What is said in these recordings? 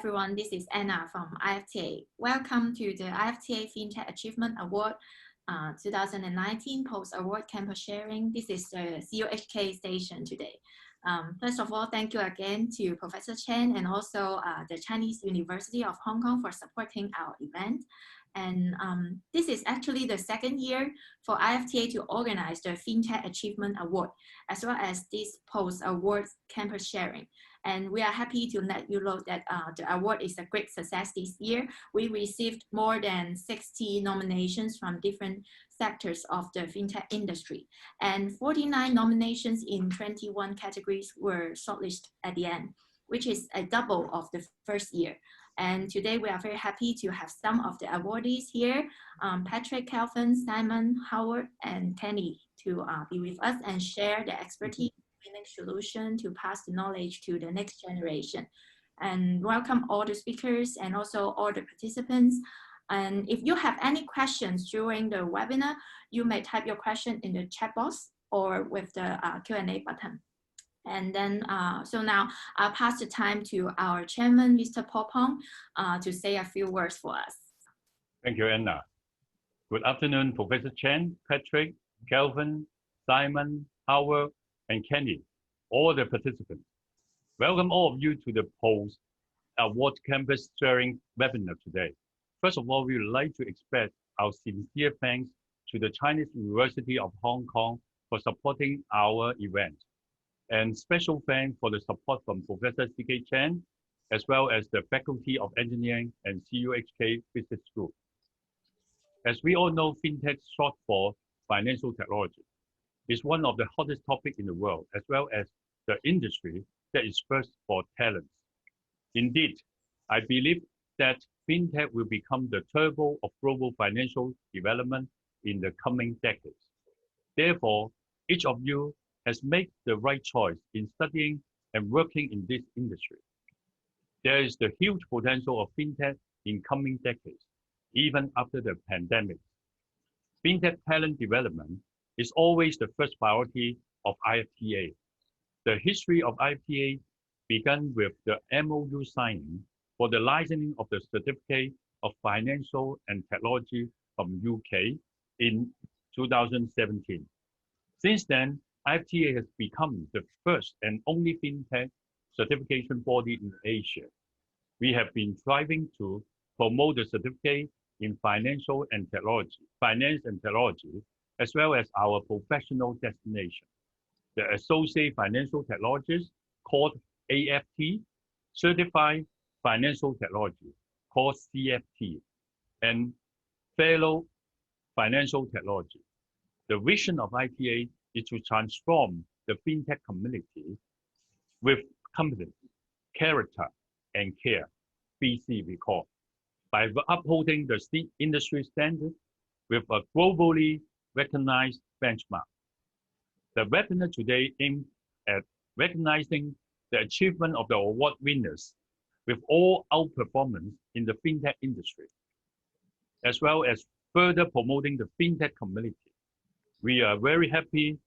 everyone, this is Anna from IFTA. Welcome to the IFTA FinTech Achievement Award 2019 Post-Award Campus Sharing. This is the CUHK station today. First of all, thank you again to Professor Cheng and also the Chinese University of Hong Kong for supporting our event. And this is actually the second year for IFTA to organize the FinTech Achievement Award, as well as this post-award campus sharing. And we are happy to let you know that the award is a great success this year. We received more than 60 nominations from different sectors of the FinTech industry. And 49 nominations in 21 categories were shortlisted at the end, which is a double of the first year. And today we are very happy to have some of the awardees here, Patrick, Kelvin, Simon, Howard, and Kenny to be with us and share the expertise winning solution to pass the knowledge to the next generation. And welcome all the speakers and also all the participants. And if you have any questions during the webinar, you may type your question in the chat box or with the Q&A button. And then, so now I'll pass the time to our chairman, Mr. Paul Pong, to say a few words for us. Thank you, Anna. Good afternoon, Professor Chen, Patrick, Kelvin, Simon, Howard, and Kenny, all the participants. Welcome all of you to the post-award campus sharing webinar today. First of all, we would like to express our sincere thanks to the Chinese University of Hong Kong for supporting our event. And special thanks for the support from Professor C.K. Chen, as well as the Faculty of Engineering and CUHK Business School. As we all know, FinTech, short for financial technology, is one of the hottest topics in the world, as well as the industry that is first for talents. Indeed, I believe that FinTech will become the turbo of global financial development in the coming decades. Therefore, each of you has made the right choice in studying and working in this industry. There is the huge potential of FinTech in coming decades, even after the pandemic. FinTech talent development is always the first priority of IFTA. The history of IFTA began with the MOU signing for the licensing of the Certificate of Financial and Technology from UK in 2017. Since then, IFTA has become the first and only FinTech certification body in Asia. We have been striving to promote the certificate in finance and technology, as well as our professional destination. The Associate Financial Technologist, called AFT, Certified Financial Technology, called CFT, and Fellow Financial Technology. The vision of IFTA is to transform the FinTech community with competence, character, and care, BC we call, by upholding the industry standard with a globally recognized benchmark. The webinar today aims at recognizing the achievement of the award winners with all outperformance in the FinTech industry, as well as further promoting the FinTech community. We are very happy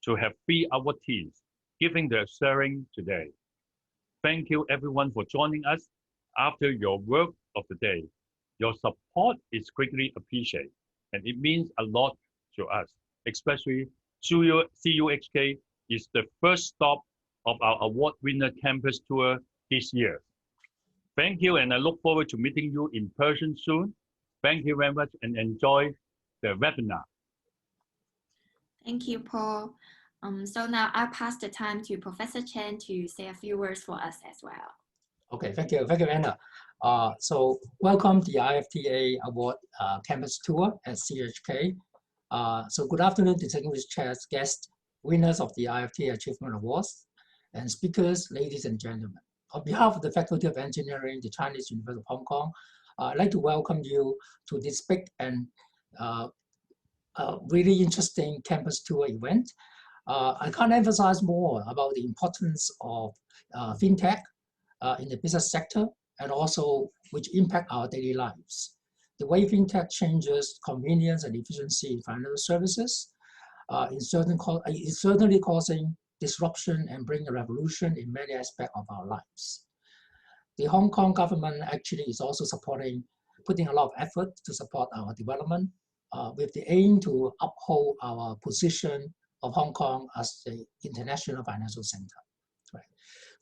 to have 3 awardees giving the sharing today. Thank you everyone for joining us after your work of the day. Your support is greatly appreciated, and it means a lot to us, especially CUHK is the first stop of our award winner campus tour this year. Thank you, and I look forward to meeting you in person soon. Thank you very much and enjoy the webinar. Thank you, Paul. So now I'll pass the time to Professor Chen to say a few words for us as well. Okay, thank you, Anna. So welcome to the IFTA Award Campus Tour at CUHK. So good afternoon, distinguished chairs, guests, winners of the IFTA Achievement Awards, and speakers, ladies and gentlemen. On behalf of the Faculty of Engineering, the Chinese University of Hong Kong, I'd like to welcome you to this big and really interesting campus tour event. I can't emphasize more about the importance of FinTech in the business sector and also which impact our daily lives. The way FinTech changes convenience and efficiency in financial services is certainly causing disruption and bringing a revolution in many aspects of our lives. The Hong Kong government actually is also putting a lot of effort to support our development with the aim to uphold our position of Hong Kong as the international financial center. Right.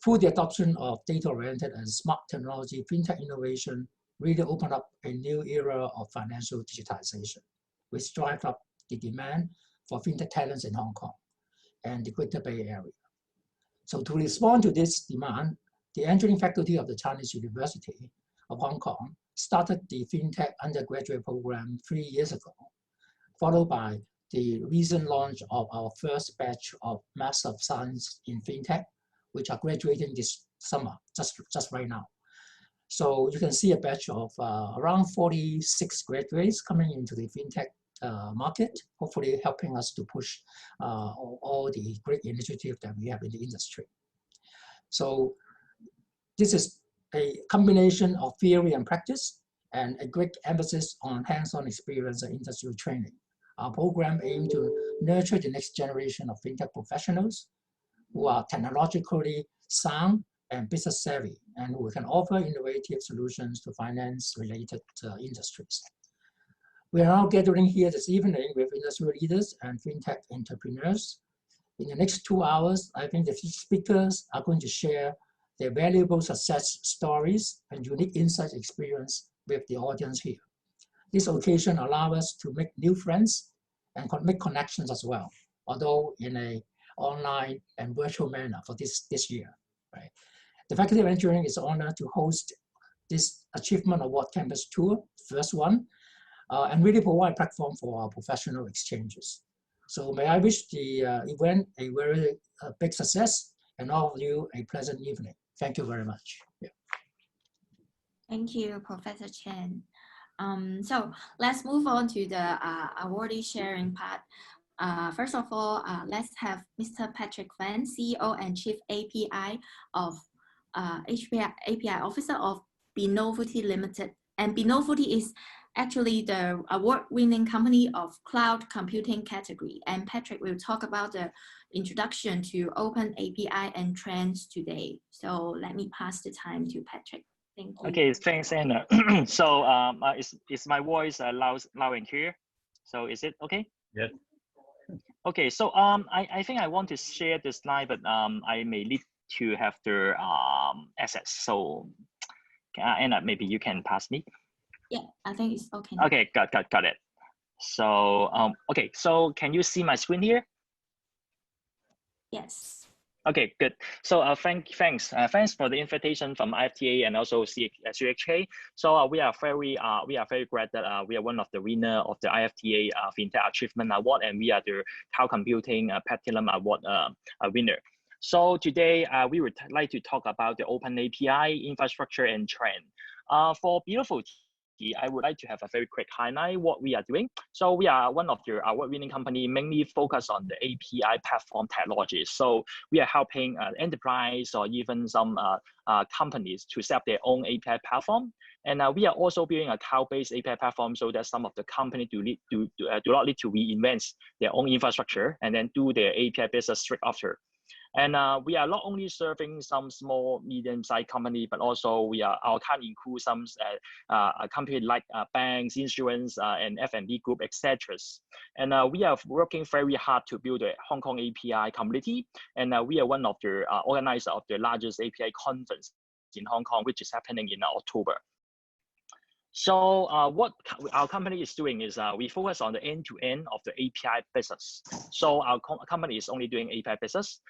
Through the adoption of data-oriented and smart technology, fintech innovation really opened up a new era of financial digitization, which drives up the demand for fintech talents in Hong Kong and the Greater Bay Area. So to respond to this demand, the engineering faculty of the Chinese University of Hong Kong started the fintech undergraduate program 3 years ago, followed by the recent launch of our first batch of Master of Science in fintech, which are graduating this summer, just right now. So you can see a batch of around 46 graduates coming into the fintech market, hopefully helping us to push all the great initiatives that we have in the industry. So this is a combination of theory and practice, and a great emphasis on hands-on experience and industrial training. Our program aims to nurture the next generation of fintech professionals who are technologically sound and business savvy, and who can offer innovative solutions to finance-related industries. We are now gathering here this evening with industry leaders and fintech entrepreneurs. In the next 2 hours, I think the speakers are going to share their valuable success stories and unique insight experience with the audience here. This occasion allows us to make new friends and make connections as well, although in an online and virtual manner for this year. Right? The Faculty of Engineering is honored to host this Achievement Award Campus Tour, first one, and really provide a platform for our professional exchanges. So may I wish the event a very big success, and all of you a pleasant evening. Thank you very much. Yeah. Thank you, Professor Chen. So let's move on to the awardee sharing part. First of all, let's have Mr. Patrick Fan, CEO and Chief API Officer of beNovelty Limited. And beNovelty is actually the award-winning company of cloud computing category. And Patrick will talk about the introduction to open API and trends today. So let me pass the time to Patrick. Thank you. Okay, thanks, Anna. So is my voice loud and clear? So is it okay? Yes. Okay, so I think I want to share the slide, but I may need to have the access. So Anna, maybe you can pass me. Yeah, I think it's okay. Okay, got it. So okay, so can you see my screen here? Yes. Okay, good. So thanks for the invitation from IFTA and also CUHK. So we are very glad that we are one of the winner of the IFTA FinTech Achievement Award, and we are the Cloud Computing Platinum Award winner. So today we would like to talk about the open API infrastructure and trend. For beNovelty, I would like to have a very quick highlight what we are doing. So we are one of the award-winning company mainly focused on the API platform technologies. So we are helping enterprise or even some companies to set up their own API platform. And we are also building a cloud-based API platform so that some of the company do not need to reinvent their own infrastructure and then do their API business straight after. And we are not only serving some small, medium-sized company, but also our client includes some company like banks, insurance, and F&B group, etc. And we are working very hard to build a Hong Kong API community. And we are one of the organizers of the largest API conference in Hong Kong, which is happening in October. So what our company is doing is we focus on the end-to-end of the API business. So our company is only doing API business,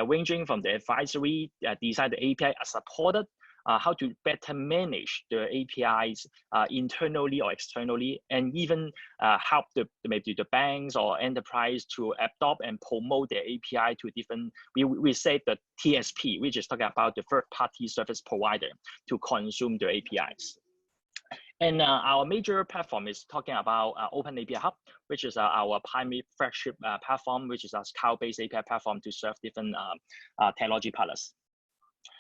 ranging from the advisory, design the API as supported, how to better manage the APIs internally or externally, and even help maybe the banks or enterprise to adopt and promote their API to different, we say the TSP, which is talking about the third-party service provider to consume the APIs. And our major platform is talking about Open API Hub, which is our primary flagship platform, which is a cloud-based API platform to serve different technology partners.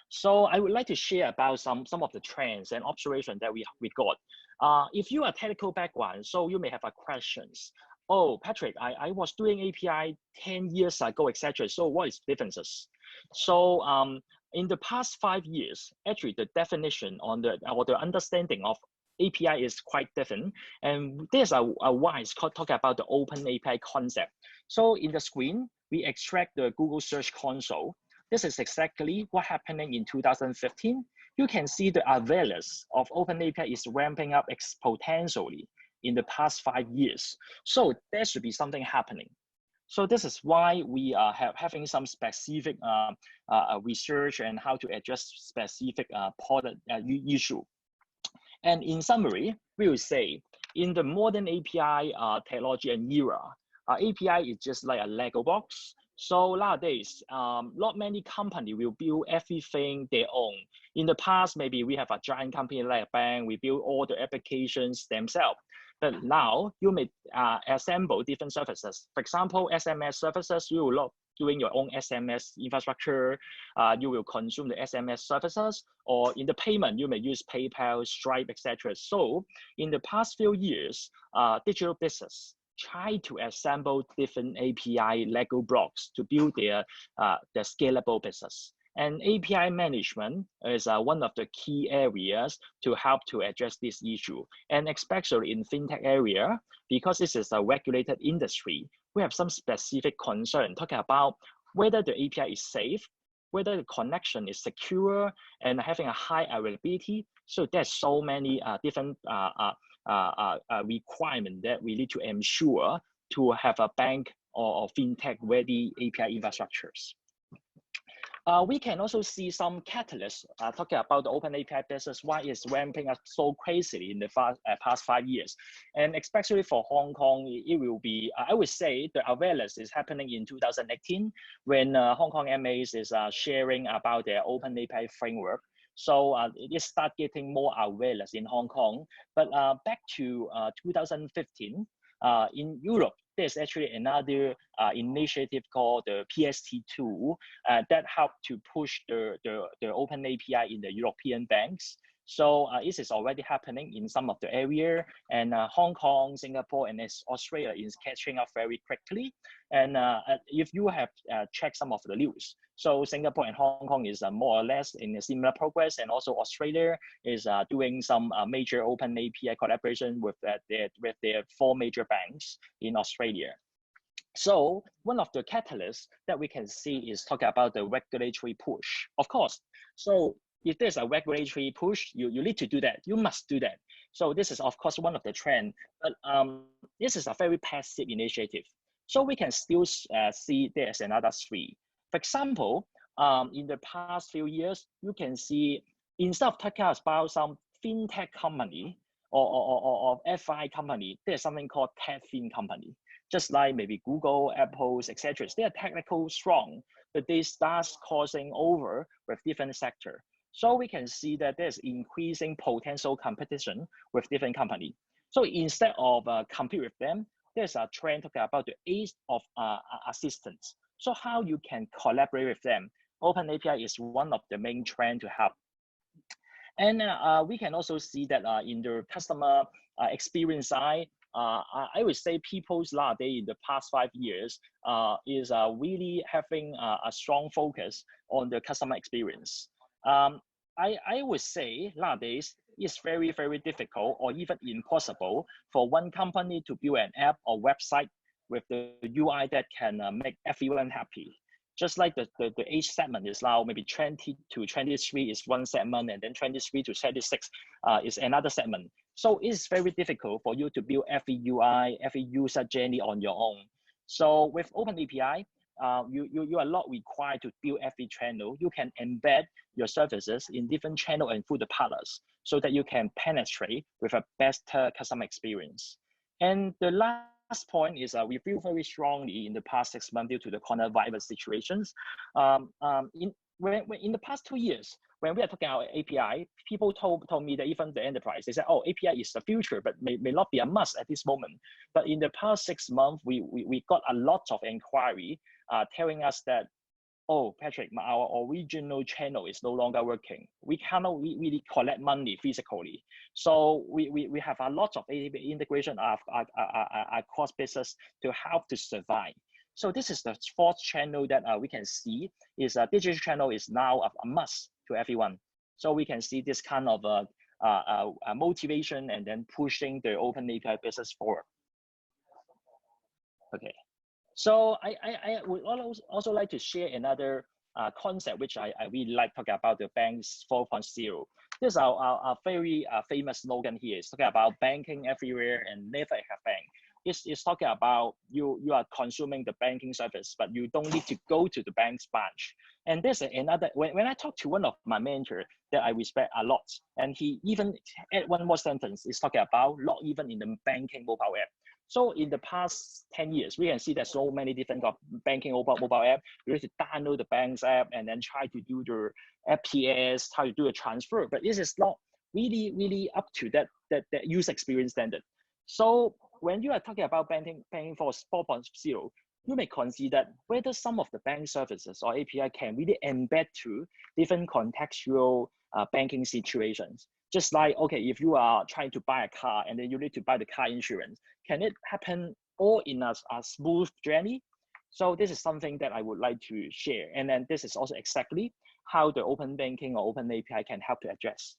So I would like to share about some of the trends and observations that we got. If you are technical background, so you may have questions. Oh, Patrick, I was doing API 10 years ago, etc. So what is the differences? So in the past 5 years, actually the definition on the or the understanding of API is quite different. And there's a why it's talking about the open API concept. So in the screen, we extract the Google Search Console. This is exactly what happening in 2015. You can see the awareness of open API is ramping up exponentially in the past 5 years. So there should be something happening. So this is why we are having some specific research and how to address specific product issue. And in summary, we will say in the modern API technology and era, API is just like a Lego box. So nowadays, not many companies will build everything their own. In the past, maybe we have a giant company like a bank, we build all the applications themselves. But now you may assemble different services. For example, SMS services, you will not doing your own SMS infrastructure. You will consume the SMS services, or in the payment, you may use PayPal, Stripe, etc. So in the past few years, digital business try to assemble different API Lego blocks to build their scalable business. And API management is one of the key areas to help to address this issue. And especially in fintech area, because this is a regulated industry, we have some specific concern talking about whether the API is safe, whether the connection is secure, and having a high availability. So there's so many different requirements that we need to ensure to have a bank or fintech ready API infrastructures. We can also see some catalysts talking about the open API business, why it's ramping up so crazily in the past 5 years. And especially for Hong Kong, it will be, I would say the awareness is happening in 2018 when Hong Kong MAs is sharing about their open API framework. So it start getting more awareness in Hong Kong. But back to 2015, in Europe, there's actually another initiative called the PST2 that helped to push the open API in the European banks. So this is already happening in some of the area, and Hong Kong, Singapore, and Australia is catching up very quickly. And if you have checked some of the news, so Singapore and Hong Kong is more or less in a similar progress, and also Australia is doing some major open API collaboration with their 4 major banks in Australia. So one of the catalysts that we can see is talking about the regulatory push, of course. So if there's a regulatory push, you need to do that. You must do that. So this is, of course, one of the trends, but this is a very passive initiative. So we can still see there's another 3. For example, in the past few years, you can see instead of talking about some fintech company or FI company, there's something called TechFin company. Just like maybe Google, Apple's, etc. They are technical strong, but they start crossing over with different sector. So we can see that there's increasing potential competition with different companies. So instead of compete with them, there's a trend talking about the age of assistance. So how you can collaborate with them. Open API is one of the main trend to help. And we can also see that in the customer experience side, I would say people's nowadays in the past 5 years is really having a strong focus on the customer experience. I would say nowadays it's very, very difficult or even impossible for one company to build an app or website with the UI that can make everyone happy. Just like the age segment is now maybe 20 to 23 is one segment, and then 23 to 36 is another segment. So it's very difficult for you to build every UI, every user journey on your own. So with Open API, you are not required to build every channel. You can embed your services in different channels and through the partners so that you can penetrate with a better customer experience. And the last point is we feel very strongly in the past 6 months due to the coronavirus situations. In the past 2 years, when we are talking about API, people told me that even the enterprise, they said, oh, API is the future, but may not be a must at this moment. But in the past 6 months, we got a lot of inquiry telling us that, oh, Patrick, our original channel is no longer working. We cannot really collect money physically. So we have a lot of API integration across business to help to survive. So this is the fourth channel that we can see is a digital channel is now a must to everyone. So we can see this kind of motivation and then pushing the open API business forward. Okay, so I would also like to share another concept which I really like talking about the banks 4.0. This is our very famous slogan here. It's talking about banking everywhere and never have bank. It's talking about you are consuming the banking service, but you don't need to go to the bank's branch. And there's another, when I talk to one of my mentors that I respect a lot, and he even add one more sentence, is talking about not even in the banking mobile app. So in the past 10 years, we can see there's so many different banking mobile app. You need to download the bank's app and then try to do the FPS, try to do a transfer, but this is not really up to that user experience standard. So when you are talking about banking 4.0, you may consider whether some of the bank services or API can really embed to different contextual banking situations. Just like, okay, if you are trying to buy a car and then you need to buy the car insurance, can it happen all in a smooth journey? So this is something that I would like to share. And then this is also exactly how the open banking or open API can help to address.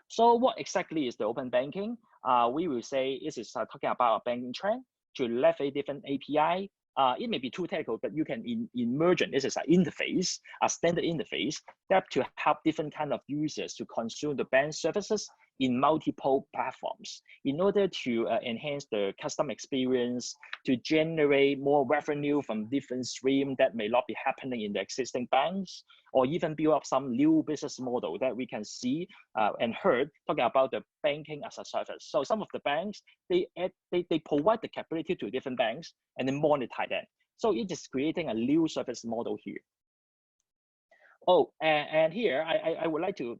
So what exactly is the open banking? We will say this is talking about a banking trend to leverage different API. It may be too technical, but you can emerge. This is an interface, a standard interface that to help different kind of users to consume the bank services in multiple platforms in order to enhance the customer experience, to generate more revenue from different streams that may not be happening in the existing banks, or even build up some new business model that we can see and heard talking about the banking as a service. So some of the banks, they provide the capability to different banks and then monetize that. So it is creating a new service model here. Oh, and here I would like to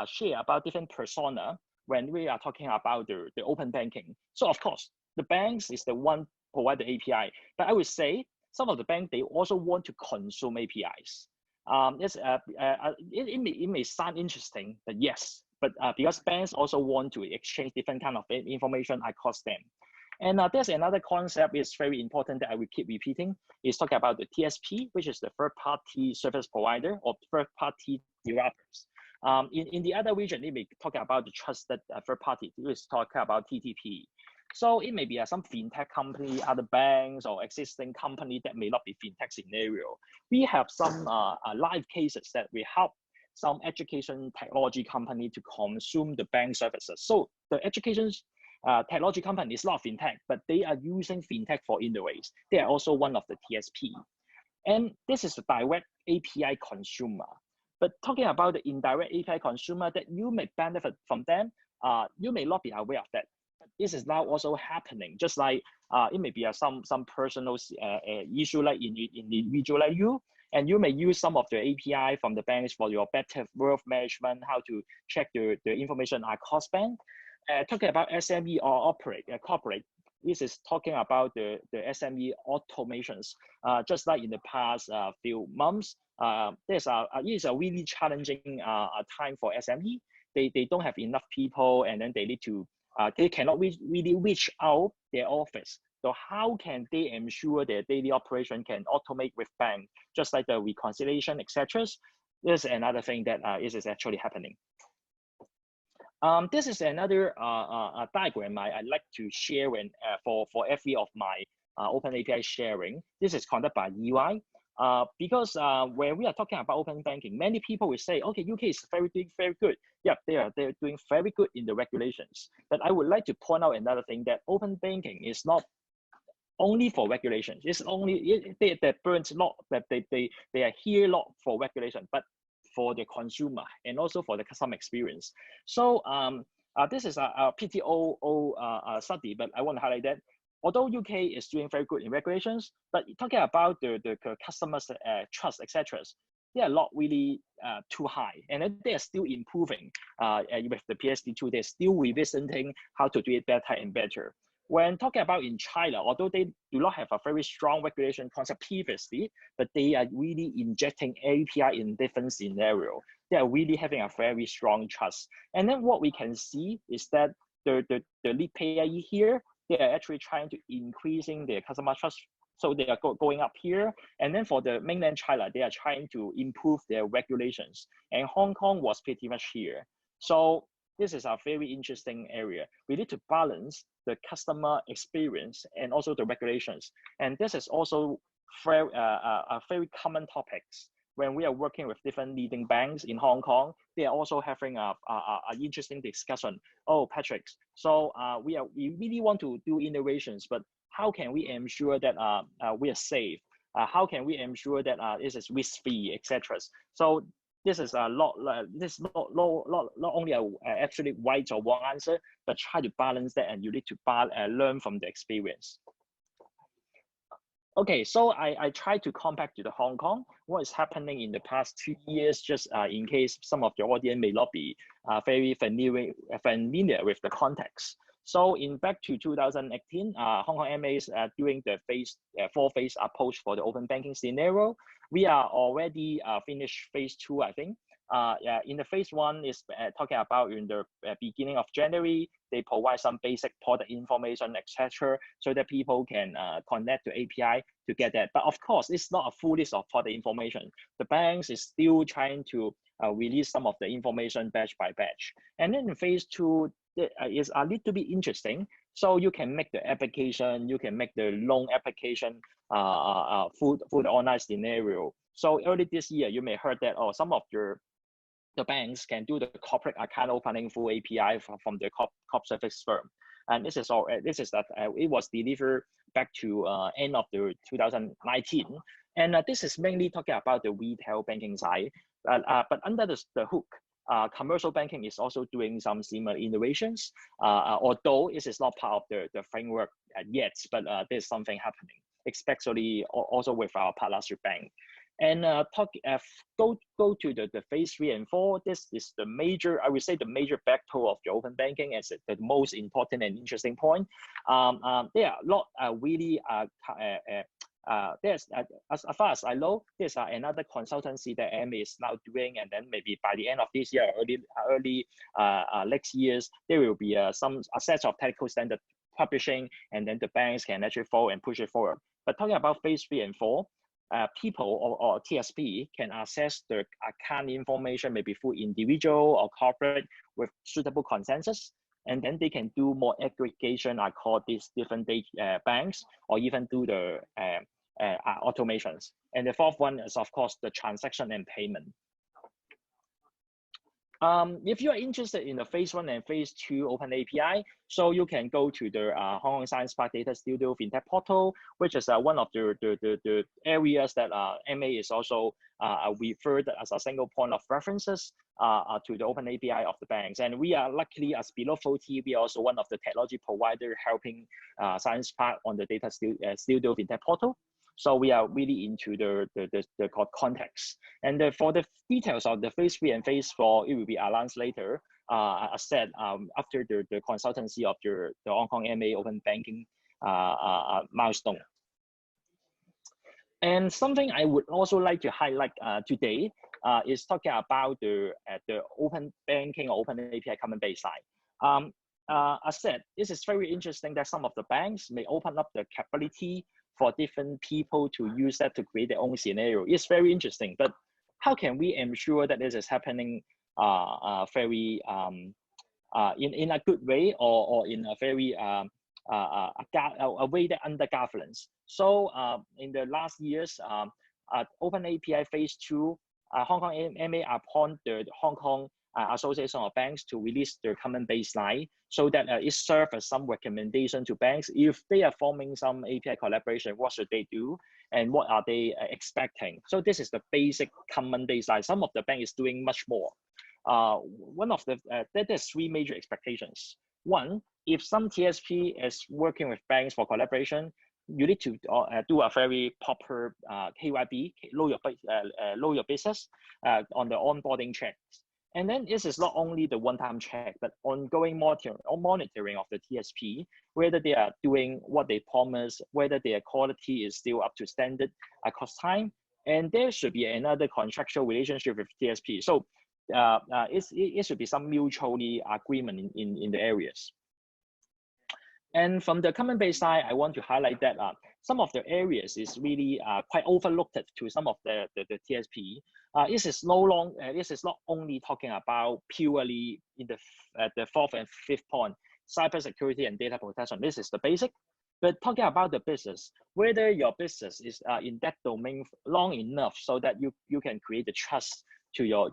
share about different persona when we are talking about the open banking. So of course, the banks is the one provide the API, but I would say some of the banks, they also want to consume APIs. It may sound interesting, but yes, but because banks also want to exchange different kind of information across them. And there's another concept is very important that I will keep repeating, is talking about the TSP, which is the third-party service provider or third-party developers. In the other region, it may talk about the trusted third party, it is talking about TTP. So it may be some fintech company, other banks, or existing company that may not be fintech scenario. We have some live cases that we help some education technology company to consume the bank services. So the education technology company is not fintech, but they are using fintech for innovations. They are also one of the TSP. And this is the direct API consumer. But talking about the indirect API consumer that you may benefit from them, you may not be aware of that. This is now also happening, just like it may be some personal issue like individual like you, and you may use some of the API from the banks for your better wealth management, how to check the information across bank. Talking about SME or corporate, this is talking about the SME automations. Just like in the past few months, it is a really challenging time for SME. They don't have enough people, and then they need to they cannot really reach out their office. So how can they ensure their daily operation can automate with bank, just like the reconciliation, etc. This is another thing that is actually happening. This is another diagram I'd like to share when, for every of my open API sharing. This is conducted by EY. Because when we are talking about open banking, many people will say, okay, UK is very good. Yeah, they're doing very good in the regulations. But I would like to point out another thing, that open banking is not only for regulations. It's only they burns not that they are here not for regulation, but for the consumer and also for the customer experience. So this is a PTO study, but I want to highlight that although UK is doing very good in regulations, but talking about the customers' trust, etc., they are not really too high, and they are still improving with the PSD2. They're still revisiting how to do it better and better. When talking about in China, although they do not have a very strong regulation concept previously, but they are really injecting API in different scenarios. They are really having a very strong trust. And then what we can see is that the lead payer here, they are actually trying to increasing their customer trust. So they are going up here. And then for the mainland China, they are trying to improve their regulations. And Hong Kong was pretty much here. So this is a very interesting area. We need to balance the customer experience and also the regulations. And this is also a very common topics. When we are working with different leading banks in Hong Kong, they are also having an interesting discussion. Oh, Patrick, so we really want to do innovations, but how can we ensure that we are safe? How can we ensure that this is risk-free, etc.? So this is this is not only a actually right or wrong answer, but try to balance that, and you need to learn from the experience. Okay, so I try to come back to the Hong Kong. What is happening in the past 2 years, just in case some of the audience may not be very familiar with the context. So in back to 2018, Hong Kong MA is doing the four-phase approach for the open banking scenario. We are already finished phase 2, I think. In the phase 1 is talking about in the beginning of January, they provide some basic product information, etc., so that people can connect to API to get that. But of course, it's not a full list of product information. The banks is still trying to release some of the information batch by batch. And then in phase 2, is a little bit interesting. So you can make the application, you can make the loan application for the online scenario. So early this year, you may heard that some of the banks can do the corporate account opening through API from the corp service firm. And this is that it was delivered back to end of the 2019. And this is mainly talking about the retail banking side. But under the hook, commercial banking is also doing some similar innovations, although it is not part of the framework yet, but there's something happening, especially also with our partnership bank. And go to the phase 3 and 4. This is the major, I would say, the major backbone of the open banking as the most important and interesting point. There are not really there's as far as I know, there's another consultancy that MA is now doing, and then maybe by the end of this year, early next years, there will be a set of technical standard publishing, and then the banks can actually follow and push it forward. But talking about phase 3 and 4, people or TSP can access the account information maybe through individual or corporate with suitable consensus. And then they can do more aggregation across these different banks, or even do the automations. And the fourth one is, of course, the transaction and payment. If you are interested in the phase 1 and phase 2 open API, so you can go to the Hong Kong Science Park Data Studio FinTech portal, which is one of the areas that MA is also referred as a single point of references to the open API of the banks. And we are luckily, as beNovelty, we are also one of the technology provider helping Science Park on the Data Studio FinTech portal. So we are really into the context. And for the details of the phase 3 and phase 4, it will be announced later. As said, after the consultancy of the Hong Kong MA open banking milestone. And something I would also like to highlight today is talking about the open banking or open API common baseline. As said, this is very interesting that some of the banks may open up the capability for different people to use that to create their own scenario. It's very interesting, but how can we ensure that this is happening very in a good way, or in a very a way that under governance? So in the last years, Open API Phase 2, Hong Kong MA upon the Hong Kong Association of Banks to release their common baseline, so that it serves as some recommendation to banks. If they are forming some API collaboration, what should they do and what are they expecting? So this is the basic common baseline. Some of the bank is doing much more. One of the, there's 3 major expectations. One, if some TSP is working with banks for collaboration, you need to do a very proper KYB, know your business, on the onboarding checks. And then this is not only the one-time check, but ongoing monitoring of the TSP, whether they are doing what they promise, whether their quality is still up to standard across time. And there should be another contractual relationship with TSP. So it should be some mutually agreement in the areas. And from the common base side, I want to highlight that some of the areas is really quite overlooked to some of the TSP. This is not only talking about purely in the fourth and fifth point, cybersecurity and data protection. This is the basic. But talking about the business, whether your business is in that domain long enough so that you can create the trust to your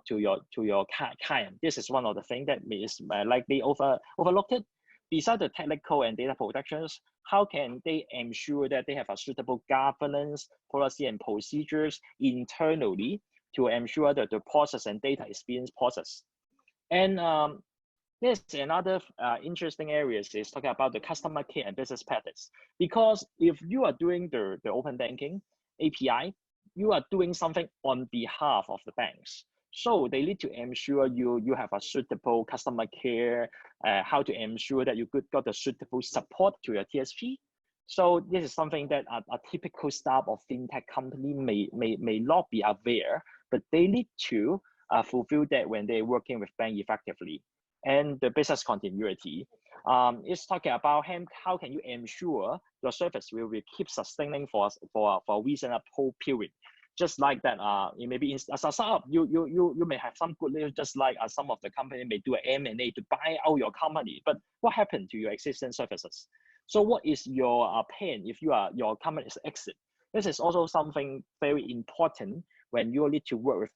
client. This is one of the things that is likely overlooked. Besides the technical and data protections, how can they ensure that they have a suitable governance, policy, and procedures internally to ensure that the process and data is being processed? And there's another interesting areas is talking about the customer care and business practice. Because if you are doing the open banking API, you are doing something on behalf of the banks. So they need to ensure you have a suitable customer care, how to ensure that you got the suitable support to your TSP. So this is something that a typical staff of fintech company may not be aware, but they need to fulfill that when they're working with bank effectively. And the business continuity is talking about how can you ensure your service will keep sustaining for a reasonable period. Just like that, maybe as a startup, you may have some good news, just like some of the company may do an M&A to buy out your company. But what happened to your existing services? So what is your pain if your company is exit? This is also something very important when you need to work with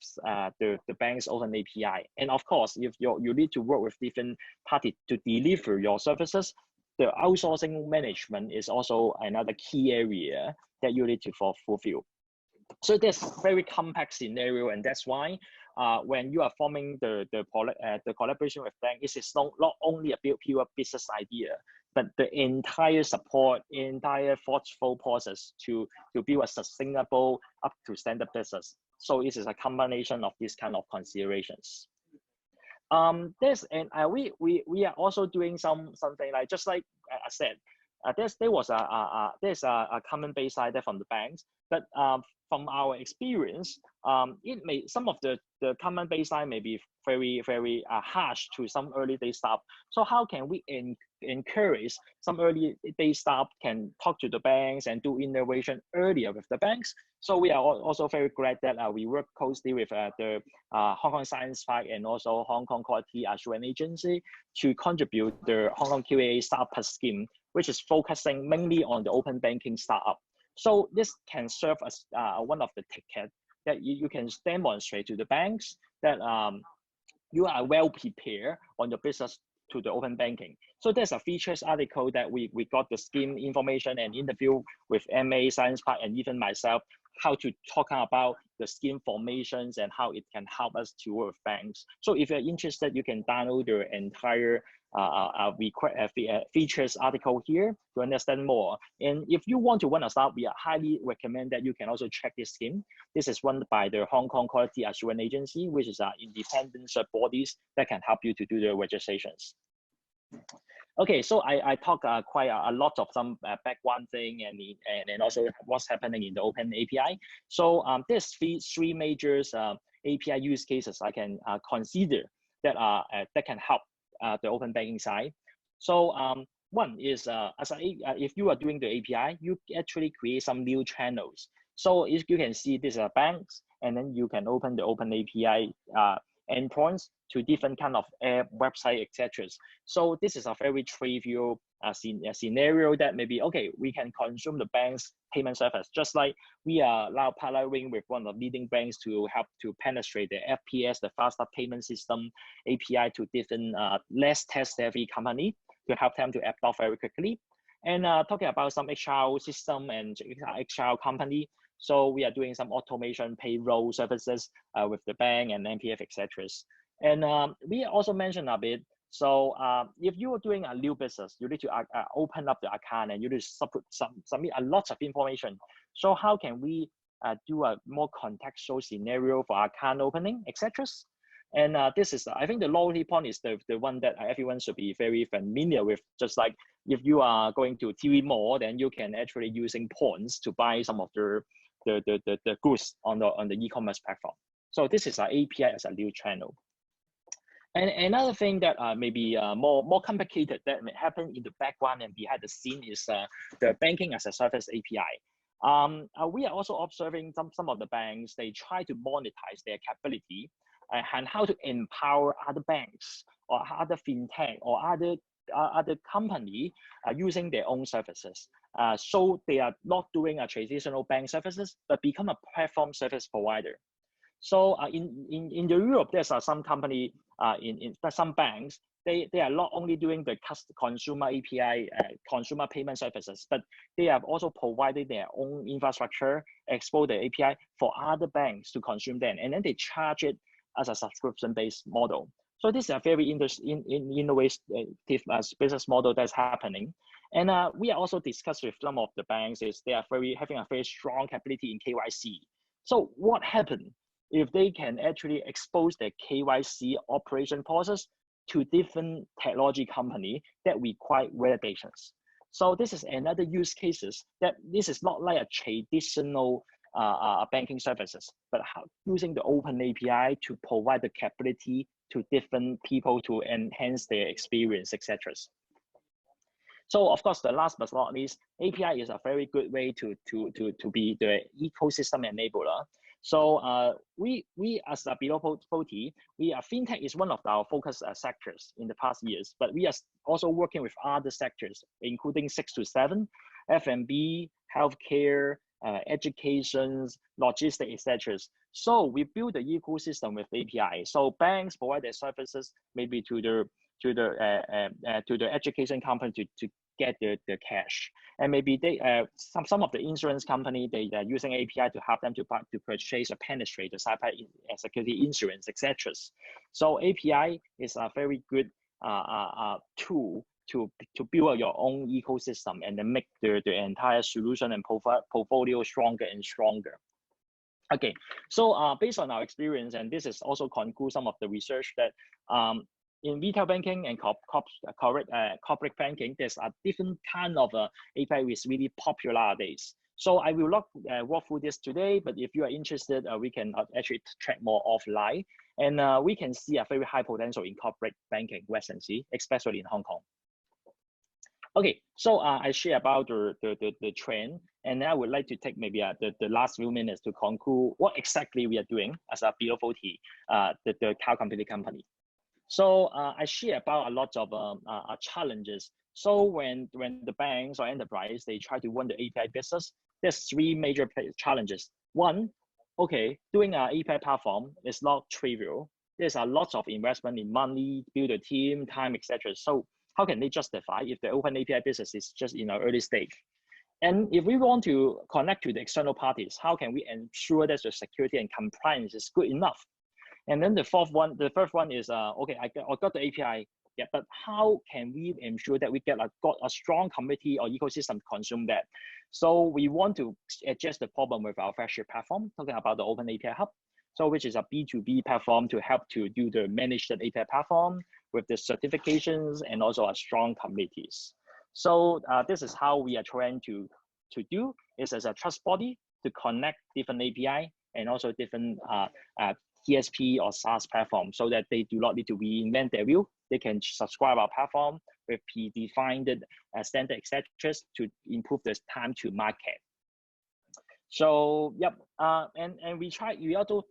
the bank's open API. And of course, if you need to work with different parties to deliver your services, the outsourcing management is also another key area that you need to fulfill. So there's very complex scenario, and that's why when you are forming the collaboration with bank, it is not only a pure business idea, but the entire support, entire thoughtful process to build a sustainable up to standard business. So this is a combination of these kind of considerations. We are also doing something like, just like I said, there's a common base idea from the banks, but from our experience, some of the common baseline may be very harsh to some early day staff. So how can we encourage some early day staff can talk to the banks and do innovation earlier with the banks? So we are also very glad that we work closely with the Hong Kong Science Park and also Hong Kong Quality Assurance Agency to contribute the Hong Kong QA Startup Scheme, which is focusing mainly on the open banking startup. So this can serve as one of the tickets that you can demonstrate to the banks that you are well prepared on your business to the open banking. So there's a features article that we got the scheme information and interview with MA, Science Park, and even myself, how to talk about the scheme formations and how it can help us to work with banks. So if you're interested, you can download the entire features article here to understand more. And if you want to run a startup, we highly recommend that you can also check this scheme. This is run by the Hong Kong Quality Assurance Agency, which is an independent bodies that can help you to do the registrations. Okay, so I talk quite a lot of some background thing and also what's happening in the open API. So there's three major API use cases I can consider that that can help the open banking side. So one is if you are doing the API, you actually create some new channels. So if you can see these are banks, and then you can open the open API endpoints to different kind of app, website, etc. So this is a very trivial scenario that maybe, okay, we can consume the bank's payment service, just like we are now partnering with one of the leading banks to help to penetrate the FPS, the faster payment system API to different less tech-savvy company to help them to adopt very quickly. And talking about some HR system and HR company, so we are doing some automation payroll services with the bank and NPF, etc. And we also mentioned a bit. So if you are doing a new business, you need to open up the account and you need to submit a lot of information. So how can we do a more contextual scenario for account opening, etc. And this is, I think the loyalty point is the one that everyone should be very familiar with. Just like if you are going to TV Mall, then you can actually using points to buy some of the goods on the e-commerce platform. So this is our API as a new channel. And another thing that may be more complicated that may happen in the background and behind the scene is the banking as a service API. We are also observing some of the banks, they try to monetize their capability and how to empower other banks or other fintech or other company using their own services. So they are not doing a traditional bank services, but become a platform service provider. So in Europe, there's some company, in some banks, they are not only doing the consumer API, consumer payment services, but they have also provided their own infrastructure, expose the API for other banks to consume them, and then they charge it as a subscription-based model. So this is a very innovative business model that's happening. And we are also discussed with some of the banks is they are having a very strong capability in KYC. So what happened if they can actually expose their KYC operation process to different technology company that require validations? So this is another use cases that this is not like a traditional banking services, but using the open API to provide the capability to different people to enhance their experience, etc. So of course, the last but not least, API is a very good way to be the ecosystem enabler. So we as a beNovelty, fintech is one of our focus sectors in the past years, but we are also working with other sectors, including 6 to 7, F&B, healthcare, education, logistics, etc. So we build the ecosystem with API. So banks provide their services maybe to the education company to get the cash, and maybe they some of the insurance company they are using API to help them to purchase or penetrate the cyber security insurance, etc. So API is a very good tool to build your own ecosystem and then make the entire solution and portfolio stronger and stronger. Okay, so based on our experience, and this is also conclude some of the research that in retail banking and corporate banking, there's a different kind of API which is really popular nowadays. So I will not walk through this today, but if you are interested, we can actually track more offline, and we can see a very high potential in corporate banking recently, especially in Hong Kong. Okay, so I share about the trend, and I would like to take maybe the last few minutes to conclude what exactly we are doing as a beNovelty, the cloud computing company. So I share about a lot of challenges. So when the banks or enterprise, they try to run the API business, there's 3 major challenges. One, okay, doing an API platform is not trivial. There's a lot of investment in money, build a team, time, etc. So how can they justify if the open API business is just in an early stage? And if we want to connect to the external parties, how can we ensure that the security and compliance is good enough? And then the first one is, okay, I got the API, yeah, but how can we ensure that we got a strong community or ecosystem to consume that? So we want to address the problem with our flagship platform, talking about the Open API Hub, so which is a B2B platform to help to do the managed API platform with the certifications and also a strong communities. So this is how we are trying to do is as a trust body to connect different API and also different TSP or SaaS platform, so that they do not need to reinvent their wheel. They can subscribe our platform with predefined standard, etc., to improve the time to market. So yep, and we also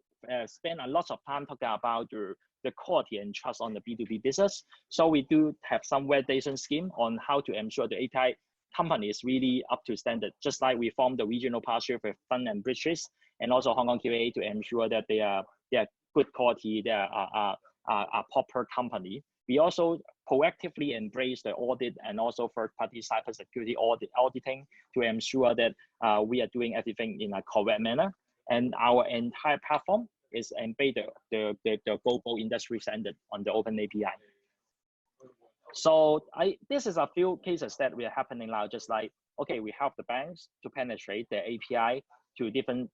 spend a lot of time talking about the quality and trust on the B2B business. So we do have some validation scheme on how to ensure the API company is really up to standard, just like we formed the regional partnership with Fund and Bridges and also Hong Kong QA to ensure that they are good quality, they are a proper company. We also proactively embrace the audit and also third-party cybersecurity auditing to ensure that we are doing everything in a correct manner. And our entire platform is embedded the global industry standard on the Open API. So this is a few cases that we are happening now, just like, okay, we help the banks to penetrate the API to different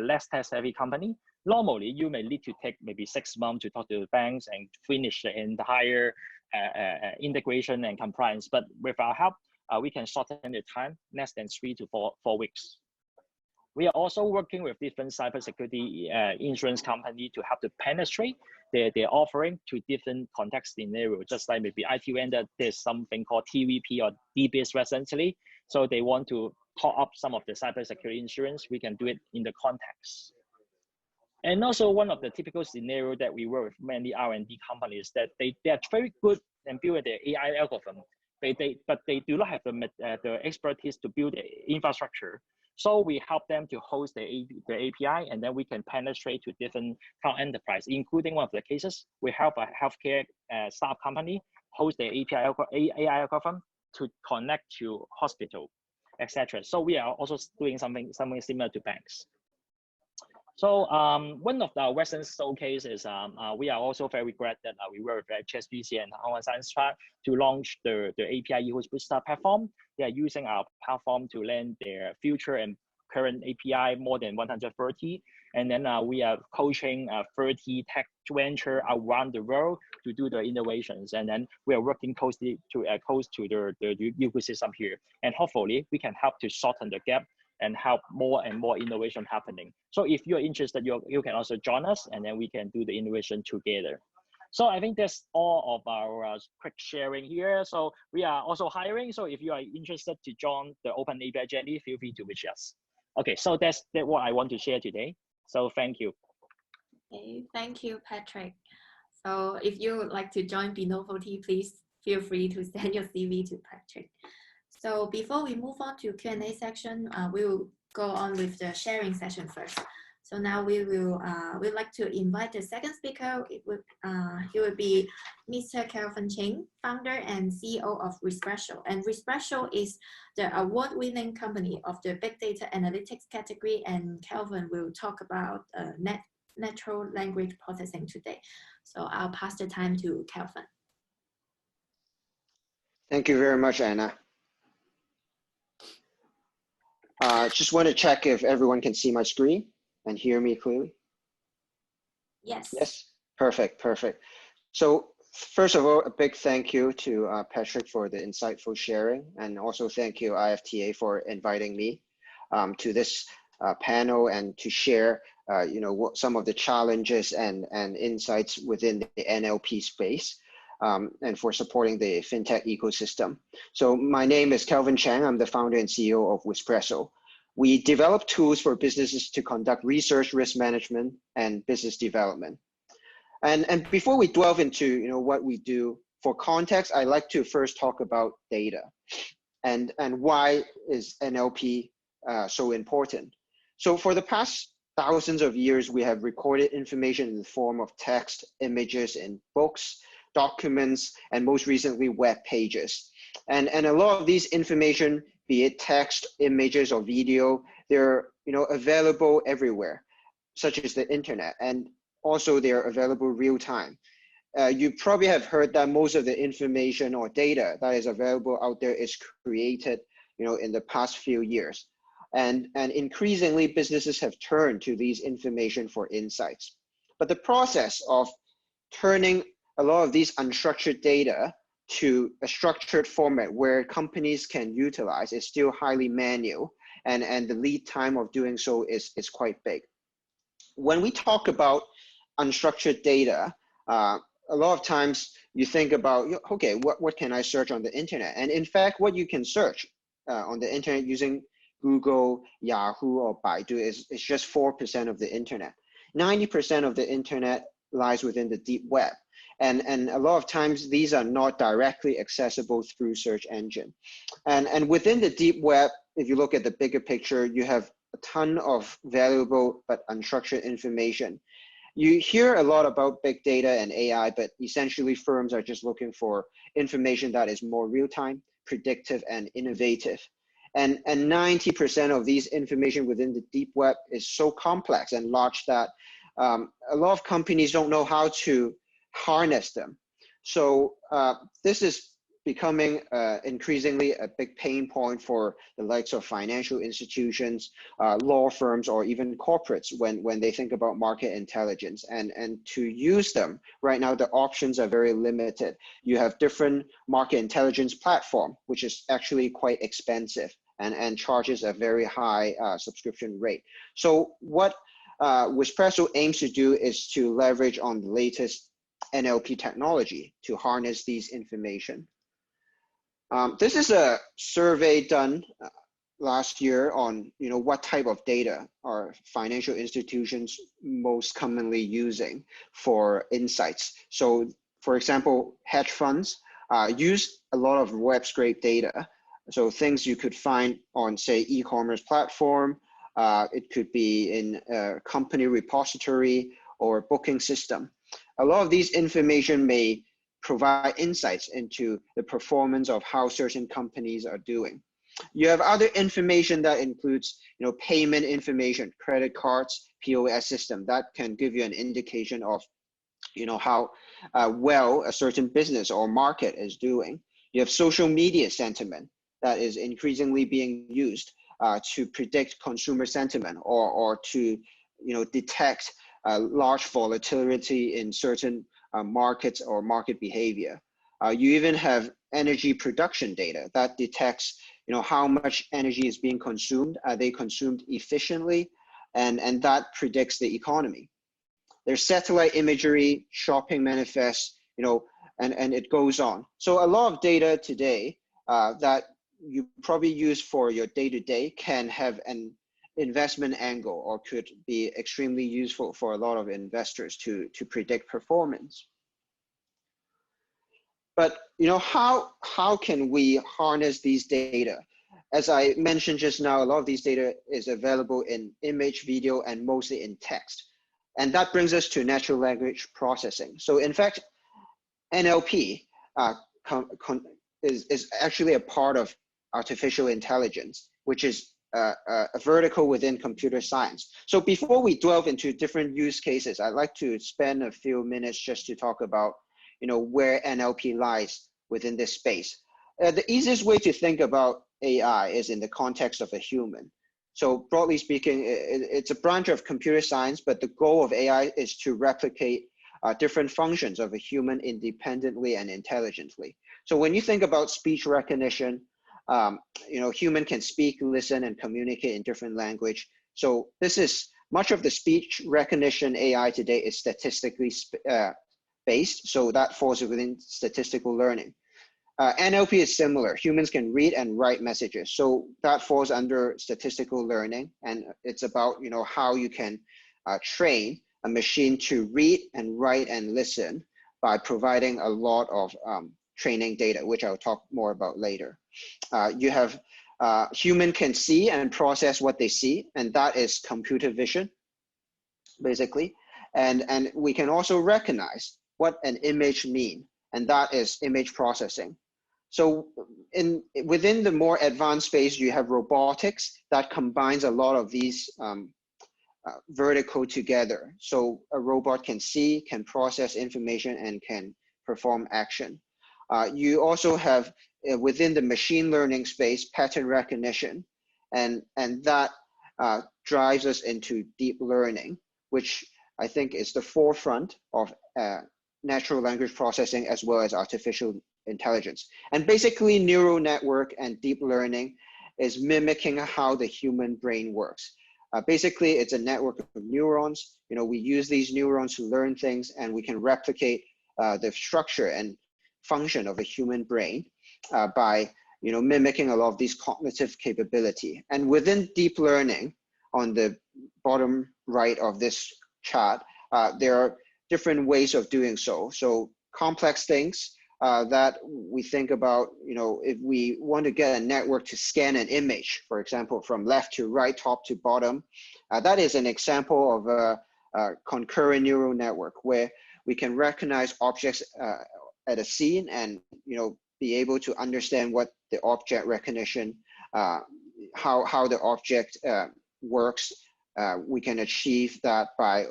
less tech-savvy company. Normally, you may need to take maybe 6 months to talk to the banks and finish the entire integration and compliance. But with our help, we can shorten the time, less than 3 to 4 weeks. We are also working with different cybersecurity insurance company to help to penetrate their offering to different context scenarios. Just like maybe IT vendor, there's something called TVP or DBIS recently. So they want to top up some of the cybersecurity insurance. We can do it in the context. And also one of the typical scenario that we work with many R&D companies that they are very good and build the AI algorithm. But they do not have the expertise to build the infrastructure. So we help them to host the API, and then we can penetrate to different cloud enterprise, including one of the cases, we help a healthcare startup company host the AI algorithm to connect to hospital, etc. So we are also doing something similar to banks. So one of the recent showcase is we are also very glad that we work with HSBC and Hong Kong Science Park to launch the API Booster platform. They are using our platform to land their future and current API more than 130. And then we are coaching 30 tech venture around the world to do the innovations. And then we are working closely to close to the ecosystem here. And hopefully we can help to shorten the gap and help more and more innovation happening. So if you're interested, you can also join us, and then we can do the innovation together. So I think that's all of our quick sharing here. So we are also hiring. So if you are interested to join the Open API Journey, feel free to reach us. Okay, so that's what I want to share today. So thank you. Okay, thank you, Patrick. So if you would like to join beNovelty, please feel free to send your CV to Patrick. So before we move on to Q&A section, we will go on with the sharing session first. So now we'd like to invite the second speaker. He will be Mr. Cheng, founder and CEO of Wizpresso. And Wizpresso is the award-winning company of the big data analytics category. And Kelvin will talk about natural language processing today. So I'll pass the time to Kelvin. Thank you very much, Anna. Just want to check if everyone can see my screen and hear me clearly. Yes. Yes, perfect. So first of all, a big thank you to Patrick for the insightful sharing, and also thank you IFTA for inviting me to this panel and to share what some of the challenges and insights within the NLP space. And for supporting the fintech ecosystem. So my name is Kelvin Cheng. I'm the founder and CEO of Wizpresso. We develop tools for businesses to conduct research, risk management, and business development. And before we delve into what we do, for context, I like to first talk about data and why is NLP so important. So for the past thousands of years, we have recorded information in the form of text, images, in books, documents, and most recently web pages. And a lot of these information, be it text, images, or video, they're available everywhere, such as the internet, and also they're available real time. You probably have heard that most of the information or data that is available out there is created in the past few years. And increasingly businesses have turned to these information for insights. But the process of turning a lot of these unstructured data to a structured format where companies can utilize is still highly manual, and the lead time of doing so is quite big. When we talk about unstructured data, a lot of times you think about, okay, what can I search on the internet? And in fact, what you can search on the internet using Google, Yahoo, or Baidu is just 4% of the internet. 90% of the internet lies within the deep web. And a lot of times these are not directly accessible through search engine. And within the deep web, if you look at the bigger picture, you have a ton of valuable but unstructured information. You hear a lot about big data and AI, but essentially firms are just looking for information that is more real-time, predictive, and innovative. And 90% of these information within the deep web is so complex and large that a lot of companies don't know how to harness them. So this is becoming increasingly a big pain point for the likes of financial institutions, law firms, or even corporates when they think about market intelligence. And to use them, right now the options are very limited. You have different market intelligence platform, which is actually quite expensive and charges a very high subscription rate. So what Wizpresso aims to do is to leverage on the latest NLP technology to harness these information. This is a survey done last year on what type of data are financial institutions most commonly using for insights. So for example, hedge funds use a lot of web scrape data. So things you could find on, say, e-commerce platform, it could be in a company repository or booking system. A lot of these information may provide insights into the performance of how certain companies are doing. You have other information that includes, payment information, credit cards, POS system that can give you an indication of, how well a certain business or market is doing. You have social media sentiment that is increasingly being used to predict consumer sentiment or to, detect large volatility in certain markets or market behavior. You even have energy production data that detects how much energy is being consumed. Are they consumed efficiently? And that predicts the economy. There's satellite imagery, shopping manifests, and it goes on. So a lot of data today that you probably use for your day-to-day can have an investment angle or could be extremely useful for a lot of investors to predict performance. But how can we harness these data? As I mentioned just now, a lot of these data is available in image, video, and mostly in text. And that brings us to natural language processing. So in fact, NLP is actually a part of artificial intelligence, which is a vertical within computer science. So before we delve into different use cases, I'd like to spend a few minutes just to talk about where NLP lies within this space. The easiest way to think about AI is in the context of a human. So broadly speaking, it's a branch of computer science, but the goal of AI is to replicate different functions of a human independently and intelligently. So when you think about speech recognition, human can speak, listen, and communicate in different language. So this is much of the speech recognition AI today is statistically based, so that falls within statistical learning. NLP is similar. Humans can read and write messages, so that falls under statistical learning, and it's about how you can train a machine to read and write and listen by providing a lot of training data, which I'll talk more about later. You have human can see and process what they see, and that is computer vision, basically. And we can also recognize what an image means, and that is image processing. So within the more advanced space, you have robotics that combines a lot of these vertical together. So a robot can see, can process information, and can perform action. You also have within the machine learning space, pattern recognition, and that drives us into deep learning, which I think is the forefront of natural language processing as well as artificial intelligence. And basically neural network and deep learning is mimicking how the human brain works. Basically, it's a network of neurons. We use these neurons to learn things, and we can replicate the structure and function of a human brain by mimicking a lot of these cognitive capability. And within deep learning, on the bottom right of this chart, there are different ways of doing so. So complex things that we think about, if we want to get a network to scan an image, for example, from left to right, top to bottom, that is an example of a concurrent neural network where we can recognize objects at a scene and be able to understand what the object recognition, how the object works. We can achieve that by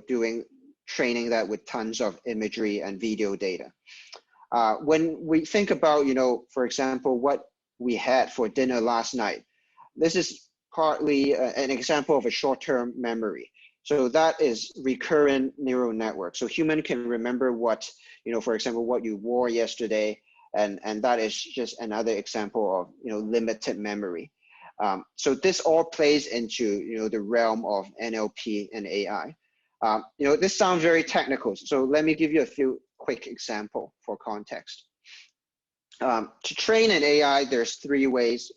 doing training that with tons of imagery and video data. When we think about, for example, what we had for dinner last night, this is partly an example of a short-term memory. So that is recurrent neural network. So human can remember what, for example, what you wore yesterday, and that is just another example of, limited memory. So this all plays into the realm of NLP and AI. This sounds very technical, so let me give you a few quick examples for context. To train an AI, there's 3 ways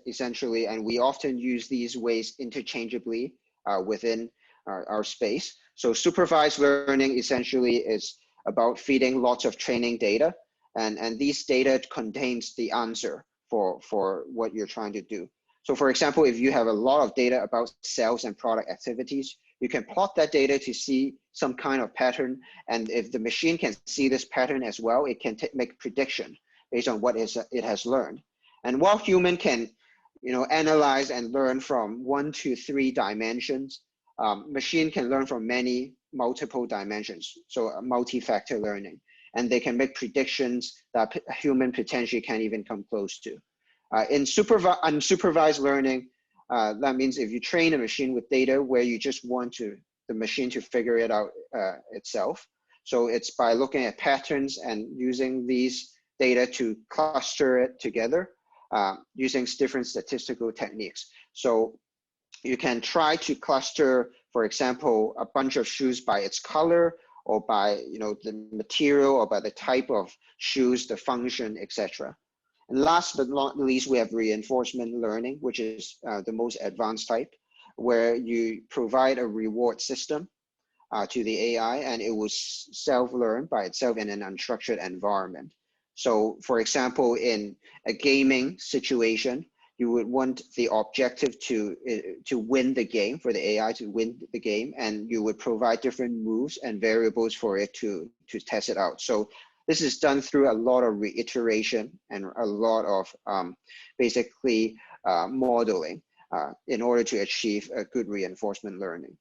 essentially, and we often use these ways interchangeably within our space. So supervised learning essentially is about feeding lots of training data, and these data contains the answer for what you're trying to do. So for example, if you have a lot of data about sales and product activities, you can plot that data to see some kind of pattern. And if the machine can see this pattern as well, it can make prediction based on what it has learned. And while human can analyze and learn from 1 to 3 dimensions, machine can learn from multiple dimensions, so multi-factor learning. And they can make predictions that human potentially can't even come close to. In unsupervised learning, that means if you train a machine with data where you just want the machine to figure it out itself. So it's by looking at patterns and using these data to cluster it together using different statistical techniques. So you can try to cluster, for example, a bunch of shoes by its color, or by the material, or by the type of shoes, the function, etc. And last but not least, we have reinforcement learning, which is the most advanced type, where you provide a reward system to the AI, and it will self-learn by itself in an unstructured environment. So for example, in a gaming situation, you would want the objective to win the game, for the AI to win the game, and you would provide different moves and variables for it to test it out. So this is done through a lot of reiteration and a lot of basically modeling in order to achieve a good reinforcement learning.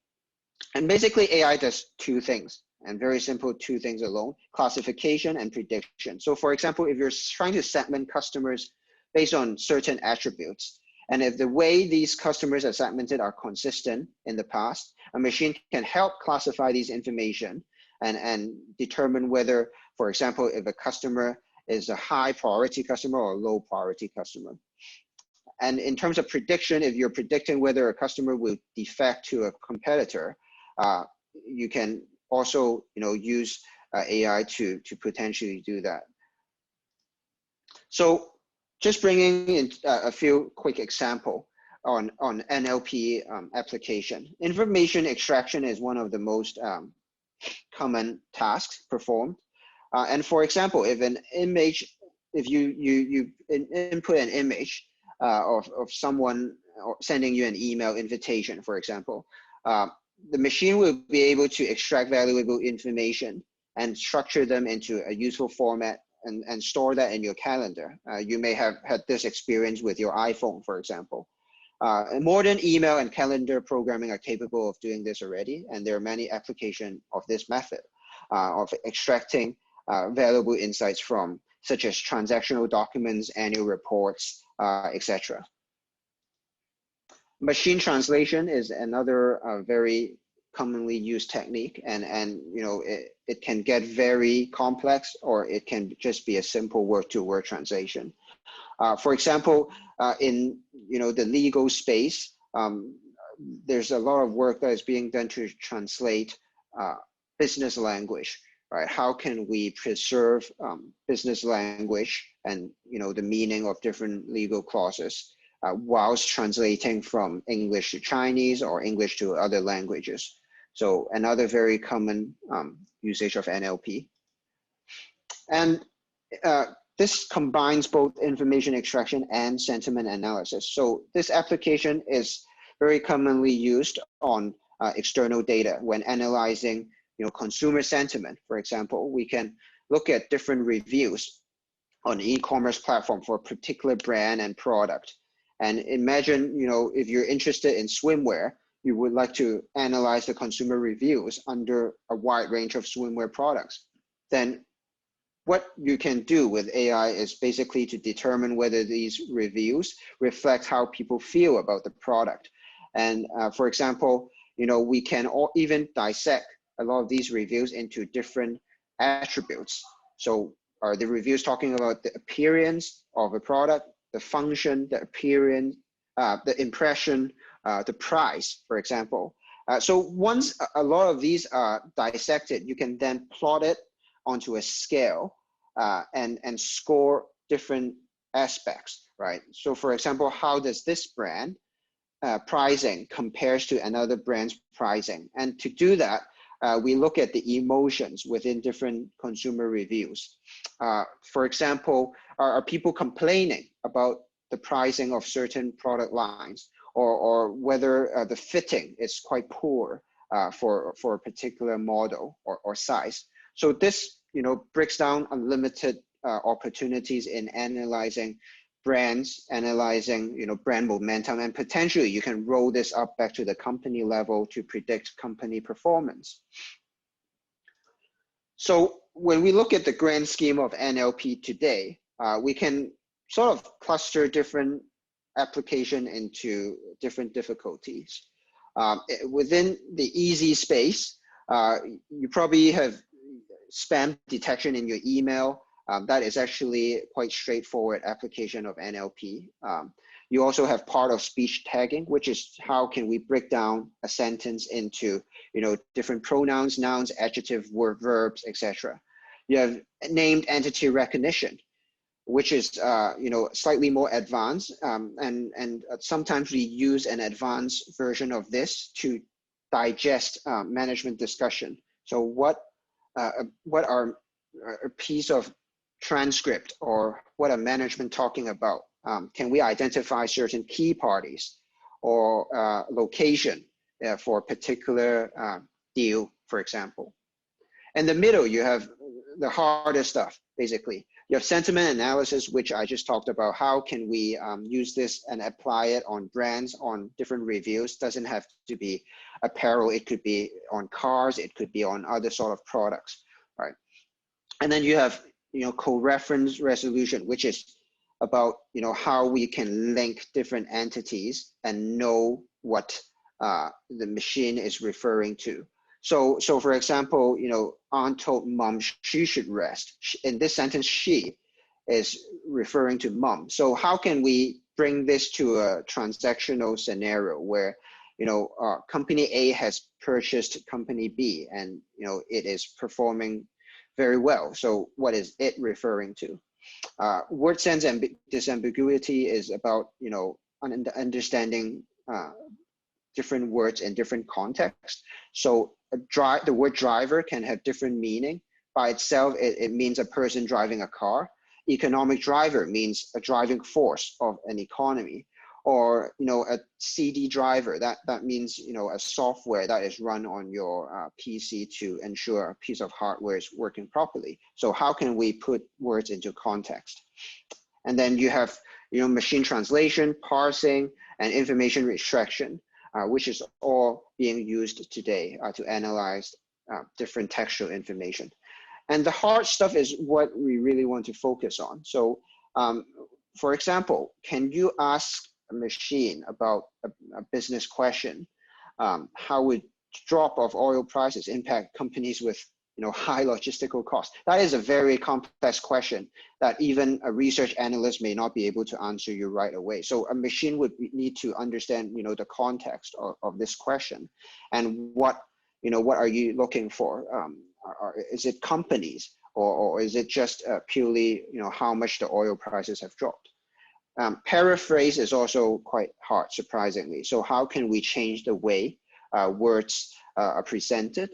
And basically AI does 2 things, and very simple 2 things alone: classification and prediction. So for example, if you're trying to segment customers based on certain attributes, and if the way these customers are segmented are consistent in the past, a machine can help classify these information and determine whether, for example, if a customer is a high priority customer or a low priority customer. And in terms of prediction, if you're predicting whether a customer will defect to a competitor, you can also use AI to potentially do that. So just bringing in a few quick examples on NLP application. Information extraction is one of the most common tasks performed. And for example, if an image, if you input an image of someone sending you an email invitation, for example, the machine will be able to extract valuable information and structure them into a useful format and store that in your calendar. You may have had this experience with your iPhone, for example. Modern email and calendar programming are capable of doing this already, and there are many applications of this method of extracting valuable insights from, such as transactional documents, annual reports, etc. Machine translation is another very commonly used technique, and it can get very complex, or it can just be a simple word-to-word translation. For example, in the legal space, there's a lot of work that is being done to translate business language, right? How can we preserve business language and the meaning of different legal clauses whilst translating from English to Chinese or English to other languages? So another very common usage of NLP. And this combines both information extraction and sentiment analysis. So this application is very commonly used on external data when analyzing consumer sentiment. For example, we can look at different reviews on e-commerce platform for a particular brand and product. And imagine, if you're interested in swimwear, you would like to analyze the consumer reviews under a wide range of swimwear products. Then what you can do with AI is basically to determine whether these reviews reflect how people feel about the product. And for example, we can even dissect a lot of these reviews into different attributes. So are the reviews talking about the appearance of a product, the function, the appearance, the impression, the price, for example. So once a lot of these are dissected, you can then plot it onto a scale and score different aspects, right? So for example, how does this brand pricing compares to another brand's pricing? And to do that, we look at the emotions within different consumer reviews. For example, are people complaining about the pricing of certain product lines, or whether the fitting is quite poor for a particular model or size? So this, breaks down unlimited opportunities in analyzing brands, analyzing, brand momentum, and potentially you can roll this up back to the company level to predict company performance. So when we look at the grand scheme of NLP today, we can sort of cluster different application into different difficulties. Within the easy space, you probably have spam detection in your email. That is actually quite straightforward application of NLP. You also have part of speech tagging, which is how can we break down a sentence into different pronouns, nouns, adjective, word, verbs, etc. You have named entity recognition, which is slightly more advanced, and sometimes we use an advanced version of this to digest management discussion. So what are a piece of transcript or what are management talking about? Can we identify certain key parties or location for a particular deal, for example? In the middle, you have the harder stuff, basically. You have sentiment analysis, which I just talked about. How can we use this and apply it on brands, on different reviews? Doesn't have to be apparel. It could be on cars. It could be on other sort of products, right? And then you have, co-reference resolution, which is about, how we can link different entities and know what the machine is referring to. So for example, aunt told mom she should rest. In this sentence, she is referring to mom. So how can we bring this to a transactional scenario where, company A has purchased company B and, it is performing very well. So what is it referring to? Word sense and disambiguity is about, understanding different words in different contexts. So the word driver can have different meaning. By itself, it means a person driving a car. Economic driver means a driving force of an economy. Or, a CD driver, that means, a software that is run on your PC to ensure a piece of hardware is working properly. So how can we put words into context? And then you have, machine translation, parsing, and information extraction, which is all being used today to analyze different textual information. And the hard stuff is what we really want to focus on. So, for example, can you ask a machine about a business question? How would drop of oil prices impact companies with high logistical costs? That is a very complex question that even a research analyst may not be able to answer you right away. So a machine would need to understand the context of this question, and what are you looking for? Is it companies, or is it just purely how much the oil prices have dropped? Paraphrase is also quite hard, surprisingly. So how can we change the way words are presented?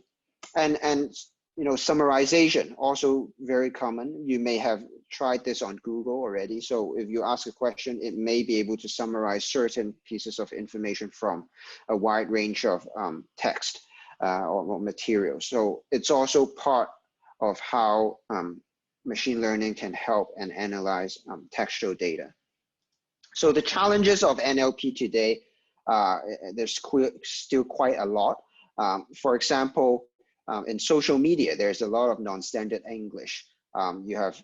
And summarization, also very common. You may have tried this on Google already. So if you ask a question, it may be able to summarize certain pieces of information from a wide range of text or material. So it's also part of how machine learning can help and analyze textual data. So the challenges of NLP today, there's still quite a lot. For example, in social media, there's a lot of non-standard English. You have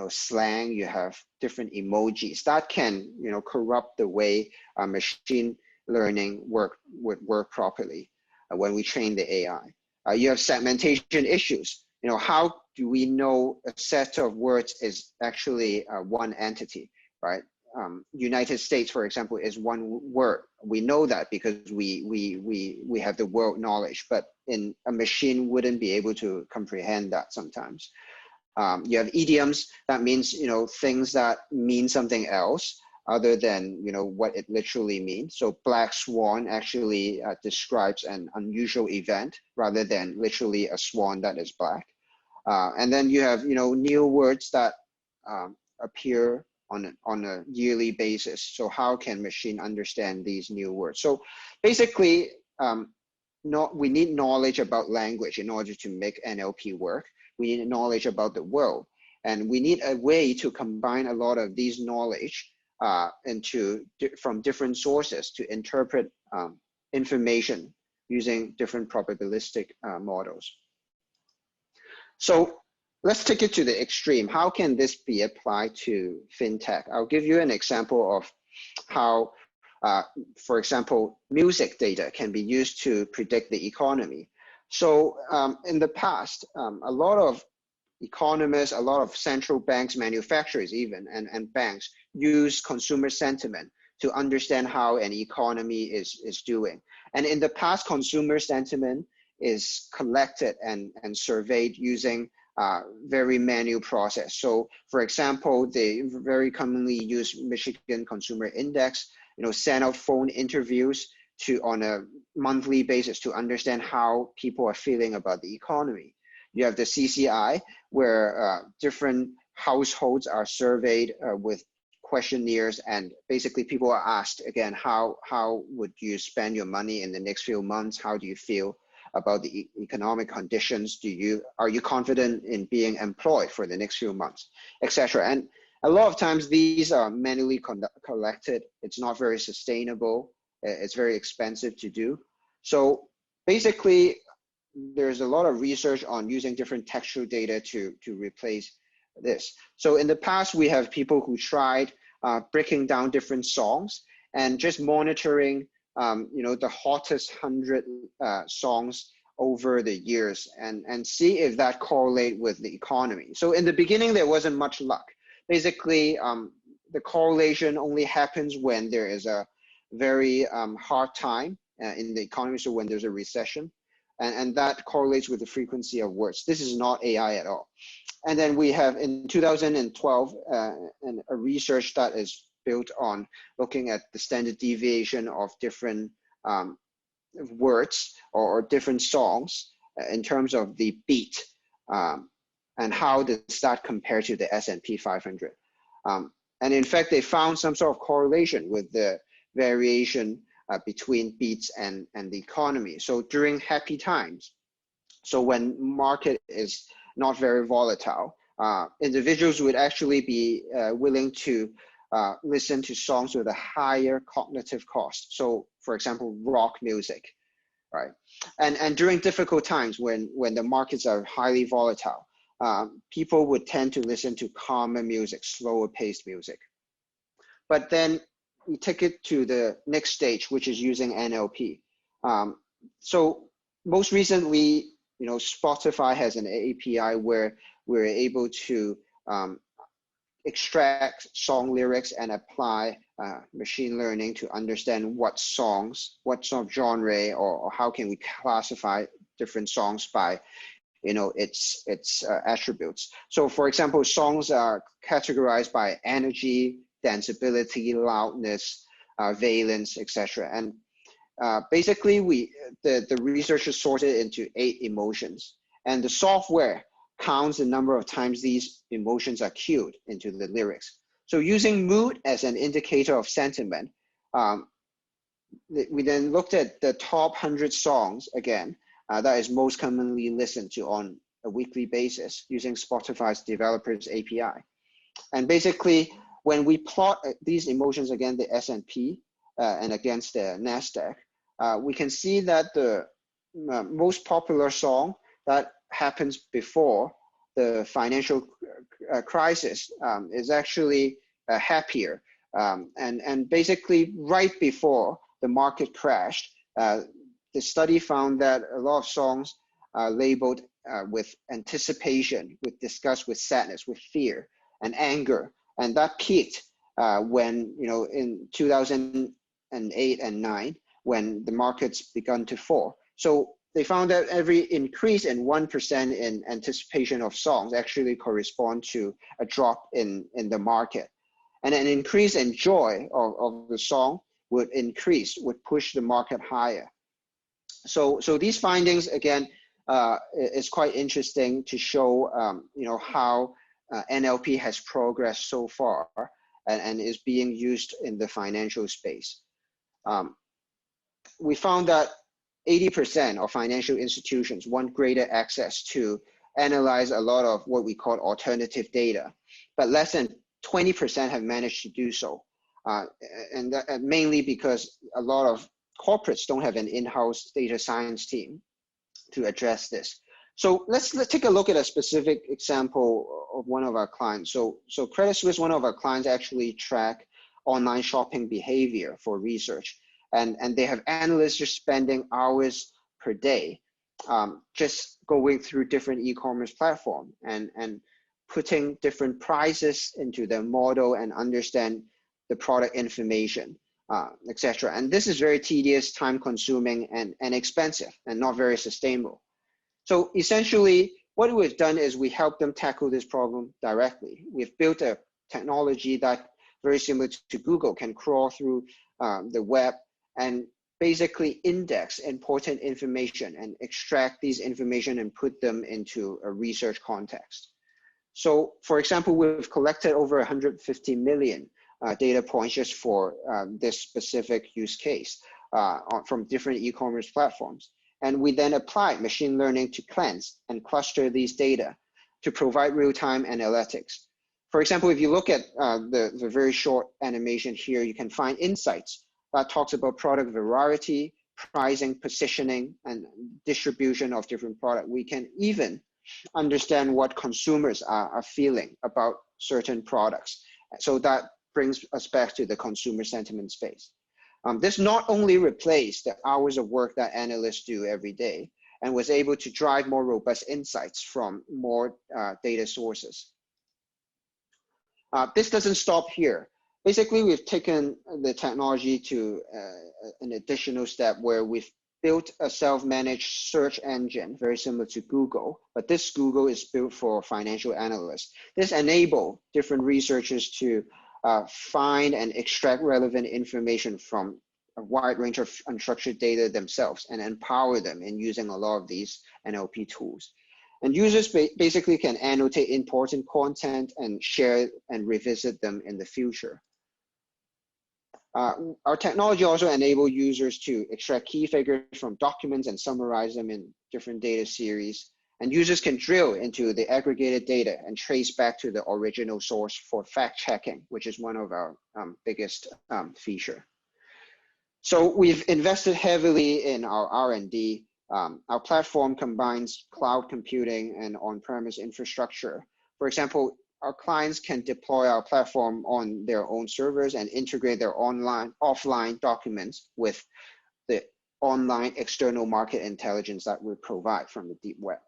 slang, you have different emojis that can corrupt the way machine learning would work properly when we train the AI. You have segmentation issues. How do we know a set of words is actually one entity, right? United States, for example, is one word. We know that because we have the world knowledge, but in a machine wouldn't be able to comprehend that sometimes. You have idioms, that means, things that mean something else other than, what it literally means. So black swan actually describes an unusual event rather than literally a swan that is black. And then you have, new words that appear on a yearly basis. So how can machine understand these new words? So basically, we need knowledge about language in order to make NLP work. We need knowledge about the world. And we need a way to combine a lot of these knowledge from different sources to interpret information using different probabilistic models. So let's take it to the extreme. How can this be applied to fintech? I'll give you an example of how, for example, music data can be used to predict the economy. So in the past, a lot of economists, a lot of central banks, manufacturers even, and banks use consumer sentiment to understand how an economy is doing. And in the past, consumer sentiment is collected and surveyed using very manual process. So for example, they very commonly use Michigan Consumer Index, send out phone interviews on a monthly basis to understand how people are feeling about the economy. You have the CCI, where different households are surveyed with questionnaires, and basically people are asked again, how would you spend your money in the next few months? How do you feel about the economic conditions? Are you confident in being employed for the next few months, etc. And a lot of times these are manually collected. It's not very sustainable. It's very expensive to do. So basically, there's a lot of research on using different textual data to replace this. So in the past, we have people who tried breaking down different songs and just monitoring the hottest 100 songs over the years and see if that correlate with the economy. So in the beginning, there wasn't much luck. Basically, the correlation only happens when there is a very hard time in the economy, so when there's a recession, and that correlates with the frequency of words. This is not AI at all. And then we have in 2012 a research that is built on looking at the standard deviation of different words or different songs in terms of the beat, and how does that compare to the S&P 500. And in fact, they found some sort of correlation with the variation between beats and the economy. So during happy times, so when market is not very volatile, individuals would actually be willing to listen to songs with a higher cognitive cost. So for example, rock music, right? And during difficult times when the markets are highly volatile, people would tend to listen to calmer music, slower paced music. But then we take it to the next stage, which is using NLP. So most recently, Spotify has an API where we're able to extract song lyrics and apply machine learning to understand what songs, what sort of genre, or how can we classify different songs by its attributes. So for example, songs are categorized by energy, danceability, loudness, valence, etc. And basically the researchers sorted into 8 emotions, and the software counts the number of times these emotions are cued into the lyrics. So using mood as an indicator of sentiment, we then looked at the top 100 songs again, that is most commonly listened to on a weekly basis using Spotify's developers API. And basically, when we plot these emotions against the S&P and against the NASDAQ, we can see that the most popular song that happens before the financial crisis is actually happier. And basically right before the market crashed, the study found that a lot of songs are labeled with anticipation, with disgust, with sadness, with fear and anger. And that peaked when, in 2008 and 9, when the markets begun to fall. So they found that every increase in 1% in anticipation of songs actually correspond to a drop in the market. And an increase in joy of the song would push the market higher. So these findings, again, is quite interesting to show, how NLP has progressed so far and is being used in the financial space. We found that 80% of financial institutions want greater access to analyze a lot of what we call alternative data, but less than 20% have managed to do so. And that, mainly because a lot of corporates don't have an in-house data science team to address this. So let's take a look at a specific example of one of our clients. So Credit Suisse, one of our clients, actually track online shopping behavior for research. And they have analysts just spending hours per day just going through different e-commerce platforms and putting different prices into their model and understand the product information, etc. And this is very tedious, time-consuming, and expensive, and not very sustainable. So essentially, what we've done is we help them tackle this problem directly. We've built a technology that, very similar to Google, can crawl through the web and basically index important information and extract these information and put them into a research context. So, for example, we've collected over 150 million data points just for this specific use case from different e-commerce platforms. And we then applied machine learning to cleanse and cluster these data to provide real-time analytics. For example, if you look at the very short animation here, you can find insights that talks about product variety, pricing, positioning, and distribution of different products. We can even understand what consumers are feeling about certain products. So that brings us back to the consumer sentiment space. This not only replaced the hours of work that analysts do every day and was able to drive more robust insights from more data sources. This doesn't stop here. Basically, we've taken the technology to an additional step where we've built a self-managed search engine, very similar to Google, but this Google is built for financial analysts. This enables different researchers to find and extract relevant information from a wide range of unstructured data themselves and empower them in using a lot of these NLP tools. And users basically can annotate important content and share and revisit them in the future. Our technology also enables users to extract key figures from documents and summarize them in different data series. And users can drill into the aggregated data and trace back to the original source for fact checking, which is one of our biggest feature. So we've invested heavily in our R&D. Our platform combines cloud computing and on-premise infrastructure. For example, our clients can deploy our platform on their own servers and integrate their offline documents with the online external market intelligence that we provide from the deep web.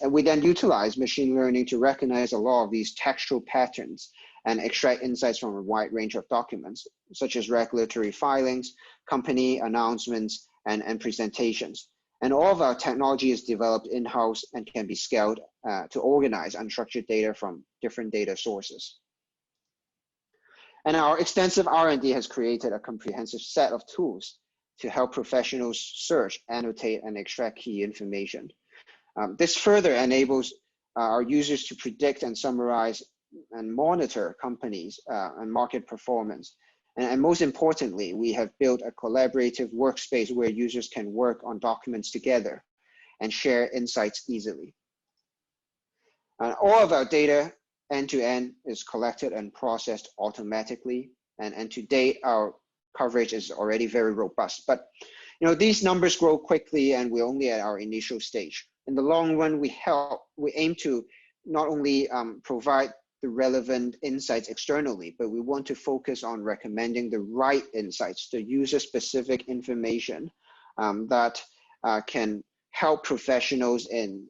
And we then utilize machine learning to recognize a lot of these textual patterns and extract insights from a wide range of documents, such as regulatory filings, company announcements, and presentations. And all of our technology is developed in-house and can be scaled to organize unstructured data from different data sources. And our extensive R&D has created a comprehensive set of tools to help professionals search, annotate, and extract key information. This further enables our users to predict and summarize and monitor companies and market performance. And most importantly, we have built a collaborative workspace where users can work on documents together and share insights easily. All of our data end-to-end is collected and processed automatically. And to date, our coverage is already very robust. But these numbers grow quickly and we're only at our initial stage. In the long run, we aim to not only provide the relevant insights externally, but we want to focus on recommending the right insights, the user-specific information that can help professionals in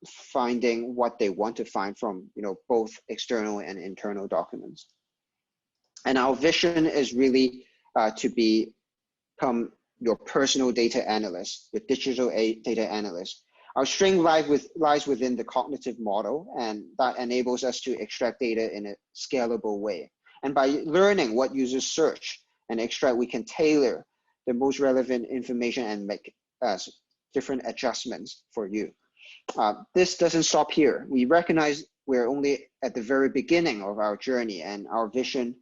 finding what they want to find from both external and internal documents. And our vision is really to become your personal data analyst, your digital data analyst. Our strength lies within the cognitive model, and that enables us to extract data in a scalable way. And by learning what users search and extract, we can tailor the most relevant information and make different adjustments for you. This doesn't stop here. We recognize we're only at the very beginning of our journey, and our vision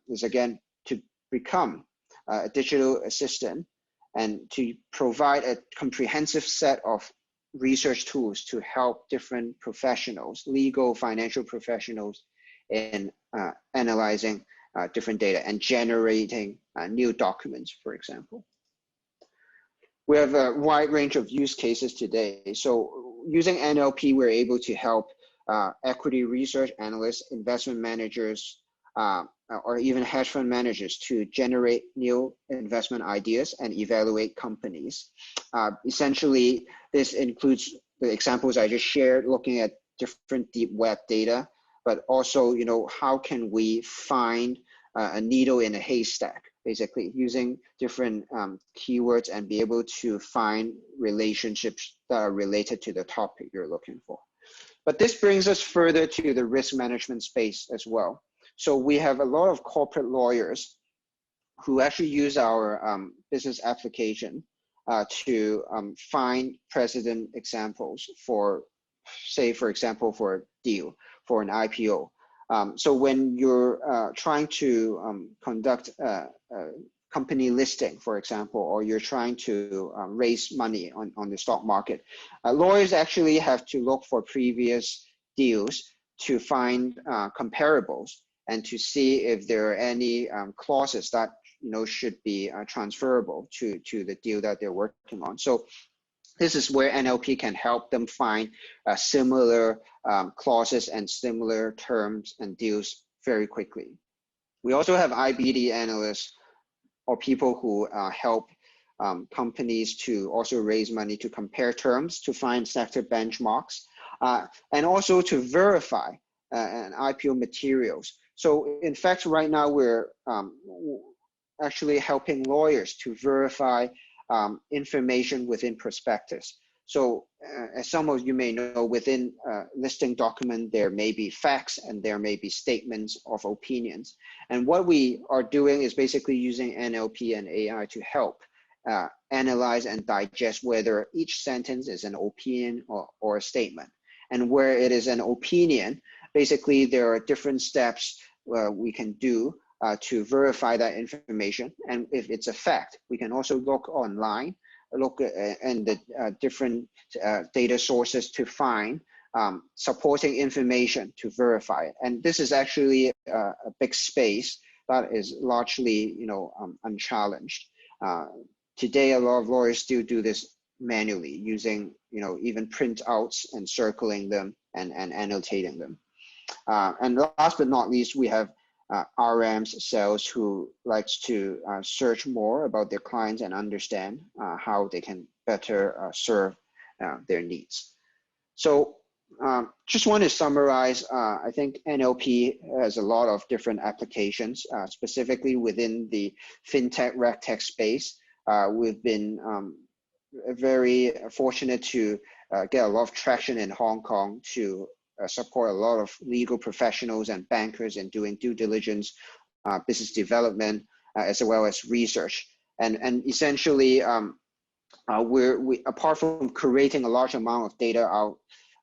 is again to become a digital assistant and to provide a comprehensive set of research tools to help different professionals, legal, financial professionals, in analyzing different data and generating new documents, for example. We have a wide range of use cases today. So using NLP, we're able to help equity research analysts, investment managers, or even hedge fund managers to generate new investment ideas and evaluate companies. Essentially, this includes the examples I just shared, looking at different deep web data, but also, how can we find a needle in a haystack, basically using different keywords and be able to find relationships that are related to the topic you're looking for. But this brings us further to the risk management space as well. So we have a lot of corporate lawyers who actually use our business application to find precedent examples for, say, for example, for a deal, for an IPO. So when you're trying to conduct a company listing, for example, or you're trying to raise money on the stock market, lawyers actually have to look for previous deals to find comparables and to see if there are any clauses that should be transferable to the deal that they're working on. So this is where NLP can help them find similar clauses and similar terms and deals very quickly. We also have IBD analysts, or people who help companies to also raise money to compare terms, to find sector benchmarks, and also to verify an IPO materials. So in fact, right now we're actually helping lawyers to verify information within prospectus. So as some of you may know, within a listing document, there may be facts and there may be statements of opinions. And what we are doing is basically using NLP and AI to help analyze and digest whether each sentence is an opinion or a statement. And where it is an opinion, basically there are different steps we can do to verify that information. And if it's a fact, we can also look online, look at the different data sources to find supporting information to verify it. And this is actually a big space that is largely, unchallenged. Today, a lot of lawyers still do this manually, using, even printouts and circling them and annotating them. And last but not least, we have RMs, sales, who likes to search more about their clients and understand how they can better serve their needs. So just want to summarize, I think NLP has a lot of different applications, specifically within the FinTech, RegTech space. We've been very fortunate to get a lot of traction in Hong Kong to support a lot of legal professionals and bankers in doing due diligence, business development, as well as research. And essentially, we apart from creating a large amount of data,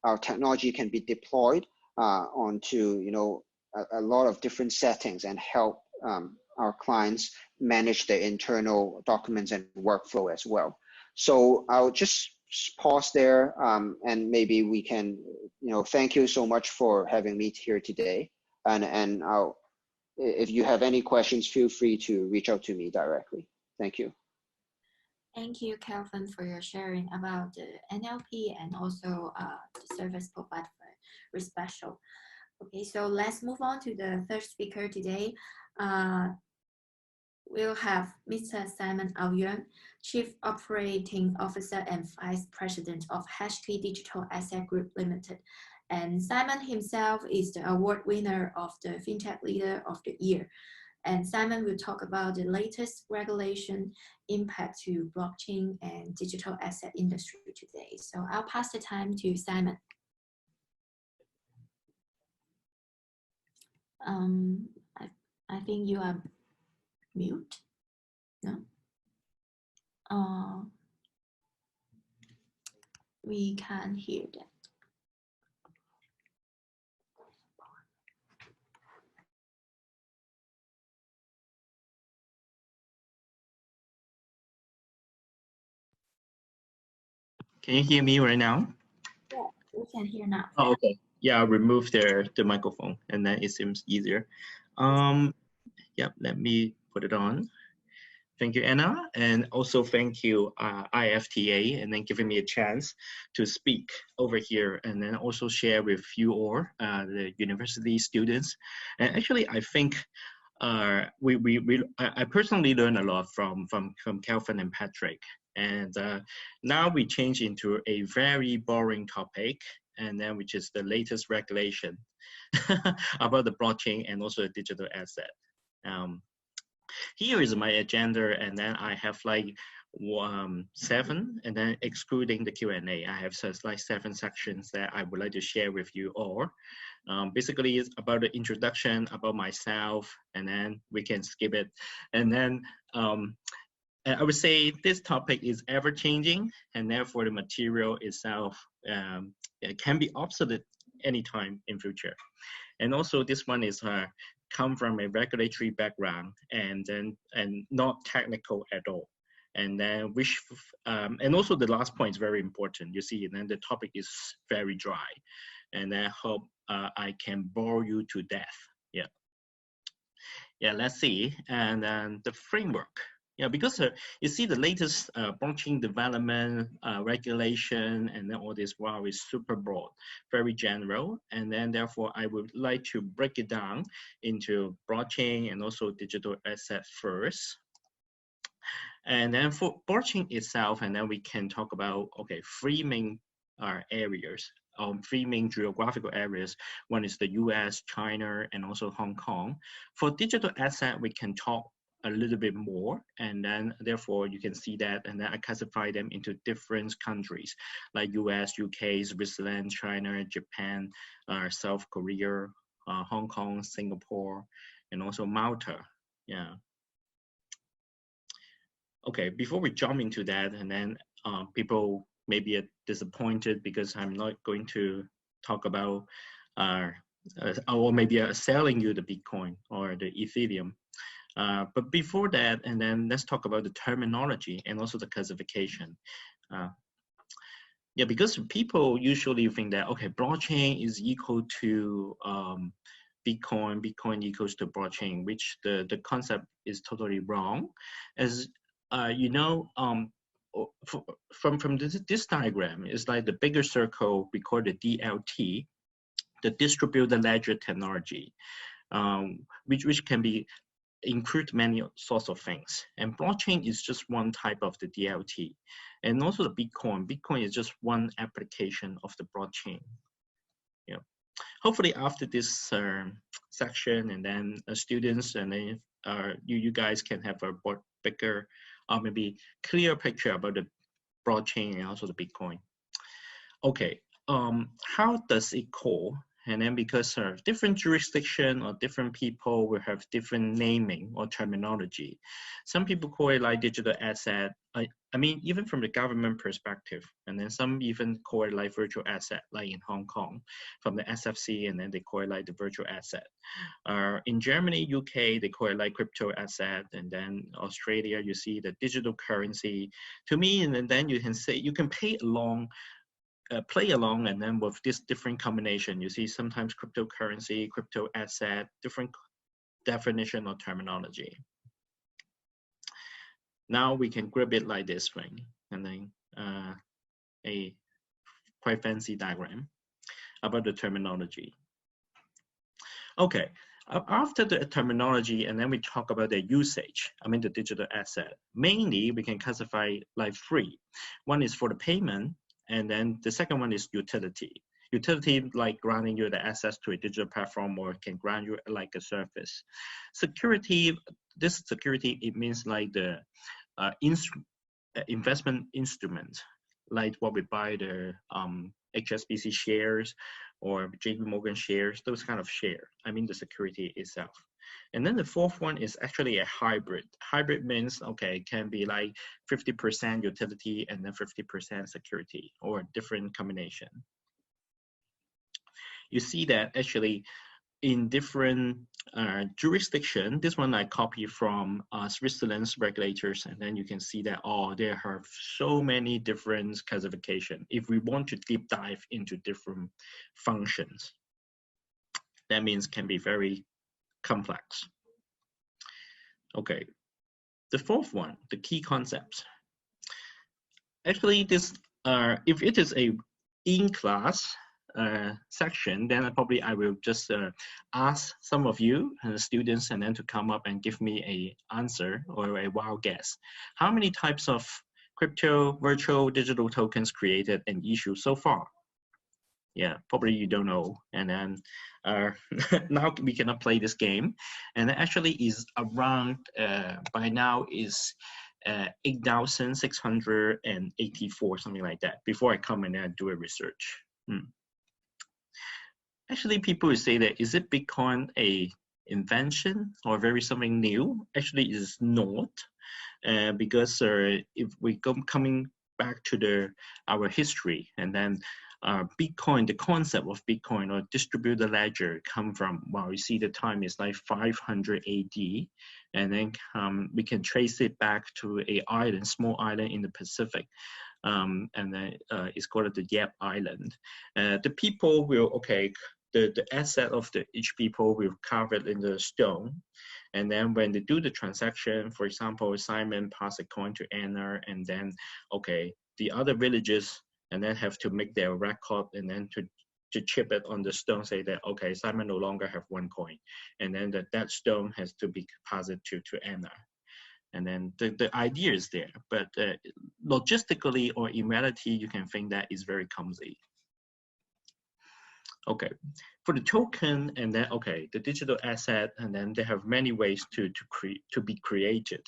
our technology can be deployed onto a lot of different settings and help our clients manage their internal documents and workflow as well. So I'll just pause there, and maybe we can, thank you so much for having me here today. And if you have any questions, feel free to reach out to me directly. Thank you. Thank you, Kelvin, for your sharing about the NLP and also the service provided for Wizpresso. Okay, so let's move on to the third speaker today. We'll have Mr. Simon Au Yeung, Chief Operating Officer and Vice President of HashKey Digital Asset Group Limited. And Simon himself is the award winner of the FinTech Leader of the Year. And Simon will talk about the latest regulation impact to blockchain and digital asset industry today. So I'll pass the time to Simon. I think you are mute. No? We can't hear that. Can you hear me right now? Yeah, we can hear now. Oh, okay. Yeah, I'll remove the microphone and then it seems easier. Yeah, let me put it on. Thank you, Anna. And also thank you, IFTA, and then giving me a chance to speak over here and then also share with you all, the university students. And actually, I think I personally learned a lot from Kelvin and Patrick. And now we change into a very boring topic, and then which is the latest regulation about the blockchain and also the digital asset. Here is my agenda, and then I have like 7, and then excluding the Q&A, I have like 7 sections that I would like to share with you all. Basically, it's about the introduction, about myself, and then we can skip it. And then I would say this topic is ever changing, and therefore the material itself can be obsolete anytime in future. And also this one is come from a regulatory background and not technical at all. And then and also the last point is very important. You see, and then the topic is very dry, and I hope I can bore you to death. Yeah, let's see. And then the framework. Yeah, because you see the latest blockchain development, regulation, and then all this, wow, is super broad, very general. And then therefore, I would like to break it down into blockchain and also digital asset first. And then for blockchain itself, and then we can talk about, okay, 3 main areas, 3 main geographical areas. One is the US, China, and also Hong Kong. For digital asset, we can talk a little bit more, and then therefore you can see that, and then I classify them into different countries like US, UK, Switzerland, China, Japan, South Korea, Hong Kong, Singapore, and also Malta. Yeah. Okay, before we jump into that, and then people may be disappointed because I'm not going to talk about or maybe selling you the Bitcoin or the Ethereum. But before that, and then let's talk about the terminology and also the classification. Yeah, because people usually think that, okay, blockchain is equal to Bitcoin, Bitcoin equals to blockchain, which the concept is totally wrong. As you know, from this diagram, it's like the bigger circle, we call the DLT, the distributed ledger technology, which can be include many sorts of things, and blockchain is just one type of the DLT, and also the Bitcoin is just one application of the blockchain. Yeah, hopefully after this section, and then students and then you guys can have a bigger or maybe clear picture about the blockchain and also the Bitcoin. Okay, how does it call? And then because different jurisdiction or different people will have different naming or terminology. Some people call it like digital asset. I mean, even from the government perspective, and then some even call it like virtual asset, like in Hong Kong, from the SFC, and then they call it like the virtual asset. In Germany, UK, they call it like crypto asset, and then Australia, you see the digital currency. To me, and then you can say, you can play along, and then with this different combination, you see sometimes cryptocurrency, crypto asset, different definition or terminology. Now we can grab it like this thing, and then a quite fancy diagram about the terminology. Okay, after the terminology, and then we talk about the usage, I mean the digital asset. Mainly, we can classify like 3. One is for the payment, and then the second one is utility. Utility like granting you the access to a digital platform or can grant you like a service. Security, this security, it means like the investment instrument, like what we buy the HSBC shares or JP Morgan shares, those kind of share. I mean the security itself. And then the fourth one is actually a hybrid. Hybrid means, okay, it can be like 50% utility and then 50% security or different combination. You see that actually in different jurisdiction, this one I copy from Switzerland's regulators, and then you can see that, oh, there are so many different classification. If we want to deep dive into different functions, that means can be very complex. Okay, the fourth one, the key concepts. Actually, this if it is a in-class section, then I will just ask some of you students and then to come up and give me a answer or a wild guess. How many types of crypto, virtual, digital tokens created and issued so far? Yeah, probably you don't know. And then now we cannot play this game. And actually is around, by now is 8,684, something like that, before I come and then do a research. Actually, people will say that, is it Bitcoin a invention or very something new? Actually, it is not, because if we go coming back to our history, and then Bitcoin, the concept of Bitcoin or distributed ledger come from, well, you see the time is like 500 AD, and then we can trace it back to a island, small island in the Pacific. And then it's called the Yap Island. The people will, okay, the asset of each people will carve it in the stone. And then when they do the transaction, for example, Simon pass a coin to Anna, and then, okay, the other villages, and then have to make their record and then to chip it on the stone, say that, okay, Simon no longer have one coin. And then that stone has to be passed to Anna. And then the idea is there, but logistically or in reality, you can think that is very clumsy. Okay, for the token, and then, okay, the digital asset, and then they have many ways to be created.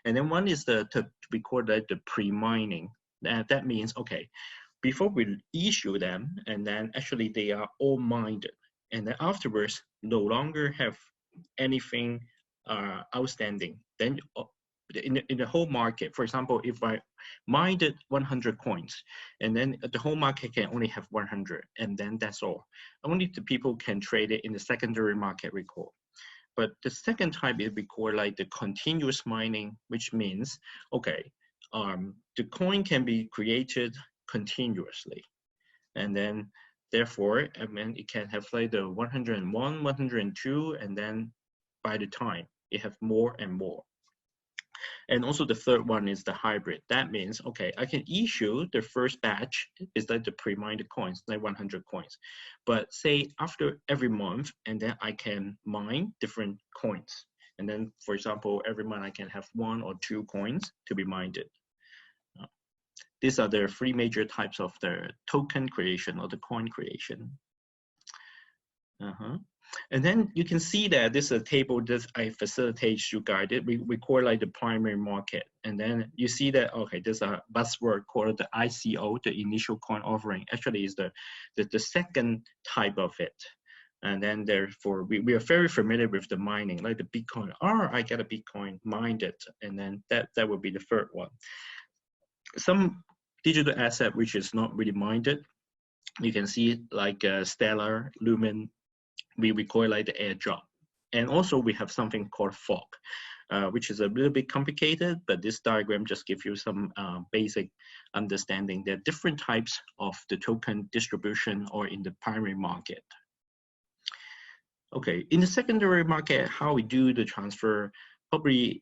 And then one is to be called the pre-mining. That means, okay, before we issue them, and then actually they are all mined, and then afterwards no longer have anything outstanding. Then in the whole market, for example, if I mined 100 coins, and then the whole market can only have 100, and then that's all. Only the people can trade it in the secondary market record. But the second type is we call like the continuous mining, which means, okay, the coin can be created continuously, and then therefore, I mean, it can have like the 101, 102, and then by the time it have more and more. And also the third one is the hybrid. That means, okay, I can issue the first batch is like the pre-mined coins, like 100 coins. But say after every month, and then I can mine different coins. And then, for example, every month I can have 1 or 2 coins to be mined. These are the 3 major types of the token creation or the coin creation. And then you can see that this is a table that I facilitate you guided. We call like the primary market. And then you see that, okay, there's a buzzword called the ICO, the initial coin offering. Actually is the second type of it. And then therefore, we are very familiar with the mining, like the Bitcoin. I get a Bitcoin, mined it. And then that would be the third one. Some digital asset which is not really mined, you can see like Stellar, Lumen, we call it like the airdrop. And also we have something called fork, which is a little bit complicated, but this diagram just gives you some basic understanding. There are different types of the token distribution or in the primary market. Okay, in the secondary market, how we do the transfer, probably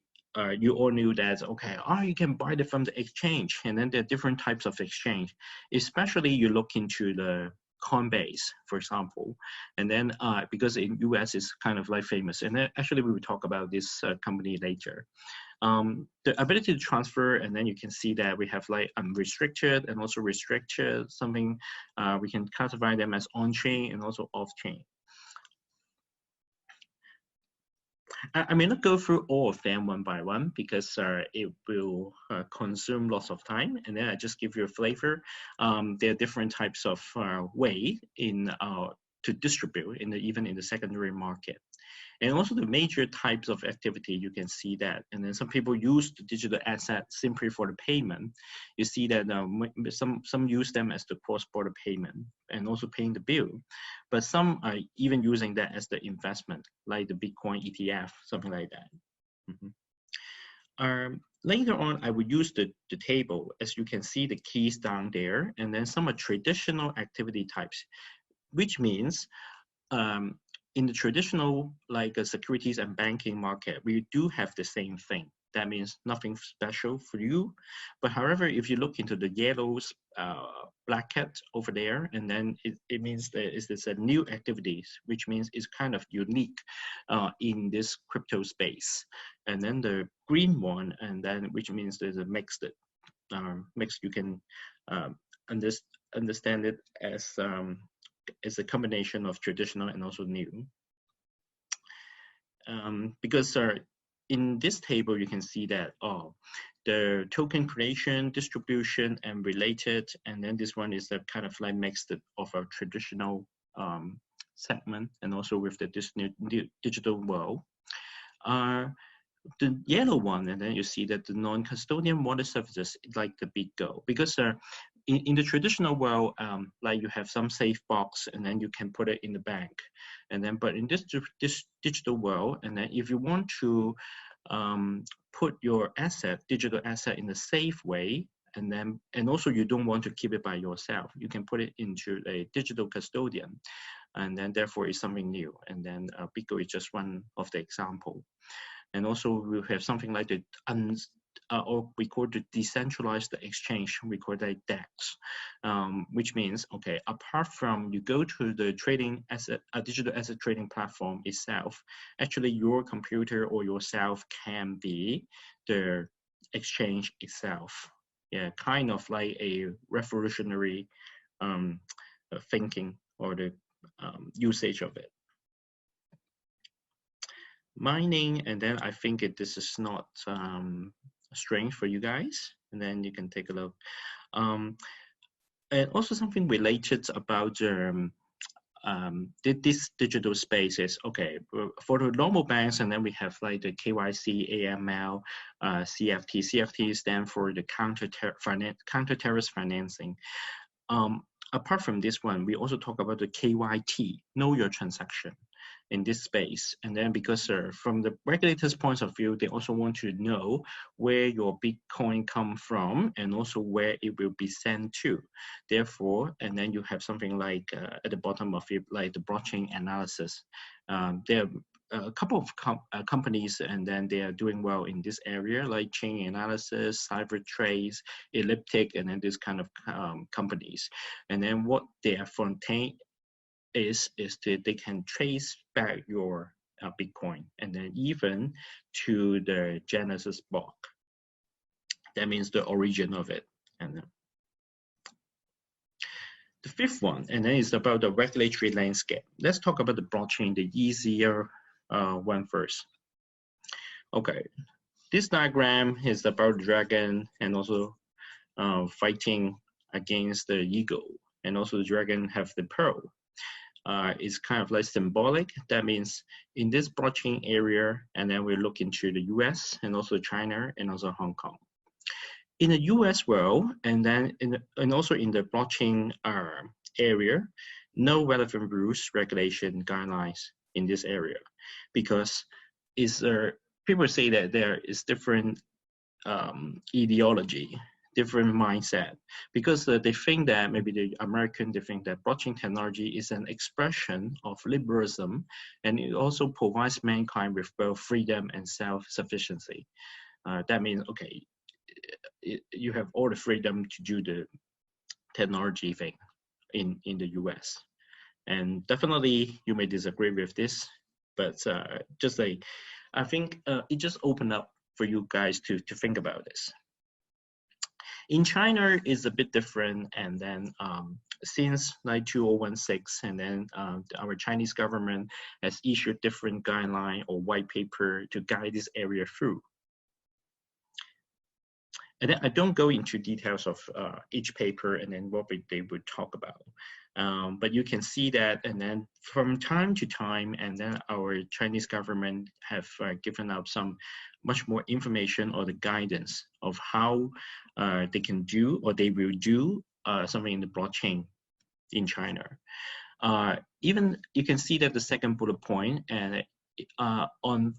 you all knew that, okay, you can buy it from the exchange, and then there are different types of exchange. Especially you look into the Coinbase, for example. And then because in US it's kind of like famous, and then actually we will talk about this company later. The ability to transfer, and then you can see that we have like unrestricted and also restricted, something we can classify them as on-chain and also off-chain. I may not go through all of them one by one because it will consume lots of time, and then I just give you a flavor. There are different types of way in to distribute even in the secondary market. And also the major types of activity, you can see that. And then some people use the digital asset simply for the payment. You see that some use them as the cross-border payment and also paying the bill. But some are even using that as the investment, like the Bitcoin ETF, something like that. Later on, I will use the table. As you can see, the keys down there. And then some are traditional activity types, which means in the traditional like securities and banking market, we do have the same thing. That means nothing special for you. But however, if you look into the yellow bracket over there, and then it means that it's a new activities, which means it's kind of unique in this crypto space. And then the green one, and then which means there's a mixed, you can understand it as a combination of traditional and also new. Because in this table, you can see that the token creation, distribution, and related, and then this one is a kind of like mixed of a traditional segment and also with the digital world. The yellow one, and then you see that the non-custodian wallet services like the BitGo, because in the traditional world, like you have some safe box and then you can put it in the bank. And then, but in this digital world, and then if you want to put your digital asset in a safe way, and also you don't want to keep it by yourself, you can put it into a digital custodian. And then therefore it's something new. And then BitGo is just one of the example. And also we have something like the or we call the decentralized exchange, we call that DEX, which means, okay, apart from you go to the trading asset, digital asset trading platform itself, actually your computer or yourself can be the exchange itself. Yeah, kind of like a revolutionary thinking or the usage of it. Mining, and then I think this is not strange for you guys, and then you can take a look. And also something related about this digital spaces. Okay, for the normal banks, and then we have like the KYC, AML, CFT. CFT stand for the counter-terrorist financing. Apart from this one, we also talk about the KYT, know your transaction, in this space. And then because from the regulators' point of view, they also want to know where your Bitcoin come from and also where it will be sent to. Therefore, and then you have something like at the bottom of it, like the blockchain analysis. There are a couple of companies, and then they are doing well in this area, like chain analysis, CipherTrace, Elliptic, and then this kind of companies. And then what they are Fontaine is that they can trace back your Bitcoin, and then even to the Genesis block. That means the origin of it. And the fifth one, and then it's about the regulatory landscape. Let's talk about the blockchain, the easier one first. Okay, this diagram is about dragon and also fighting against the eagle, and also the dragon have the pearl. It's kind of like symbolic. That means in this blockchain area, and then we look into the US and also China and also Hong Kong. In the US world, and then and also in the blockchain area, no relevant rules, regulation, guidelines in this area, because people say that there is different ideology, different mindset, because they think that maybe the American, they think that blockchain technology is an expression of liberalism, and it also provides mankind with both freedom and self-sufficiency. That means, okay, you have all the freedom to do the technology thing in the US. And definitely you may disagree with this, but just like, I think it just opened up for you guys to think about this. In China is a bit different, and then since like 2016, and then our Chinese government has issued different guideline or white paper to guide this area through. And then I don't go into details of each paper and then what they would talk about. But you can see that, and then from time to time, and then our Chinese government have given out some much more information or the guidance of how they can do or they will do something in the blockchain in China. Even you can see that the second bullet point, and on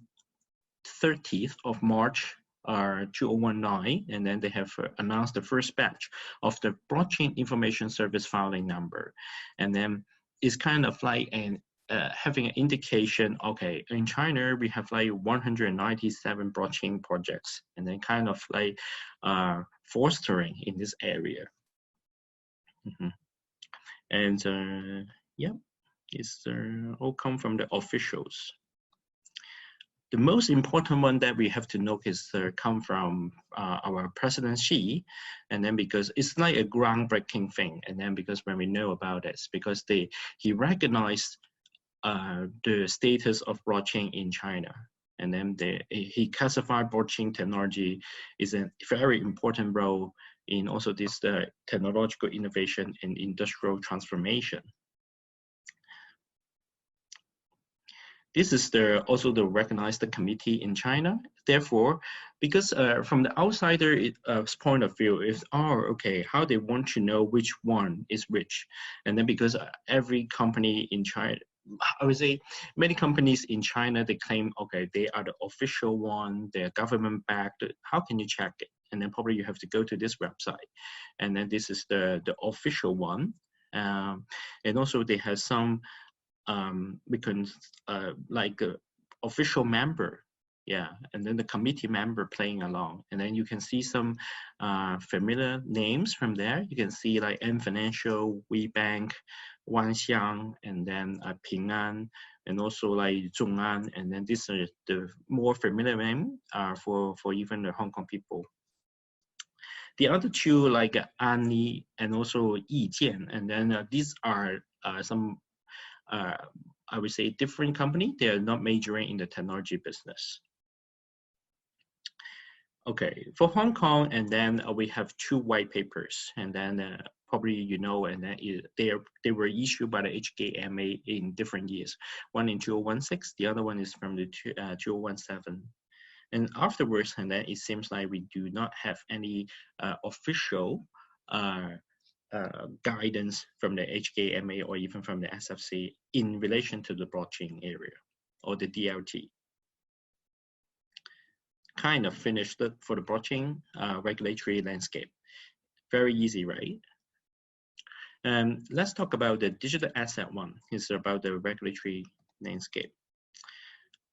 30th of March 2019, and then they have announced the first batch of the blockchain information service filing number, and then it's kind of like an having an indication. Okay, in China we have like 197 blockchain projects, and then kind of like fostering in this area. And yeah, it's all come from the officials. The most important one that we have to note is come from our President Xi, and then because it's like a groundbreaking thing, and then because when we know about this, because he recognized the status of blockchain in China, and then he classified blockchain technology is a very important role in also this technological innovation and industrial transformation. This is also the recognized committee in China. Therefore, because from the outsider's point of view, is okay, how they want to know which one is which. And then because every company in China, I would say many companies in China, they claim, okay, they are the official one, they're government backed. How can you check it? And then probably you have to go to this website. And then this is the official one. And also they have some, we can like official member, yeah, and then the committee member playing along, and then you can see some familiar names from there. You can see like N Financial, WeBank, Wanxiang, and then Ping An, and also like Zhong'an, and then these are the more familiar name for even the Hong Kong people. The other two like Anli and also Yijian, and then these are some I would say different company. They are not majoring in the technology business. Okay, for Hong Kong, and then we have two white papers, and then probably you know, and then they were issued by the HKMA in different years. One in 2016, the other one is from the 2017. And afterwards, and then it seems like we do not have any official guidance from the HKMA or even from the SFC in relation to the blockchain area or the DLT. Kind of finished it for the blockchain regulatory landscape. Very easy, right? Let's talk about the digital asset one. It's about the regulatory landscape.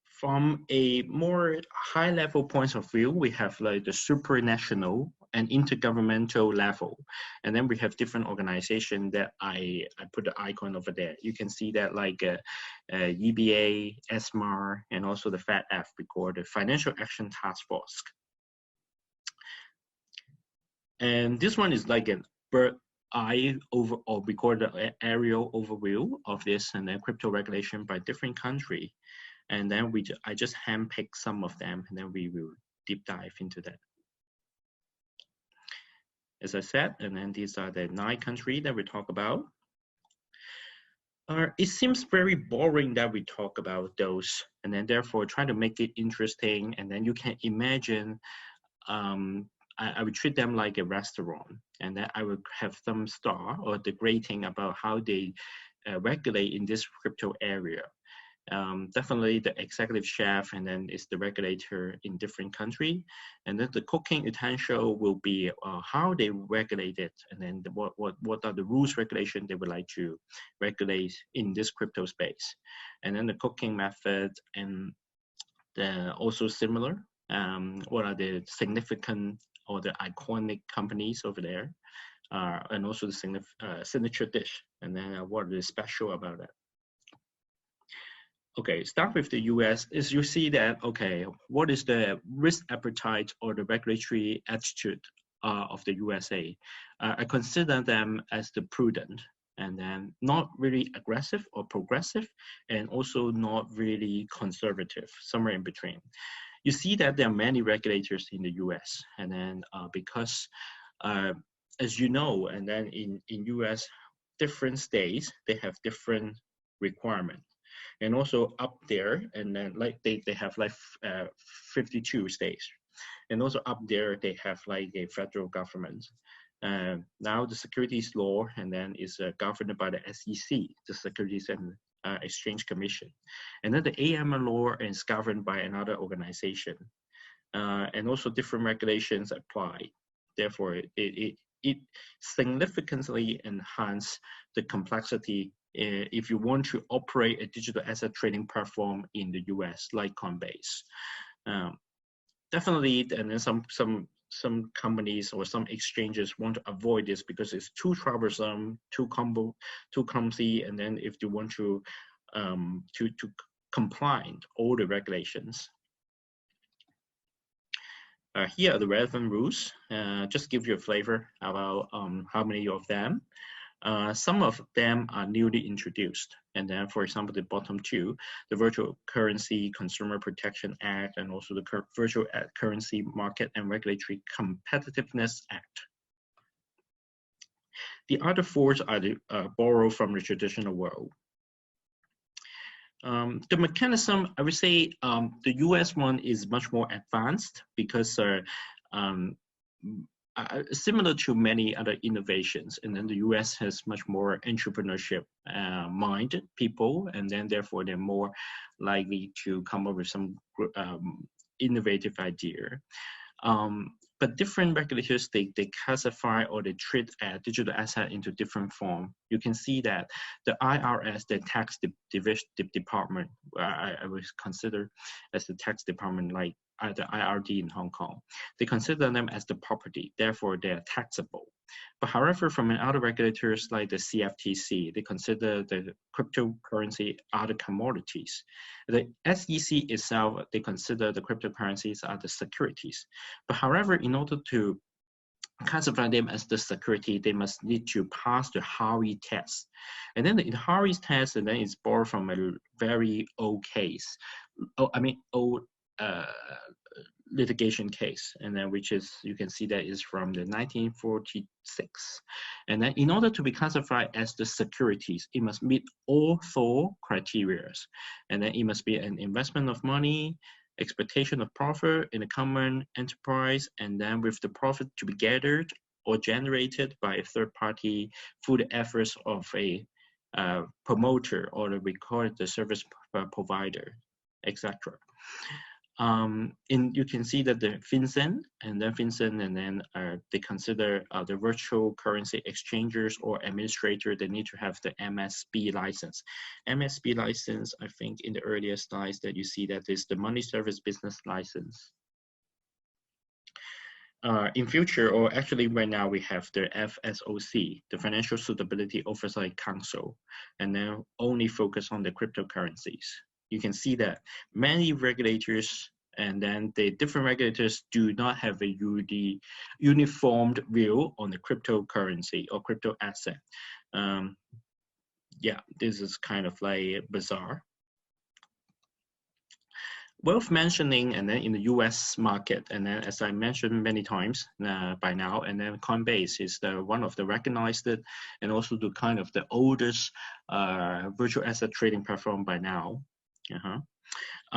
From a more high level point of view, we have like the supranational and intergovernmental level. And then we have different organizations that I put the icon over there. You can see that like EBA, ESMA, and also the FATF, we call the Financial Action Task Force. And this one is like a bird eye over, or we call the aerial overview of this and then crypto regulation by different countries. And then I just handpick some of them, and then we will deep dive into that. As I said, and then these are the 9 countries that we talk about. It seems very boring that we talk about those, and then therefore try to make it interesting. And then you can imagine, I would treat them like a restaurant, and then I would have some star or the rating about how they regulate in this crypto area. Definitely the executive chef, and then is the regulator in different countries, and then the cooking utensil will be how they regulate it, and then what are the rules regulation they would like to regulate in this crypto space, and then the cooking method, and also similar. What are the significant or the iconic companies over there? and also the signature dish, and then what is special about it. Okay, start with the US. Is you see that, okay, what is the risk appetite or the regulatory attitude of the USA? I consider them as the prudent, and then not really aggressive or progressive, and also not really conservative, somewhere in between. You see that there are many regulators in the US, and then because as you know, and then in US, different states, they have different requirements. And also up there, and then like they have like 52 states. And also up there, they have like a federal government. Now the securities law, and then is governed by the SEC, the Securities and Exchange Commission. And then the AML law is governed by another organization. And also different regulations apply. Therefore, it significantly enhances the complexity if you want to operate a digital asset trading platform in the US, like Coinbase. Definitely, and then some companies or some exchanges want to avoid this because it's too troublesome, too clumsy, and then if you want to comply with all the regulations. Here are the relevant rules. Just give you a flavor about how many of them. Some of them are newly introduced. And then, for example, the bottom two, the Virtual Currency Consumer Protection Act, and also the Virtual Currency Market and Regulatory Competitiveness Act. The other four are borrowed from the traditional world. The mechanism, I would say, the US one is much more advanced because similar to many other innovations, and then the US has much more entrepreneurship minded people, and then therefore they're more likely to come up with some innovative idea. But different regulators, they classify or they treat a digital asset into different form. You can see that the IRS, the tax department, I would consider as the tax department, like the IRD in Hong Kong, they consider them as the property, therefore they are taxable. But however, from other regulators like the CFTC, they consider the cryptocurrency other commodities. The SEC itself, they consider the cryptocurrencies are the securities. But however, in order to classify them as the security, they must need to pass the Howey test. And then the Howey test, and then it's borrowed from a very old case. Old litigation case, and then which is, you can see that is from the 1946. And then in order to be classified as the securities, it must meet all four criteria. And then it must be an investment of money, expectation of profit in a common enterprise, and then with the profit to be gathered or generated by a third party through the efforts of a promoter, or we call it the service provider, etc. You can see that the FinCEN, and then they consider the virtual currency exchangers or administrator, they need to have the MSB license. MSB license, I think in the earlier slides that you see that is the money service business license. In future, or actually right now, we have the FSOC, the Financial Suitability Oversight Council, and then only focus on the cryptocurrencies. You can see that many regulators, and then the different regulators do not have a uniformed view on the cryptocurrency or crypto asset. Yeah, this is kind of like bizarre. Worth mentioning, and then in the US market, and then as I mentioned many times by now, and then Coinbase is one of the recognized and also the kind of the oldest virtual asset trading platform by now.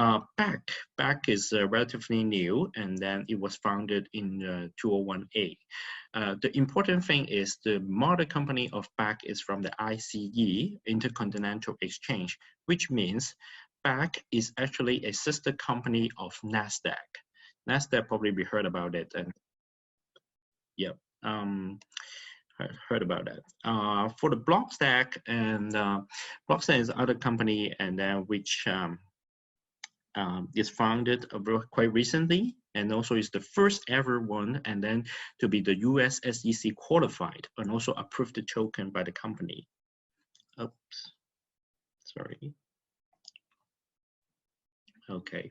BAC is relatively new, and then it was founded in 2018. The important thing is the mother company of BAC is from the ICE, Intercontinental Exchange, which means BAC is actually a sister company of NASDAQ. NASDAQ, probably we heard about it, and yeah, heard about that. For the Blockstack, and Blockstack is other company, and then which is founded quite recently, and also is the first ever one, and then to be the US SEC qualified and also approved the token by the company. Oops, sorry. Okay.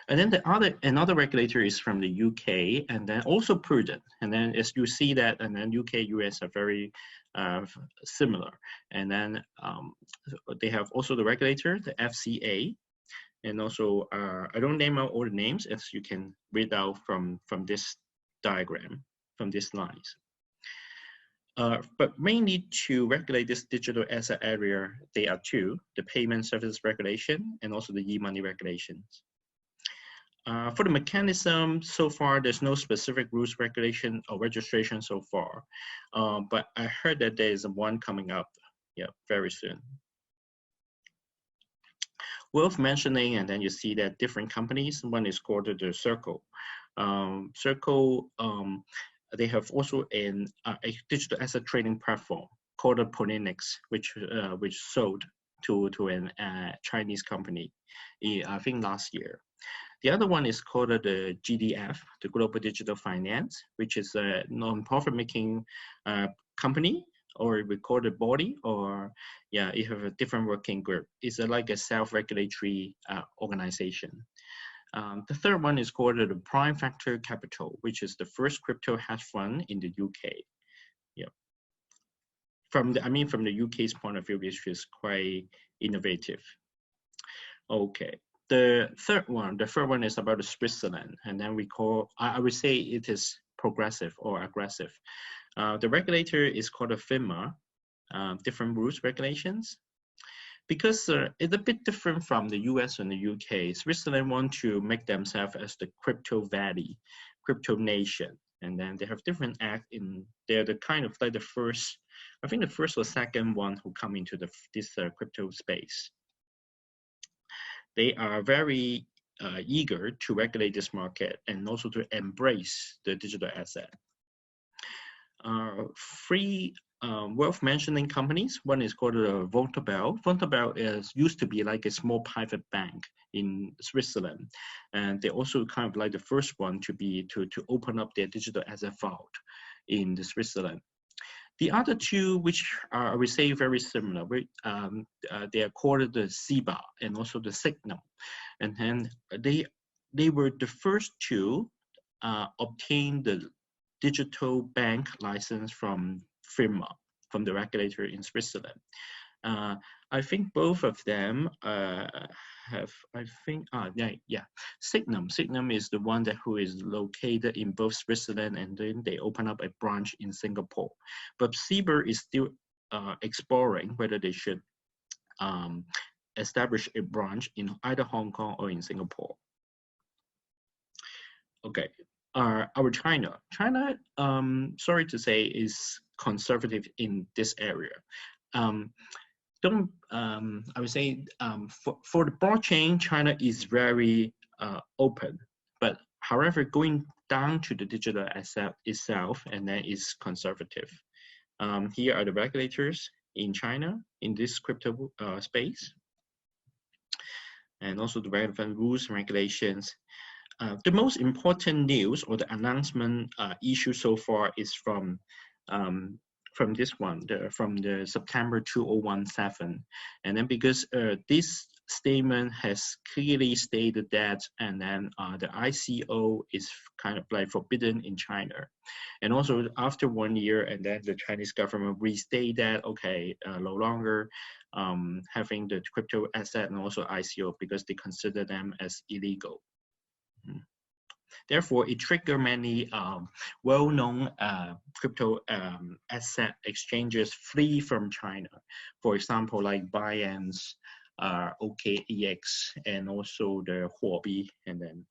And then another regulator is from the UK, and then also prudent. And then as you see that, and then UK, US are very similar. And then they have also the regulator, the FCA, and also I don't name out all the names, as you can read out from this diagram, from these lines. But mainly to regulate this digital asset area, they are two: the payment services regulation and also the e-money regulations. For the mechanism, so far, there's no specific rules, regulation, or registration so far. But I heard that there is one coming up, very soon. Worth mentioning, and then you see that different companies, one is called the Circle. Circle, they have also a digital asset trading platform called the Polinix, which sold to a Chinese company, I think last year. The other one is called the GDF, the Global Digital Finance, which is a non-profit making company, or we call it body, or you have a different working group. It's like a self-regulatory organization. The third one is called the Prime Factor Capital, which is the first crypto hedge fund in the UK. From the UK's point of view, which is quite innovative. Okay. The third one is about Switzerland, and then I would say it is progressive or aggressive. The regulator is called a FINMA, different rules, regulations. Because it's a bit different from the US and the UK, Switzerland want to make themselves as the crypto valley, crypto nation. And then they have different acts they're the kind of like the first, I think the first or second one who come into this crypto space. They are very eager to regulate this market and also to embrace the digital asset. Three worth mentioning companies. One is called Vontobel. Vontobel used to be like a small private bank in Switzerland, and they also kind of like the first one to open up their digital asset vault in Switzerland. The other two, which are, I would say, very similar, they are called the SIBA and also the Signum. And then they were the first to obtain the digital bank license from FINMA, from the regulator in Switzerland. I think both of them have, Signum is the one who is located in both Switzerland, and then they open up a branch in Singapore. But SIBA is still exploring whether they should establish a branch in either Hong Kong or in Singapore. Okay, our China, sorry to say, is conservative in this area. I would say for the blockchain, China is very open, but however, going down to the digital asset itself, and then is conservative. Here are the regulators in China in this crypto space, and also the relevant rules and regulations. The most important news or the announcement issue so far is from this one, from the September 2017. And then because this statement has clearly stated that, and then the ICO is kind of like forbidden in China. And also after 1 year, and then the Chinese government restate that, okay, no longer having the crypto asset and also ICO because they consider them as illegal. Therefore, it triggered many well-known crypto asset exchanges flee from China. For example, like Binance, OKEX, and also the Huobi. And then,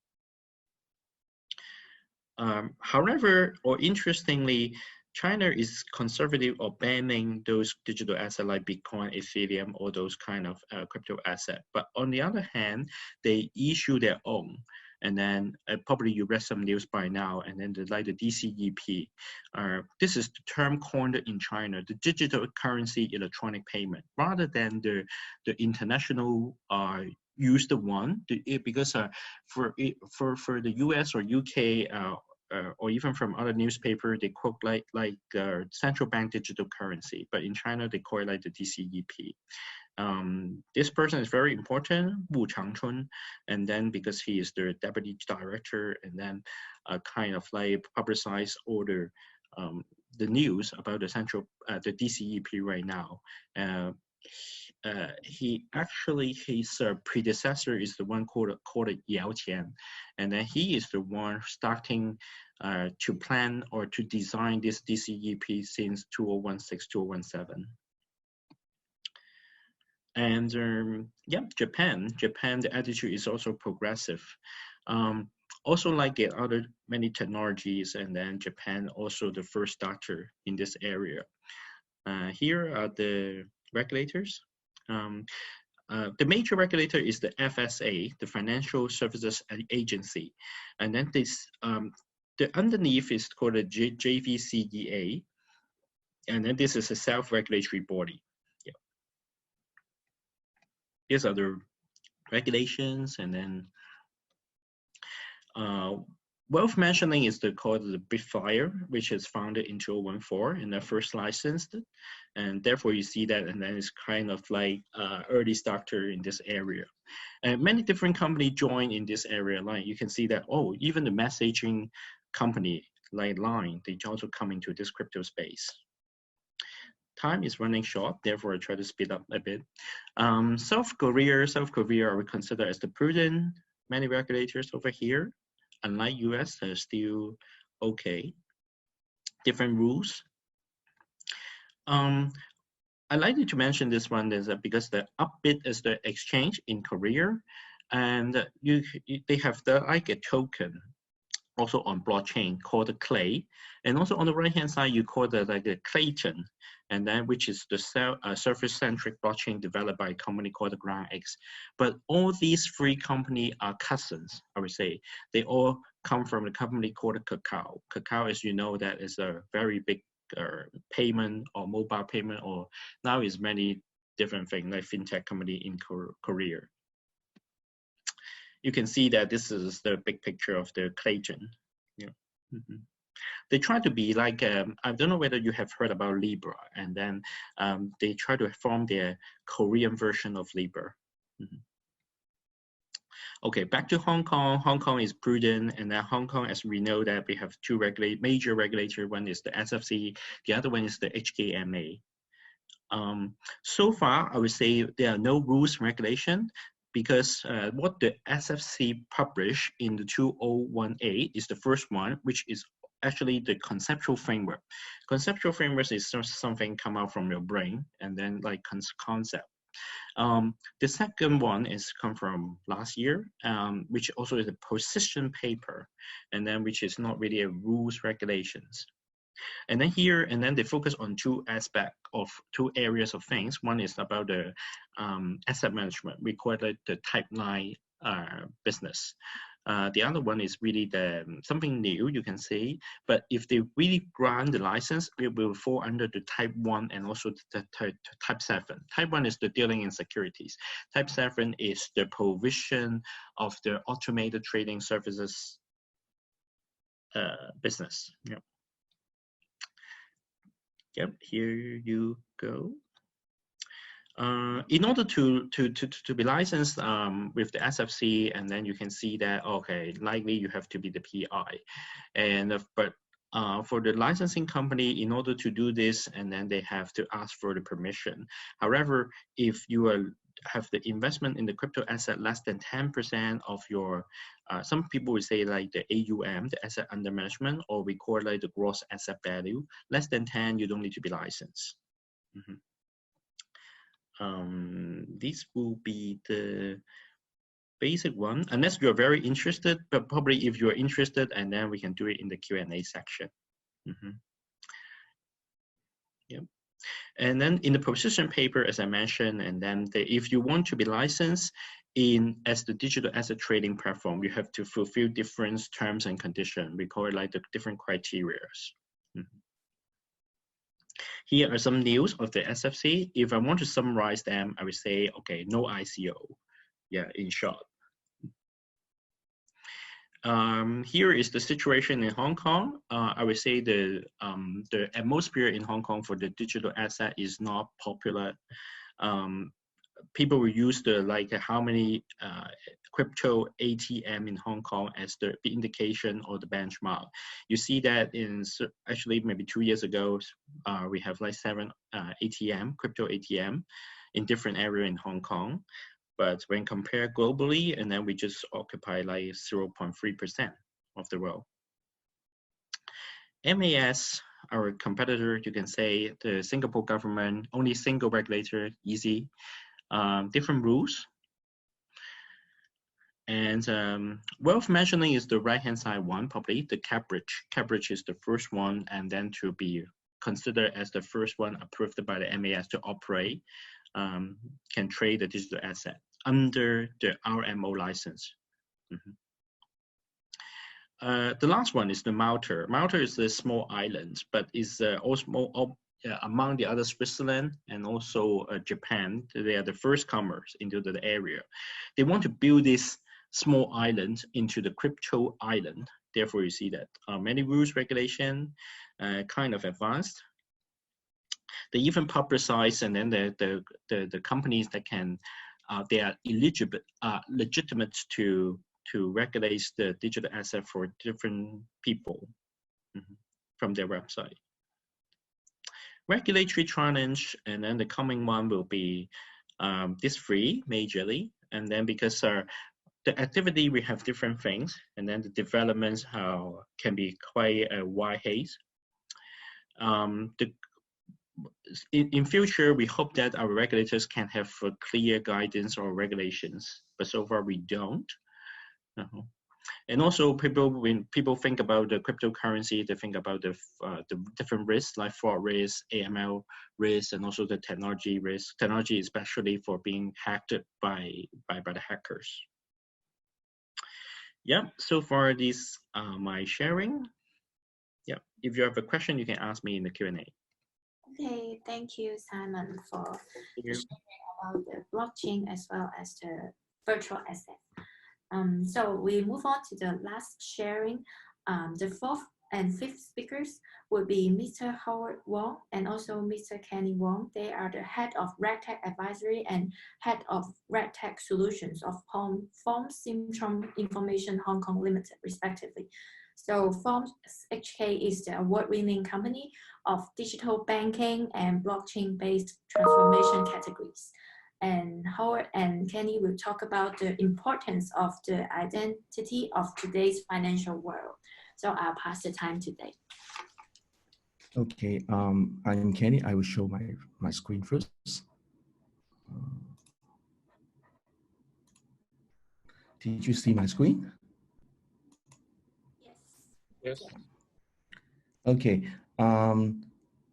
however, or interestingly, China is conservative or banning those digital assets like Bitcoin, Ethereum, or those kind of crypto assets. But on the other hand, they issue their own. And then probably you read some news by now, and then like the DCEP. This is the term coined in China, the digital currency electronic payment, rather than the international use the one because for the US or UK or even from other newspaper, they quote like central bank digital currency, but in China they call it like the DCEP. This person is very important, Wu Changchun, and then because he is the deputy director, and then kind of like publicize all the news about the the DCEP right now. His predecessor is the one called Au Yeung, and then he is the one starting to plan or to design this DCEP since 2016-2017. And yeah, Japan, the attitude is also progressive. Also like many technologies, and then Japan also the first starter in this area. Here are the regulators. The major regulator is the FSA, the Financial Services Agency, and then this the underneath is called the JVCEA, and then this is a self-regulatory body. Yeah. These are the regulations, and then wealth mentioning is called the Bitfire, which is founded in 2014 and they're first licensed, and therefore you see that, and then it's kind of like early starter in this area. And many different companies join in this area. Like you can see that, oh, even the messaging company like Line, they also come into this crypto space. Time is running short, therefore I try to speed up a bit. South Korea are considered as the prudent. Many regulators over here, unlike US, are still okay. Different rules. I like to mention this one is that because the Upbit is the exchange in Korea, and they have like a token also on blockchain called the Clay, and also on the right hand side you call the like a Clayton, and then which is the surface-centric blockchain developed by a company called the GroundX. But all these three companies are cousins, I would say. They all come from a company called Kakao. Kakao, as you know, that is a very big payment or mobile payment, or now is many different things like fintech company in Korea. You can see that this is the big picture of the Clayton. Yeah. Mm-hmm. They try to be like, I don't know whether you have heard about Libra, and then they try to form their Korean version of Libra. Mm-hmm. Okay, back to Hong Kong. Hong Kong is prudent, and then Hong Kong, as we know that we have two major regulators. One is the SFC, the other one is the HKMA. So far, I would say there are no rules regulation, because what the SFC published in the 2018 is the first one, which is actually the conceptual framework. Conceptual framework is something come out from your brain, and then like concept. The second one is come from last year, which also is a position paper, and then which is not really a rules regulations. And then here, and then they focus on two aspects of two areas of things. One is about the asset management. We call it the type 9 business. The other one is really something new, you can say, but if they really grant the license, it will fall under the type 1 and also the type 7. Type 1 is the dealing in securities. Type 7 is the provision of the automated trading services business. Yep. Yep, here you go. In order to be licensed with the SFC, and then you can see that, okay, likely you have to be the PI. And but for the licensing company, in order to do this, and then they have to ask for the permission. However, if you have the investment in the crypto asset less than 10% of your, some people would say like the AUM, the asset under management, or we call it like the gross asset value, less than 10, you don't need to be licensed. Mm-hmm. This will be the basic one, unless you're very interested, but probably if you're interested, and then we can do it in the Q&A section. Mm-hmm. Yep. And then in the position paper, as I mentioned, and then if you want to be licensed as the digital asset trading platform, you have to fulfill different terms and conditions. We call it like the different criteria. Mm-hmm. Here are some news of the SFC. If I want to summarize them, I would say, okay, no ICO. Yeah, in short. Here is the situation in Hong Kong. I would say the atmosphere in Hong Kong for the digital asset is not popular. People will use how many crypto ATM in Hong Kong as the indication or the benchmark. You see that in actually maybe 2 years ago, we have like 7 crypto ATM in different areas in Hong Kong. But when compared globally, and then we just occupy like 0.3% of the world. MAS, our competitor, you can say the Singapore government, only single regulator, easy, different rules. And wealth mentioning is the right-hand side one, probably the cap bridge. Cap bridge is the first one, and then to be considered as the first one approved by the MAS to operate, can trade the digital asset under the RMO license. The last one is the Malta. Malta is a small island, but is also among the other Switzerland and also Japan. They are the first comers into the area. They want to build this small island into the crypto island. Therefore, you see that many rules, regulation, kind of advanced. They even publicize, and then the companies that can, they are eligible, legitimate to regulate the digital asset for different people from their website. Regulatory challenge, and then the coming one will be this 3 majorly, and then because the activity we have different things, and then the developments can be quite a wide haze. In future, we hope that our regulators can have a clear guidance or regulations, but so far we don't. And also, when people think about the cryptocurrency, they think about the different risks like fraud risk, AML risk, and also the technology risk. Technology, especially for being hacked by the hackers. Yeah, so far this my sharing. Yeah, if you have a question, you can ask me in the Q&A. Okay, thank you, Simon, for sharing about the blockchain as well as the virtual asset. So we move on to the last sharing. The 4th and 5th speakers will be Mr. Howard Wong and also Mr. Kenny Wong. They are the head of RegTech Advisory and head of RegTech Solutions of Syntron Information Hong Kong Limited, respectively. So HK is the award-winning company of digital banking and blockchain-based transformation categories. And Howard and Kenny will talk about the importance of the identity of today's financial world. So I'll pass the time today. Okay, I'm Kenny. I will show my screen first. Did you see my screen? Yes. Okay.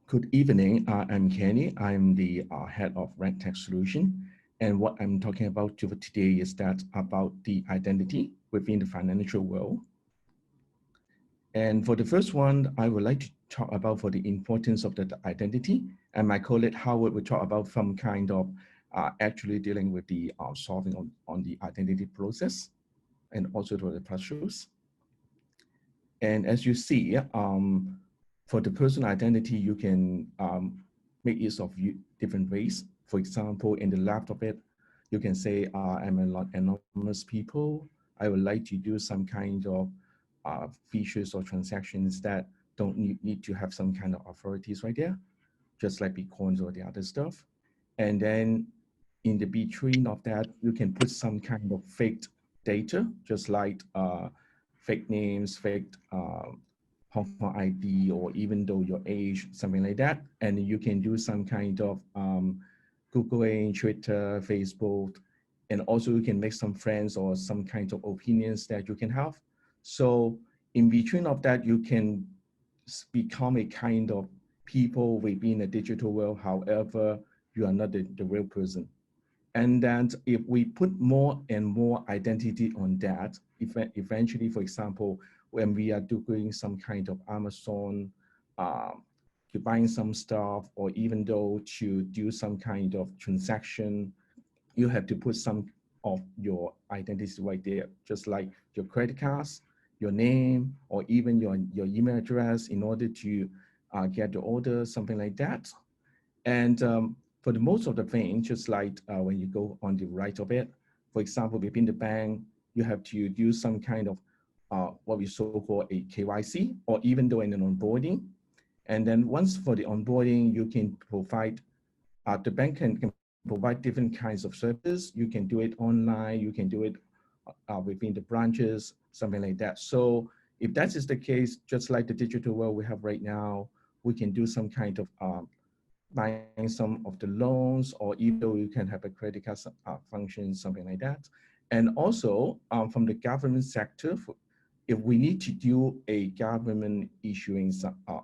Good evening. I'm Kenny. I'm the head of RegTech Solution. And what I'm talking about today is that about the identity within the financial world. And for the first one, I would like to talk about for the importance of the identity. And my colleague Howard will talk about some kind of actually dealing with the solving on the identity process and also for the procedures. And as you see, for the personal identity, you can make use of different ways. For example, in the left of it, you can say, I'm an anonymous people. I would like to do some kind of features or transactions that don't need to have some kind of authorities right there, just like Bitcoins or the other stuff. And then in the between of that, you can put some kind of fake data, just like fake names, fake Hong Kong ID, or even though your age, something like that. And you can do some kind of Googling, Twitter, Facebook, and also you can make some friends or some kind of opinions that you can have. So in between of that, you can become a kind of people within a digital world. However, you are not the real person. And then if we put more and more identity on that, eventually, for example, when we are doing some kind of Amazon, to buying some stuff, or even though to do some kind of transaction, you have to put some of your identity right there, just like your credit cards, your name, or even your email address in order to get the order, something like that. And for the most of the thing, just like when you go on the right of it, for example, within the bank, you have to use some kind of what we so-called a KYC, or even though in an onboarding. And then once for the onboarding, you can provide, the bank can provide different kinds of services. You can do it online, you can do it within the branches, something like that. So if that is the case, just like the digital world we have right now, we can do some kind of buying some of the loans, or even though you can have a credit card function, something like that. And also from the government sector, if we need to do a government issuing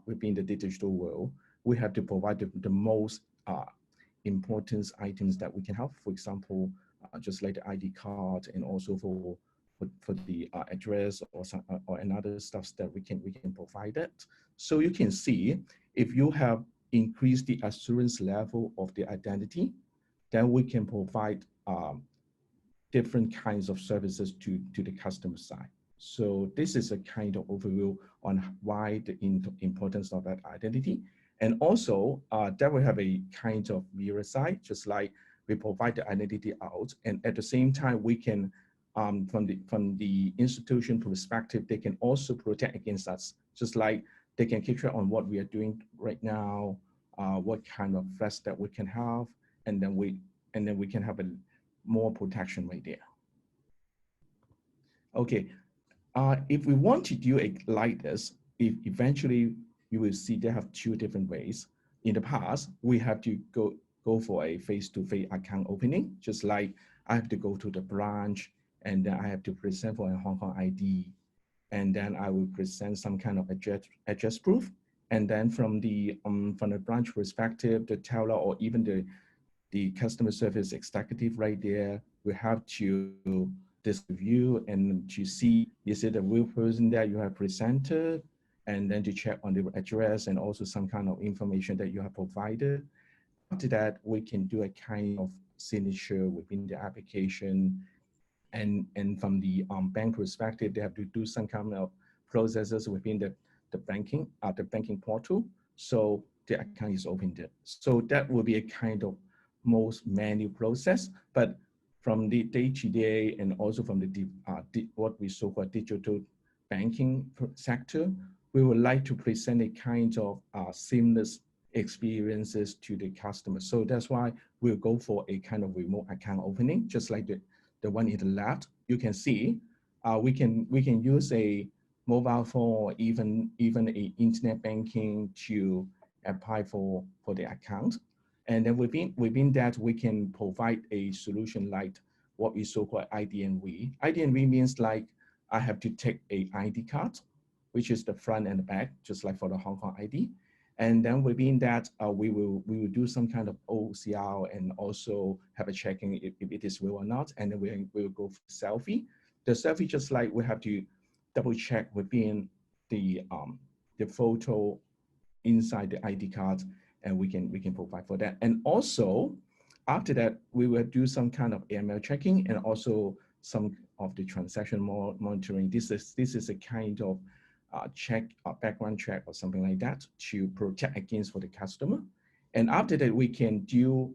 within the digital world, we have to provide the most important items that we can have. For example, just like the ID card, and also for the address or another stuff that we can provide it. So you can see if you have increased the assurance level of the identity, then we can provide different kinds of services to the customer side. So this is a kind of overview on why the importance of that identity. And also that we have a kind of mirror side, just like we provide the identity out, and at the same time we can, from the institution perspective, they can also protect against us, just like they can keep track on what we are doing right now, what kind of threats that we can have, and then we can have a more protection right there. Okay, if we want to do it like this, eventually you will see they have two different ways. In the past, we have to go for a face-to-face account opening, just like I have to go to the branch, and then I have to present for a Hong Kong ID, and then I will present some kind of address proof. And then from the branch perspective, the teller or even the customer service executive right there, we have to review and to see, is it a real person that you have presented, and then to check on the address and also some kind of information that you have provided. After that, we can do a kind of signature within the application. And from the bank perspective, they have to do some kind of processes within the banking portal. So the account is opened there. So that will be a kind of most manual process, but from the day-to-day and also from the what we so-called digital banking sector, we would like to present a kind of seamless experiences to the customer. So that's why we'll go for a kind of remote account opening, just like the one in the left. You can see we can use a mobile phone or even a internet banking to apply for the account. And then within that, we can provide a solution like what we so-called IDNV. IDNV means like I have to take a ID card, which is the front and the back, just like for the Hong Kong ID. And then within that, we will do some kind of OCR and also have a checking if it is real or not. And then we will go for selfie. The selfie, just like we have to double check within the photo inside the ID card, and we can provide for that. And also after that, we will do some kind of AML checking and also some of the transaction monitoring. This is a kind of background check or something like that to protect against for the customer. And after that, we can do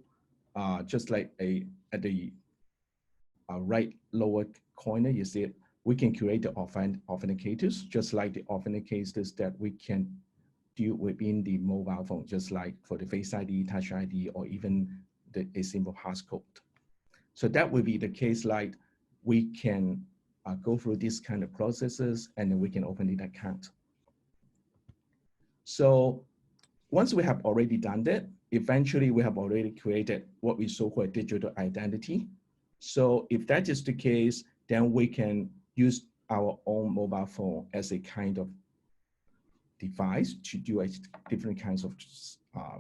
just like at the right lower corner, you see it, we can create the authenticators, just like the authenticators that we can do within the mobile phone, just like for the Face ID, Touch ID, or even a simple passcode. So that will be the case, like we can go through these kind of processes, and then we can open the account. So once we have already done that, eventually we have already created what we so-called digital identity. So if that is the case, then we can use our own mobile phone as a kind of device to do different kinds of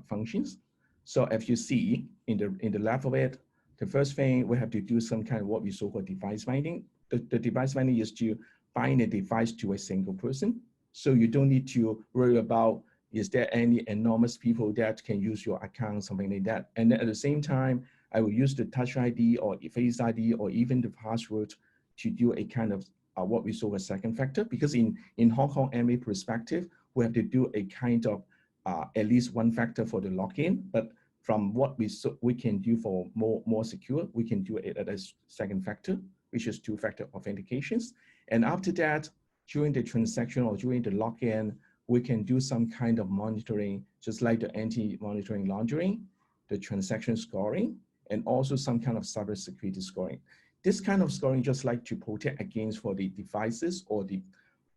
functions. So if you see in the left of it, the first thing we have to do some kind of what we so-called device finding. The device finding is to find a device to a single person. So you don't need to worry about, is there any enormous people that can use your account, something like that. And then at the same time, I will use the Touch ID or Face ID or even the password to do a kind of what we saw as second factor, because in Hong Kong MA perspective, we have to do a kind of at least one factor for the login, but from what we can do for more secure, we can do it as second factor, which is two-factor authentications. And after that, during the transaction or during the login, we can do some kind of monitoring, just like the anti-monitoring laundering, the transaction scoring, and also some kind of cybersecurity scoring. This kind of scoring just like to protect against for the devices or the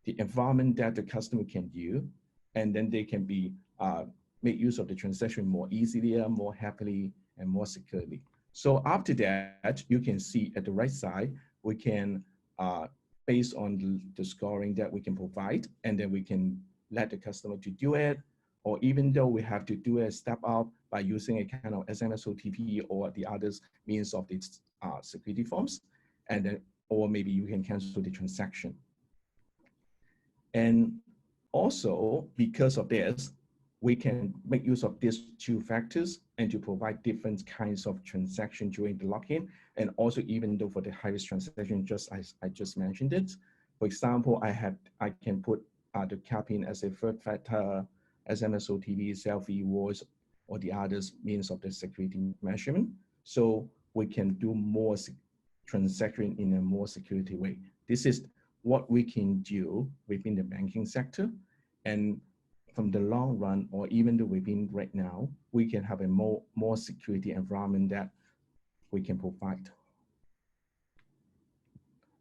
environment that the customer can view, and then they can be make use of the transaction more easily, more happily, and more securely. So after that, you can see at the right side, we can, based on the scoring that we can provide, and then we can let the customer to do it, or even though we have to do a step up by using a kind of SMS OTP or the others means of its security forms, and then, or maybe you can cancel the transaction. And also, because of this, we can make use of these two factors and to provide different kinds of transaction during the login. And also, even though for the high-risk transaction, just as I just mentioned it, for example, I can put the CAPIN as a third factor, SMS OTP, selfie, voice, or the others means of the security measurement. So we can do more transaction in a more security way. This is what we can do within the banking sector. And from the long run, or even within right now, we can have a more security environment that we can provide.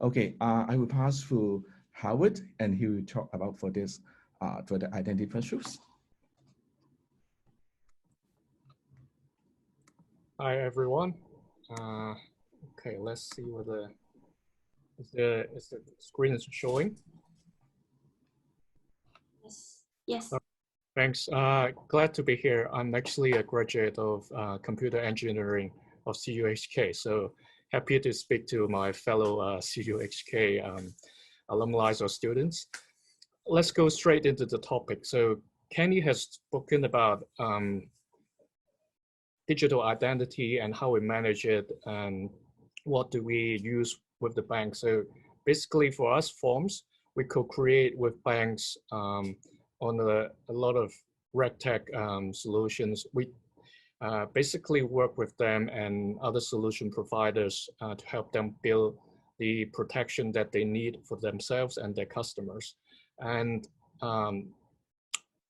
Okay, I will pass to Howard, and he will talk about for this, for the identity issues. Hi everyone. Okay, let's see whether is the screen is showing. Yes. Thanks. Glad to be here. I'm actually a graduate of computer engineering of CUHK, so happy to speak to my fellow CUHK alumni or students. Let's go straight into the topic. So Kenny has spoken about digital identity and how we manage it and what do we use with the bank. So basically for us forms, we co-create with banks on a lot of RegTech solutions. We basically work with them and other solution providers to help them build the protection that they need for themselves and their customers. And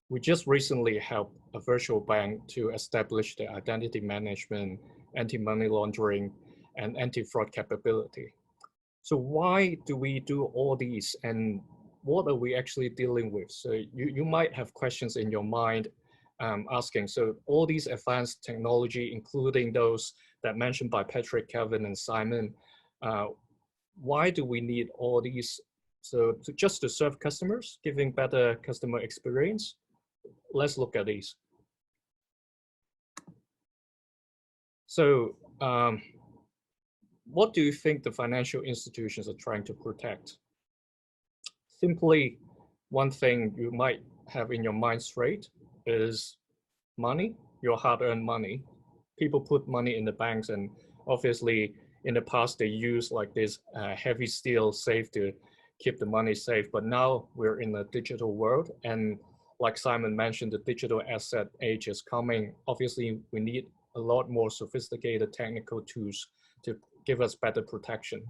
we just recently helped a virtual bank to establish the identity management, anti-money laundering, and anti-fraud capability. So why do we do all these, and what are we actually dealing with? So you might have questions in your mind asking, so all these advanced technology, including those that mentioned by Patrick, Kelvin, and Simon, why do we need all these? So just to serve customers, giving better customer experience? Let's look at these. So what do you think the financial institutions are trying to protect? Simply, one thing you might have in your mind straight is money, your hard-earned money. People put money in the banks, and obviously in the past they used like this heavy steel safe to keep the money safe, but now we're in a digital world, and like Simon mentioned, the digital asset age is coming. Obviously, we need a lot more sophisticated technical tools to give us better protection.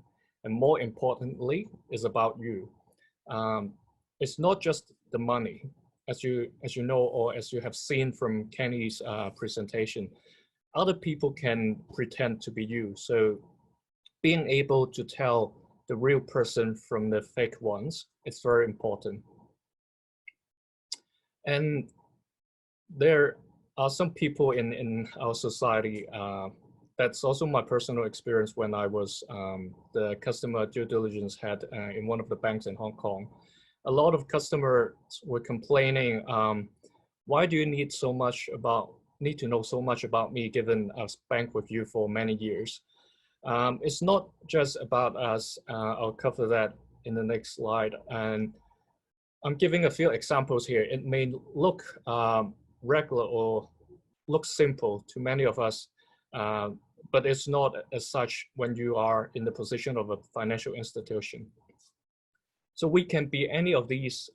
And more importantly, is about you. It's not just the money. As you know, or as you have seen from Kenny's presentation, other people can pretend to be you. So being able to tell the real person from the fake ones, it's very important. And there are some people in our society, that's also my personal experience when I was the customer due diligence head in one of the banks in Hong Kong. A lot of customers were complaining, why do you need to know so much about me given I've bank with you for many years? It's not just about us. I'll cover that in the next slide. And I'm giving a few examples here. It may look regular or look simple to many of us, but it's not as such when you are in the position of a financial institution. So we can be any of these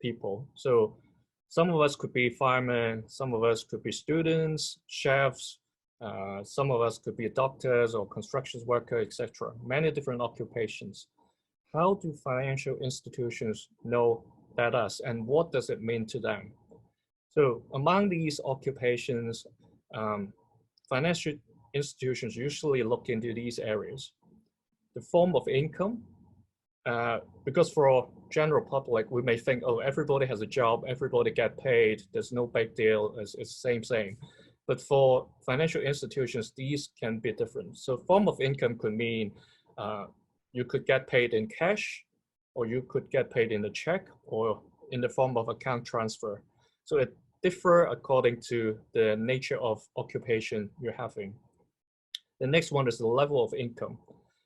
people. So some of us could be firemen, some of us could be students, chefs, some of us could be doctors or construction workers, etc. Many different occupations. How do financial institutions know that us, and what does it mean to them? So among these occupations, financial institutions usually look into these areas. The form of income, because for general public, we may think, oh, everybody has a job, everybody get paid, there's no big deal, it's the same. But for financial institutions, these can be different. So form of income could mean you could get paid in cash, or you could get paid in a check, or in the form of account transfer. So it differs according to the nature of occupation you're having. The next one is the level of income.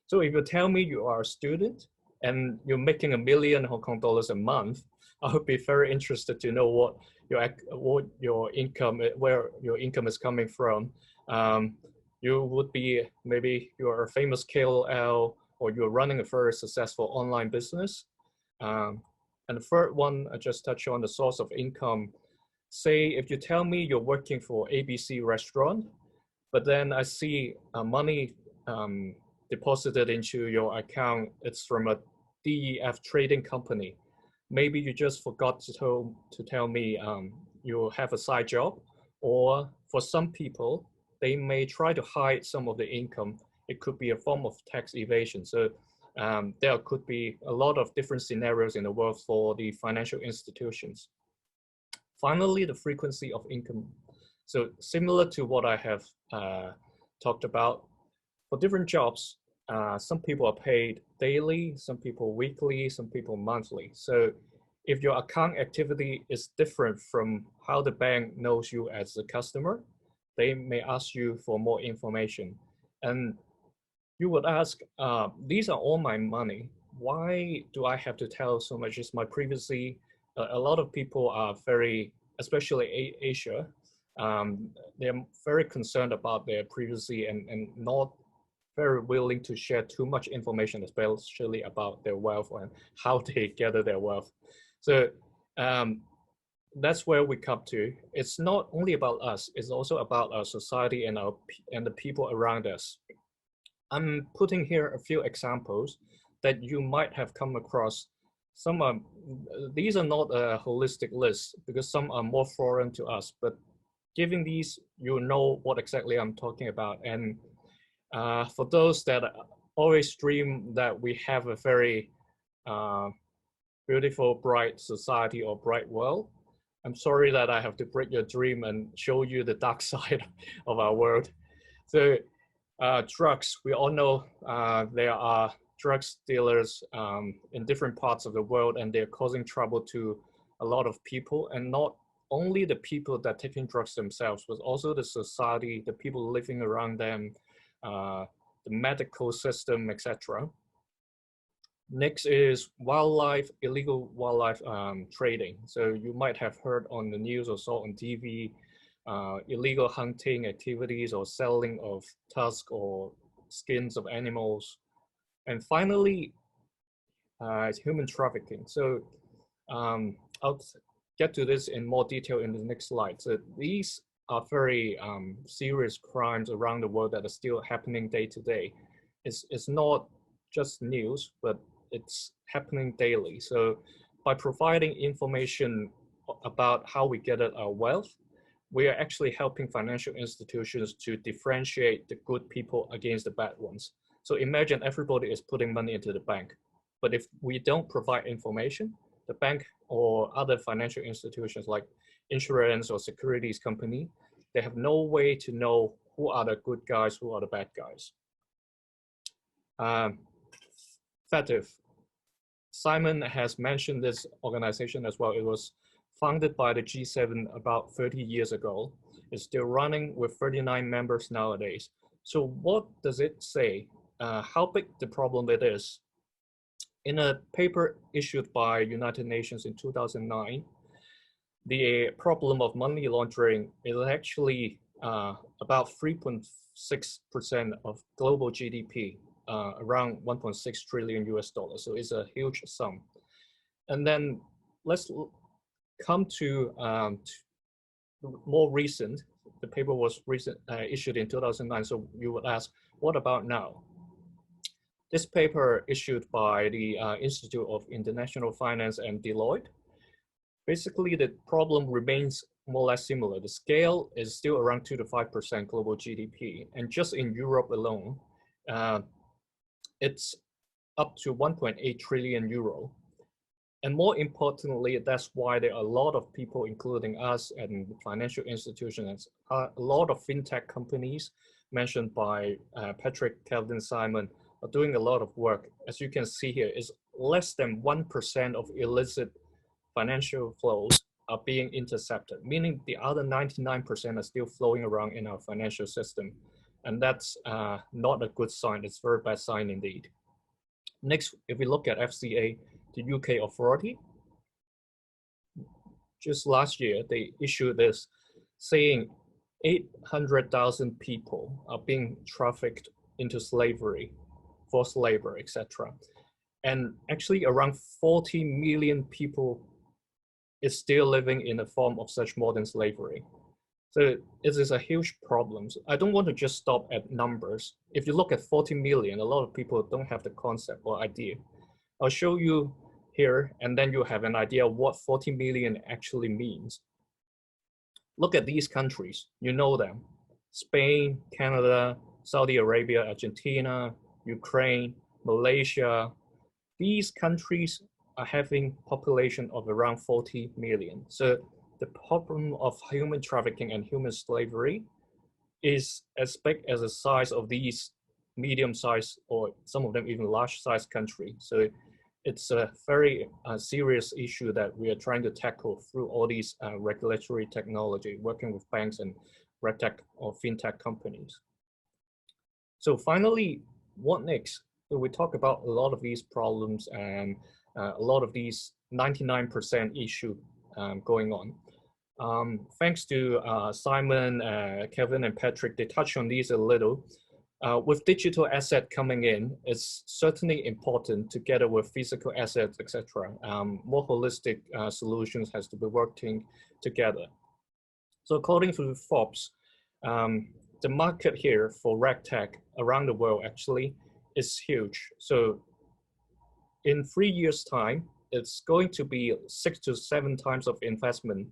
So if you tell me you are a student and you're making $1 million Hong Kong dollars a month, I would be very interested to know what your income, where your income is coming from. You would be, maybe you're a famous KOL, or you're running a very successful online business. And the third one, I just touched on the source of income. Say, if you tell me you're working for ABC restaurant, but then I see money deposited into your account, it's from a DEF trading company. Maybe you just forgot to tell me you have a side job, or for some people, they may try to hide some of the income. It could be a form of tax evasion. So there could be a lot of different scenarios in the world for the financial institutions. Finally, the frequency of income. So similar to what I have talked about, for different jobs, some people are paid daily, some people weekly, some people monthly. So if your account activity is different from how the bank knows you as a customer, they may ask you for more information. And you would ask, these are all my money. Why do I have to tell so much? Is my privacy? A lot of people are very, especially Asia, they're very concerned about their privacy and not very willing to share too much information, especially about their wealth and how they gather their wealth. So that's where we come to. It's not only about us, it's also about our society and the people around us. I'm putting here a few examples that you might have come across. Some are, these are not a holistic list because some are more foreign to us, but giving these, you know what exactly I'm talking about. And for those that always dream that we have a very beautiful, bright society or bright world, I'm sorry that I have to break your dream and show you the dark side of our world. So drugs, we all know there are drug dealers in different parts of the world, and they're causing trouble to a lot of people, and not only the people that are taking drugs themselves, but also the society, the people living around them, the medical system, etc. Next is wildlife, illegal wildlife trading. So you might have heard on the news or saw on TV, illegal hunting activities or selling of tusks or skins of animals. And finally, human trafficking. So I'll get to this in more detail in the next slide. So these are very serious crimes around the world that are still happening day to day. It's not just news, but it's happening daily. So by providing information about how we get at our wealth, we are actually helping financial institutions to differentiate the good people against the bad ones. So imagine everybody is putting money into the bank, but if we don't provide information, the bank or other financial institutions like insurance or securities company, they have no way to know who are the good guys, who are the bad guys. FATF. Simon has mentioned this organization as well. It was founded by the G7 about 30 years ago. It's still running with 39 members nowadays. So what does it say? How big the problem it is? In a paper issued by United Nations in 2009, the problem of money laundering is actually about 3.6% of global GDP, around 1.6 trillion US dollars. So it's a huge sum. And then let's come to more recent. The paper was issued in 2009. So you would ask, what about now? This paper issued by the Institute of International Finance and Deloitte. Basically, the problem remains more or less similar. The scale is still around 2 to 5% global GDP. And just in Europe alone, it's up to 1.8 trillion euro. And more importantly, that's why there are a lot of people, including us and financial institutions, a lot of fintech companies mentioned by Patrick, Kelvin, Simon, are doing a lot of work. As you can see here, is less than 1% of illicit financial flows are being intercepted, meaning the other 99% are still flowing around in our financial system. And that's not a good sign. It's a very bad sign indeed. Next, if we look at FCA, the UK authority, just last year, they issued this saying 800,000 people are being trafficked into slavery, forced labor, etc. And actually around 40 million people is still living in a form of such modern slavery. So it is a huge problem. So I don't want to just stop at numbers. If you look at 40 million, a lot of people don't have the concept or idea. I'll show you here, and then you have an idea of what 40 million actually means. Look at these countries, you know them. Spain, Canada, Saudi Arabia, Argentina, Ukraine, Malaysia. These countries are having population of around 40 million. So the problem of human trafficking and human slavery is as big as the size of these medium-sized, or some of them even large-sized country. So it's a very serious issue that we are trying to tackle through all these regulatory technology, working with banks and RegTech or fintech companies. So finally, what next? So we talk about a lot of these problems and a lot of these 99% issue going on. Thanks to Simon, Kevin, and Patrick, they touched on these a little. With digital asset coming in, it's certainly important together with physical assets, etc. More holistic solutions has to be working together. So according to Forbes, the market here for RegTech around the world actually is huge. So in 3 years' time, it's going to be 6 to 7 times of investment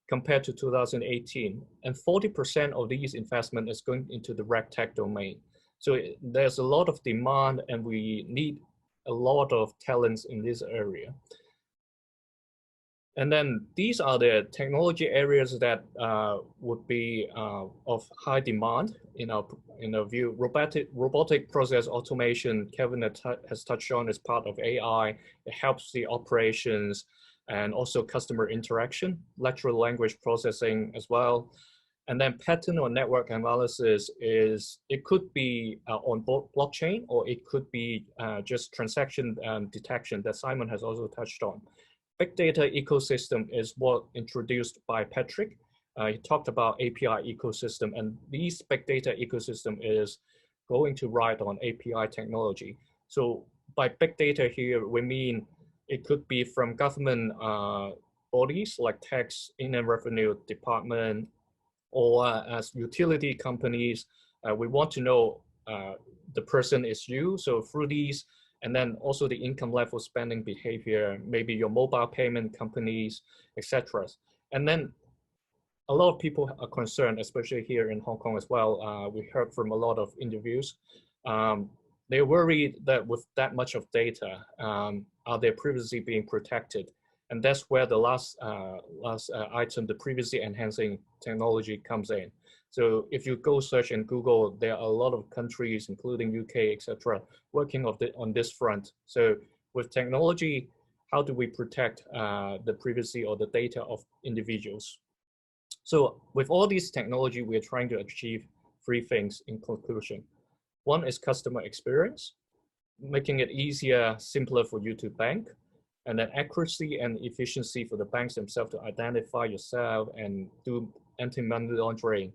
compared to 2018. And 40% of these investment is going into the RegTech domain. So there's a lot of demand and we need a lot of talents in this area. And then these are the technology areas that would be of high demand in our view. Robotic process automation, Kevin has touched on, as part of AI. It helps the operations and also customer interaction, natural language processing as well. And then pattern or network analysis it could be on blockchain, or it could be just transaction detection that Simon has also touched on. Big data ecosystem is what introduced by Patrick. He talked about API ecosystem, and these big data ecosystem is going to ride on API technology. So by big data here, we mean it could be from government bodies like tax, Inland Revenue Department, or as utility companies. We want to know the person is you. So through these, and then also the income level, spending behavior, maybe your mobile payment companies, etc. And then a lot of people are concerned, especially here in Hong Kong as well. We heard from a lot of interviews. They're worried that with that much of data, are their privacy being protected? And that's where the last item, the privacy enhancing technology, comes in. So if you go search in Google, there are a lot of countries, including UK, etc., working on this front. So with technology, how do we protect the privacy or the data of individuals? So with all these technology, we're trying to achieve 3 things in conclusion. One is customer experience, making it easier, simpler for you to bank. And then accuracy and efficiency for the banks themselves to identify yourself and do anti-money laundering.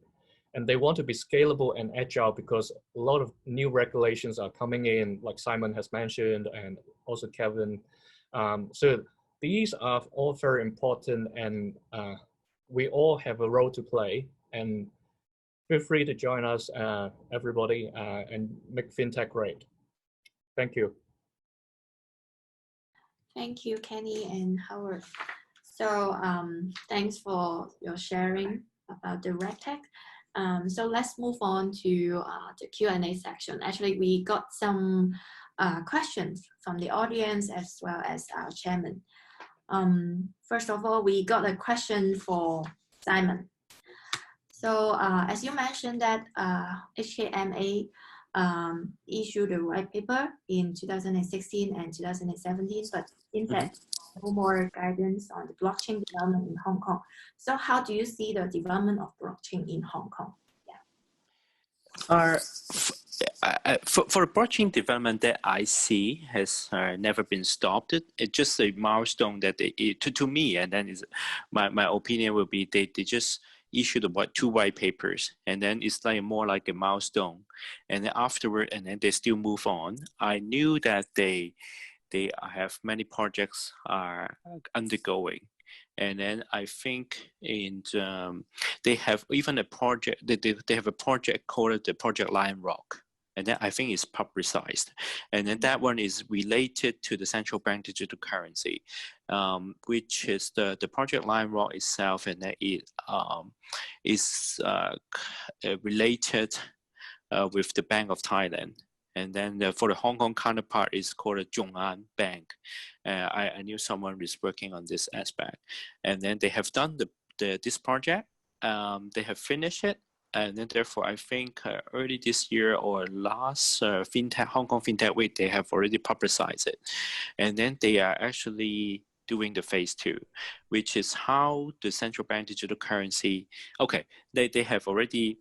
and they want to be scalable and agile because a lot of new regulations are coming in, like Simon has mentioned, and also Kevin. So these are all very important, and we all have a role to play. And feel free to join us, everybody, and make fintech great. Thank you. Thank you, Kenny and Howard. So thanks for your sharing about the RegTech. So let's move on to the Q&A section. Actually, we got some questions from the audience as well as our chairman. First of all, we got a question for Simon. So as you mentioned that HKMA issued a white paper in 2016 and 2017, but in fact, no more guidance on the blockchain development in Hong Kong. So how do you see the development of blockchain in Hong Kong? Yeah. For blockchain development that I see has never been stopped. It's just a milestone that to me, and then is my opinion will be they just issued two white papers, and then it's like more like a milestone, and then afterward, and then they still move on. I knew that they have many projects are undergoing, and then I think they have even a project. They have a project called the Project Lion Rock, and then I think it's publicized, and then that one is related to the central bank digital currency, which is the Project Lion Rock itself, and then it is related with the Bank of Thailand. And then for the Hong Kong counterpart is called a Zhong An Bank. I knew someone was working on this aspect. And then they have done this project. They have finished it. And then therefore, I think early this year or last Hong Kong FinTech Week, they have already publicized it. And then they are actually doing the phase 2, which is how the central bank digital currency, okay, they have already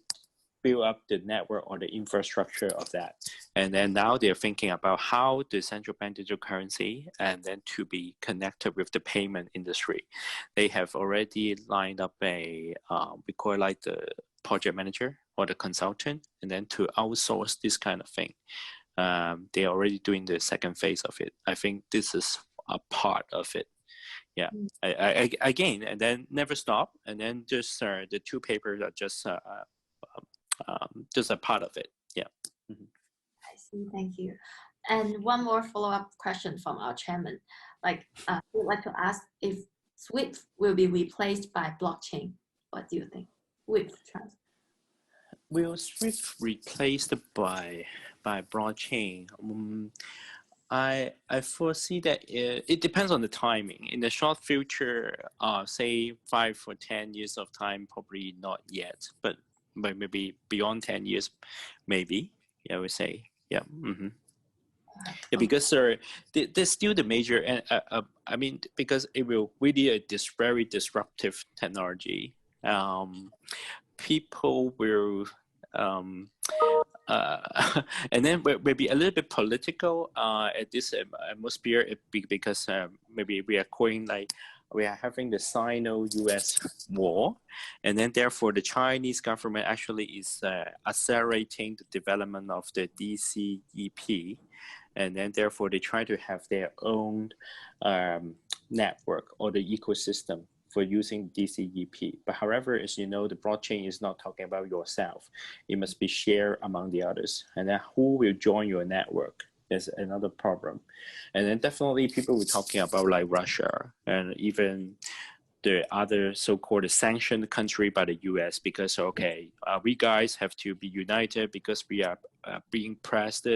build up the network or the infrastructure of that. And then now they're thinking about how the central bank digital currency and then to be connected with the payment industry. They have already lined up we call it like the project manager or the consultant, and then to outsource this kind of thing. They're already doing the second phase of it. I think this is a part of it. Yeah, again, and then never stop. And then just the two papers are just a part of it. Yeah. Mm-hmm. I see. Thank you. And one more follow-up question from our chairman. Like, we'd like to ask if SWIFT will be replaced by blockchain. What do you think? SWIFT transfer. Will SWIFT replaced by blockchain? I foresee that it depends on the timing. In the short future, say 5 or 10 years of time, probably not yet, but maybe beyond 10 years, maybe. Yeah, I would say. Yeah. Mm-hmm. Yeah, because there's still the major, and I mean, because it will really very disruptive technology. People will, and then maybe a little bit political at this atmosphere, because maybe we are calling like. We are having the Sino-US war, and then therefore the Chinese government actually is accelerating the development of the DCEP, and then therefore they try to have their own network or the ecosystem for using DCEP. But however, as you know, the blockchain is not talking about yourself. It must be shared among the others, and then who will join your network is another problem. And then definitely people were talking about like Russia and even the other so-called sanctioned country by the US, because, okay, we guys have to be united because we are being pressed,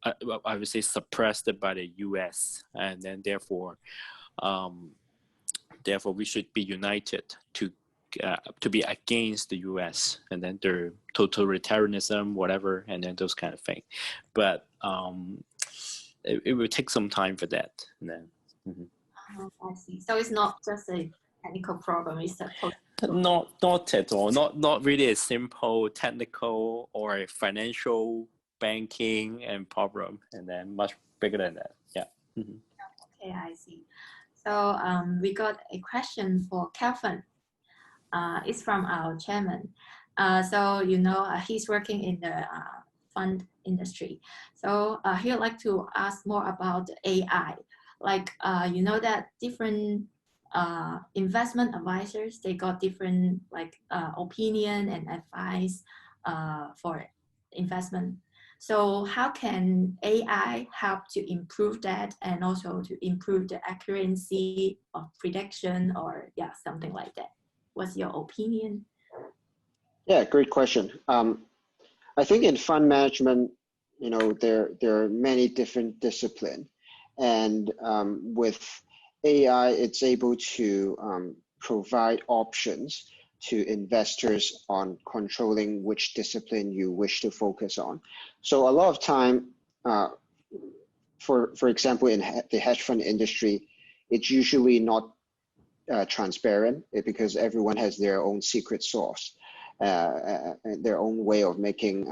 I would say suppressed by the US. And then therefore we should be united to be against the US and then the totalitarianism, whatever, and then those kind of things. But it will take some time for that. And then, I see. So it's not just a technical problem. It's a not at all. Not really a simple technical or financial banking and problem, and then much bigger than that. Yeah. Mm-hmm. Okay, I see. So we got a question for Kelvin. It's from our chairman. So you know he's working in the fund industry. So he would like to ask more about AI. Like you know that different investment advisors, they got different like opinion and advice for investment. So how can AI help to improve that and also to improve the accuracy of prediction or yeah, something like that? What's your opinion? Yeah, great question. I think in fund management, you know, there are many different disciplines, and with AI, it's able to provide options to investors on controlling which discipline you wish to focus on. So a lot of time, for example, in the hedge fund industry, it's usually not transparent because everyone has their own secret sauce, their own way of making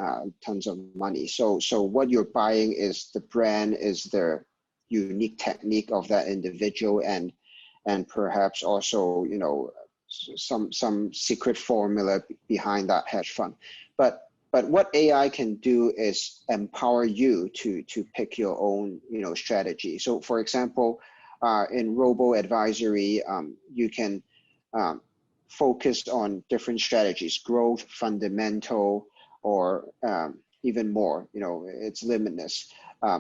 tons of money. So what you're buying is the brand, is the unique technique of that individual, and perhaps also, you know, some secret formula behind that hedge fund. But what AI can do is empower you to pick your own, you know, strategy. So for example, in robo advisory, you can focus on different strategies, growth, fundamental, or even more. You know, it's limitless. I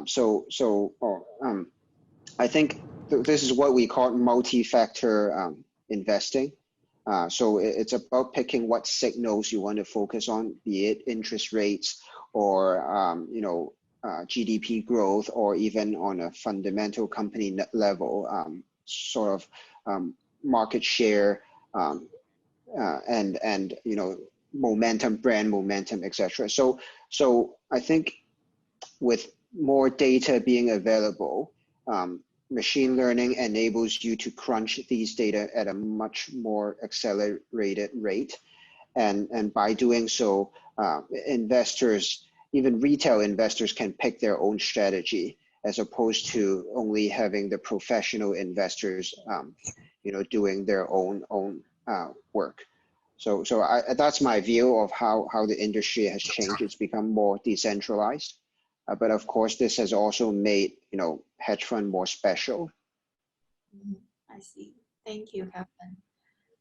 think this is what we call multi-factor investing. So it's about picking what signals you want to focus on, be it interest rates or you know, GDP growth, or even on a fundamental company level, sort of market share, and you know, momentum, brand momentum, etc. So I think with more data being available, machine learning enables you to crunch these data at a much more accelerated rate, and by doing so, investors, even retail investors, can pick their own strategy as opposed to only having the professional investors, you know, doing their own work. So that's my view of how the industry has changed. It's become more decentralized, but of course, this has also made, you know, hedge fund more special. I see. Thank you, Calvin.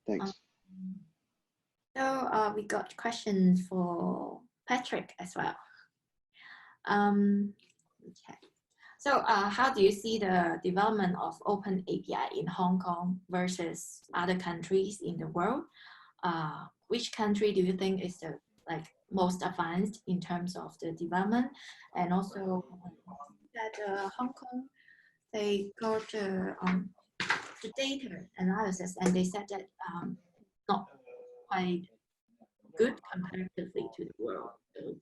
Thanks. So we got questions for Patrick as well. Okay. So how do you see the development of open API in Hong Kong versus other countries in the world? Which country do you think is the most advanced in terms of the development? And also that Hong Kong, they got the data analysis, and they said that not quite good comparatively to the world.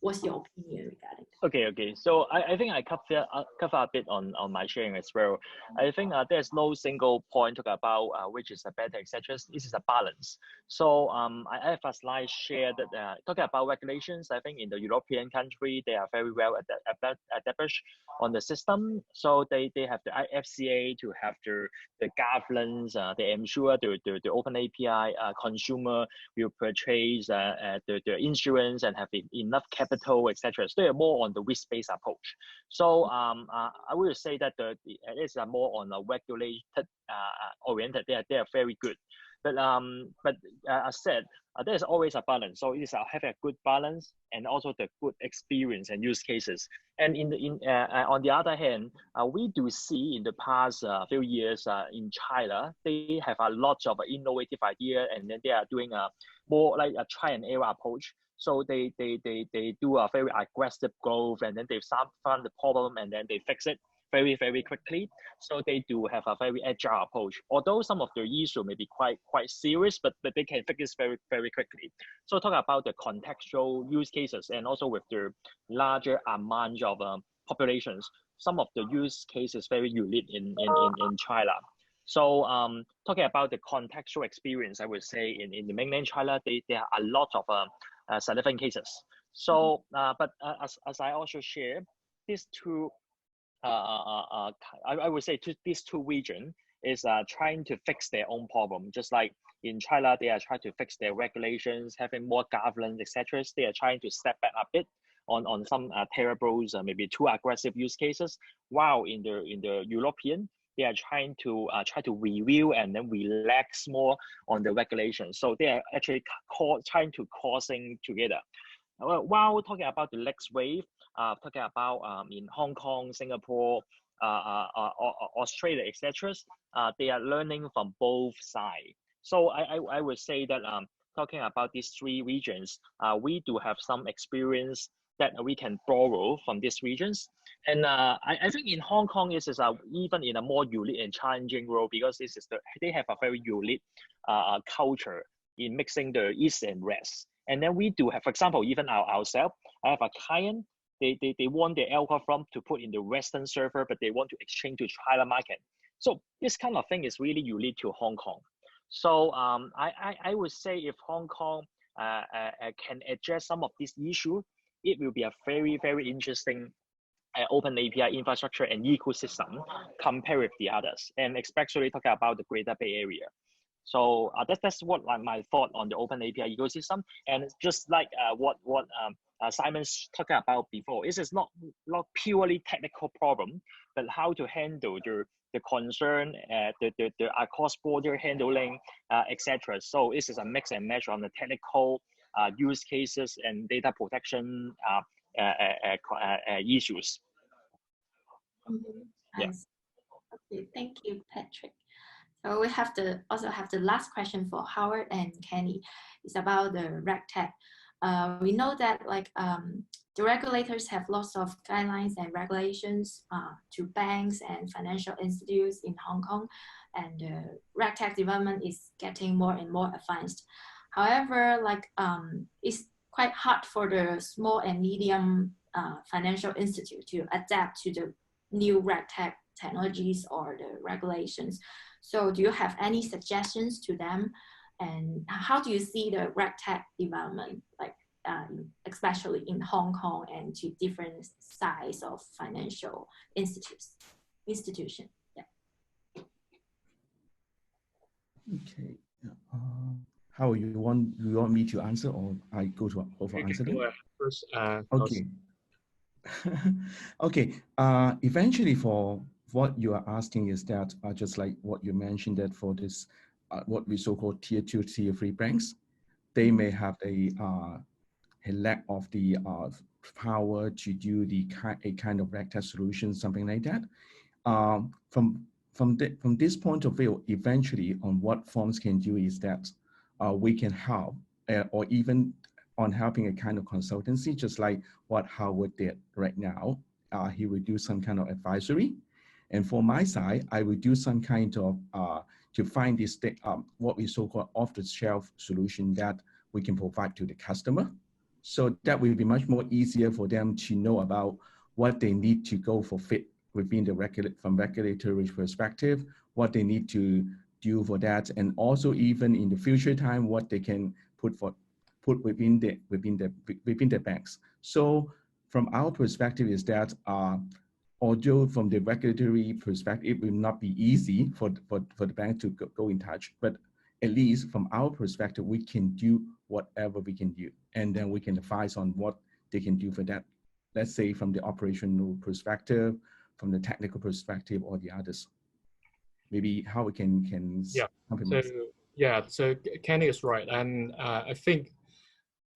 What's your opinion regarding that? Okay. So I think I cover a bit on my sharing as well. I think there's no single point to talk about which is a better, etc. This is a balance. So I have a slide shared that talking about regulations. I think in the European country, they are very well established on the system. So they have the IFTA to have the governance. They ensure the open API consumer will purchase the insurance and have enough capital, etc. So they are more on the risk-based approach. So I would say that it is more on a regulated oriented. They are very good. But as said, there's always a balance. So it is having a good balance and also the good experience and use cases. And on the other hand, we do see in the past few years in China, they have a lot of innovative idea, and then they are doing more like a try and error approach. So they do a very aggressive growth, and then they found the problem, and then they fix it very, very quickly. So they do have a very agile approach. Although some of the issue may be quite serious, but they can fix this very, very quickly. So talk about the contextual use cases, and also with the larger amount of populations, some of the use cases very unique in China. So talking about the contextual experience, I would say in the mainland China, there are a lot of significant cases. So, but as I also share, these two, I would say these two regions is trying to fix their own problem. Just like in China, they are trying to fix their regulations, having more governance, etc. They are trying to step back a bit on some terrible, maybe too aggressive use cases. While in the European, they are trying to review and then relax more on the regulations. So they are actually trying to crossing together. While talking about the next wave, talking about in Hong Kong, Singapore, Australia, etc., they are learning from both sides. So I would say that talking about these three regions, we do have some experience that we can borrow from these regions. And I think in Hong Kong, this is even in a more unique and challenging role, because this is they have a very unique culture in mixing the East and West. And then we do have, for example, even ourselves, I have a client, they want their algorithm to put in the Western server, but they want to exchange to China market. So this kind of thing is really unique to Hong Kong. So I would say if Hong Kong can address some of these issues, it will be a very, very interesting open API infrastructure and ecosystem compared with the others, and especially talking about the Greater Bay Area. So that's what my thought on the open API ecosystem. And just like what Simon's talking about before, this is not purely technical problem, but how to handle the concern, the cross-border handling, etc. So this is a mix and match on the technical use cases and data protection issues. Yeah. Okay, thank you, Patrick. So we also have the last question for Howard and Kenny. It's about the RegTech. We know that the regulators have lots of guidelines and regulations to banks and financial institutes in Hong Kong, and RegTech development is getting more and more advanced. However, it's quite hard for the small and medium financial institute to adapt to the new RegTech technologies or the regulations. So do you have any suggestions to them? And how do you see the RegTech development, especially in Hong Kong and to different size of financial institution? Yeah. Okay. How you want me to answer, or I go to answer them? First, okay. Okay. Eventually, for what you are asking is that just like what you mentioned, that for this what we so-called tier 2, tier 3 banks, they may have a lack of the power to do a kind of RegTech solution, something like that. From this point of view, eventually on what firms can do is that we can help, or even on helping a kind of consultancy, just like what Howard did right now. He would do some kind of advisory. And for my side, I would do some kind of, to find this, what we so-called off-the-shelf solution that we can provide to the customer. So that will be much more easier for them to know about what they need to go for fit within the from regulatory perspective, what they need to do for that, and also even in the future time, what they can put within the banks. So from our perspective is that although from the regulatory perspective, it will not be easy for the bank to go in touch, but at least from our perspective, we can do whatever we can do, and then we can advise on what they can do for that. Let's say from the operational perspective, from the technical perspective, or the others. Maybe how we can complement. So Kenny is right, and I think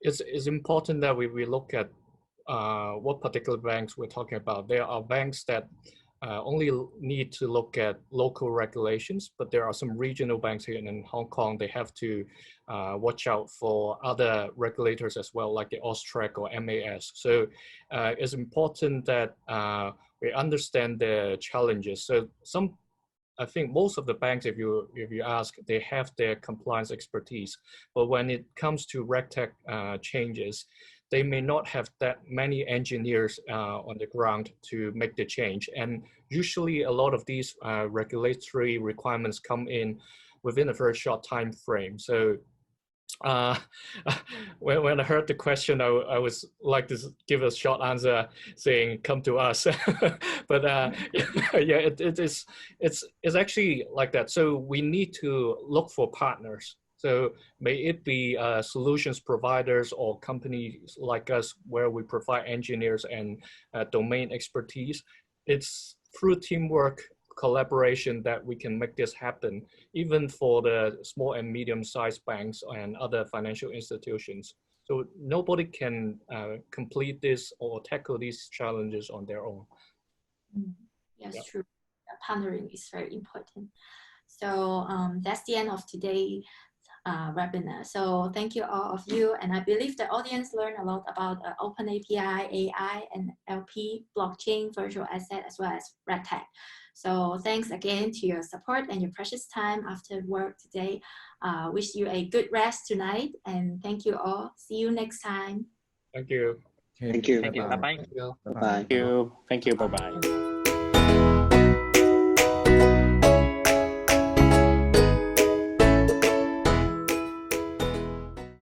it's important that we look at what particular banks we're talking about. There are banks that only need to look at local regulations, but there are some regional banks here in Hong Kong. They have to watch out for other regulators as well, like the AUSTRAC or MAS. So it's important that we understand the challenges. So I think most of the banks, if you ask, they have their compliance expertise, but when it comes to RegTech changes, they may not have that many engineers on the ground to make the change. And usually a lot of these regulatory requirements come in within a very short time frame. So when I heard the question, I was like to give a short answer saying, come to us. But yeah, it's actually like that. So we need to look for partners. So may it be solutions providers or companies like us where we provide engineers and domain expertise. It's through teamwork, collaboration that we can make this happen, even for the small and medium-sized banks and other financial institutions. So nobody can complete this or tackle these challenges on their own. Yes, Yep. true. Partnering is very important. So that's the end of today's webinar. So thank you all of you. And I believe the audience learned a lot about open API, AI, and NLP, blockchain, virtual asset, as well as RegTech. So thanks again to your support and your precious time after work today. Wish you a good rest tonight. And thank you all. See you next time. Thank you. Okay. Thank you. Thank you. Bye-bye. Thank you. Bye-bye. Thank you. Thank you. Bye-bye.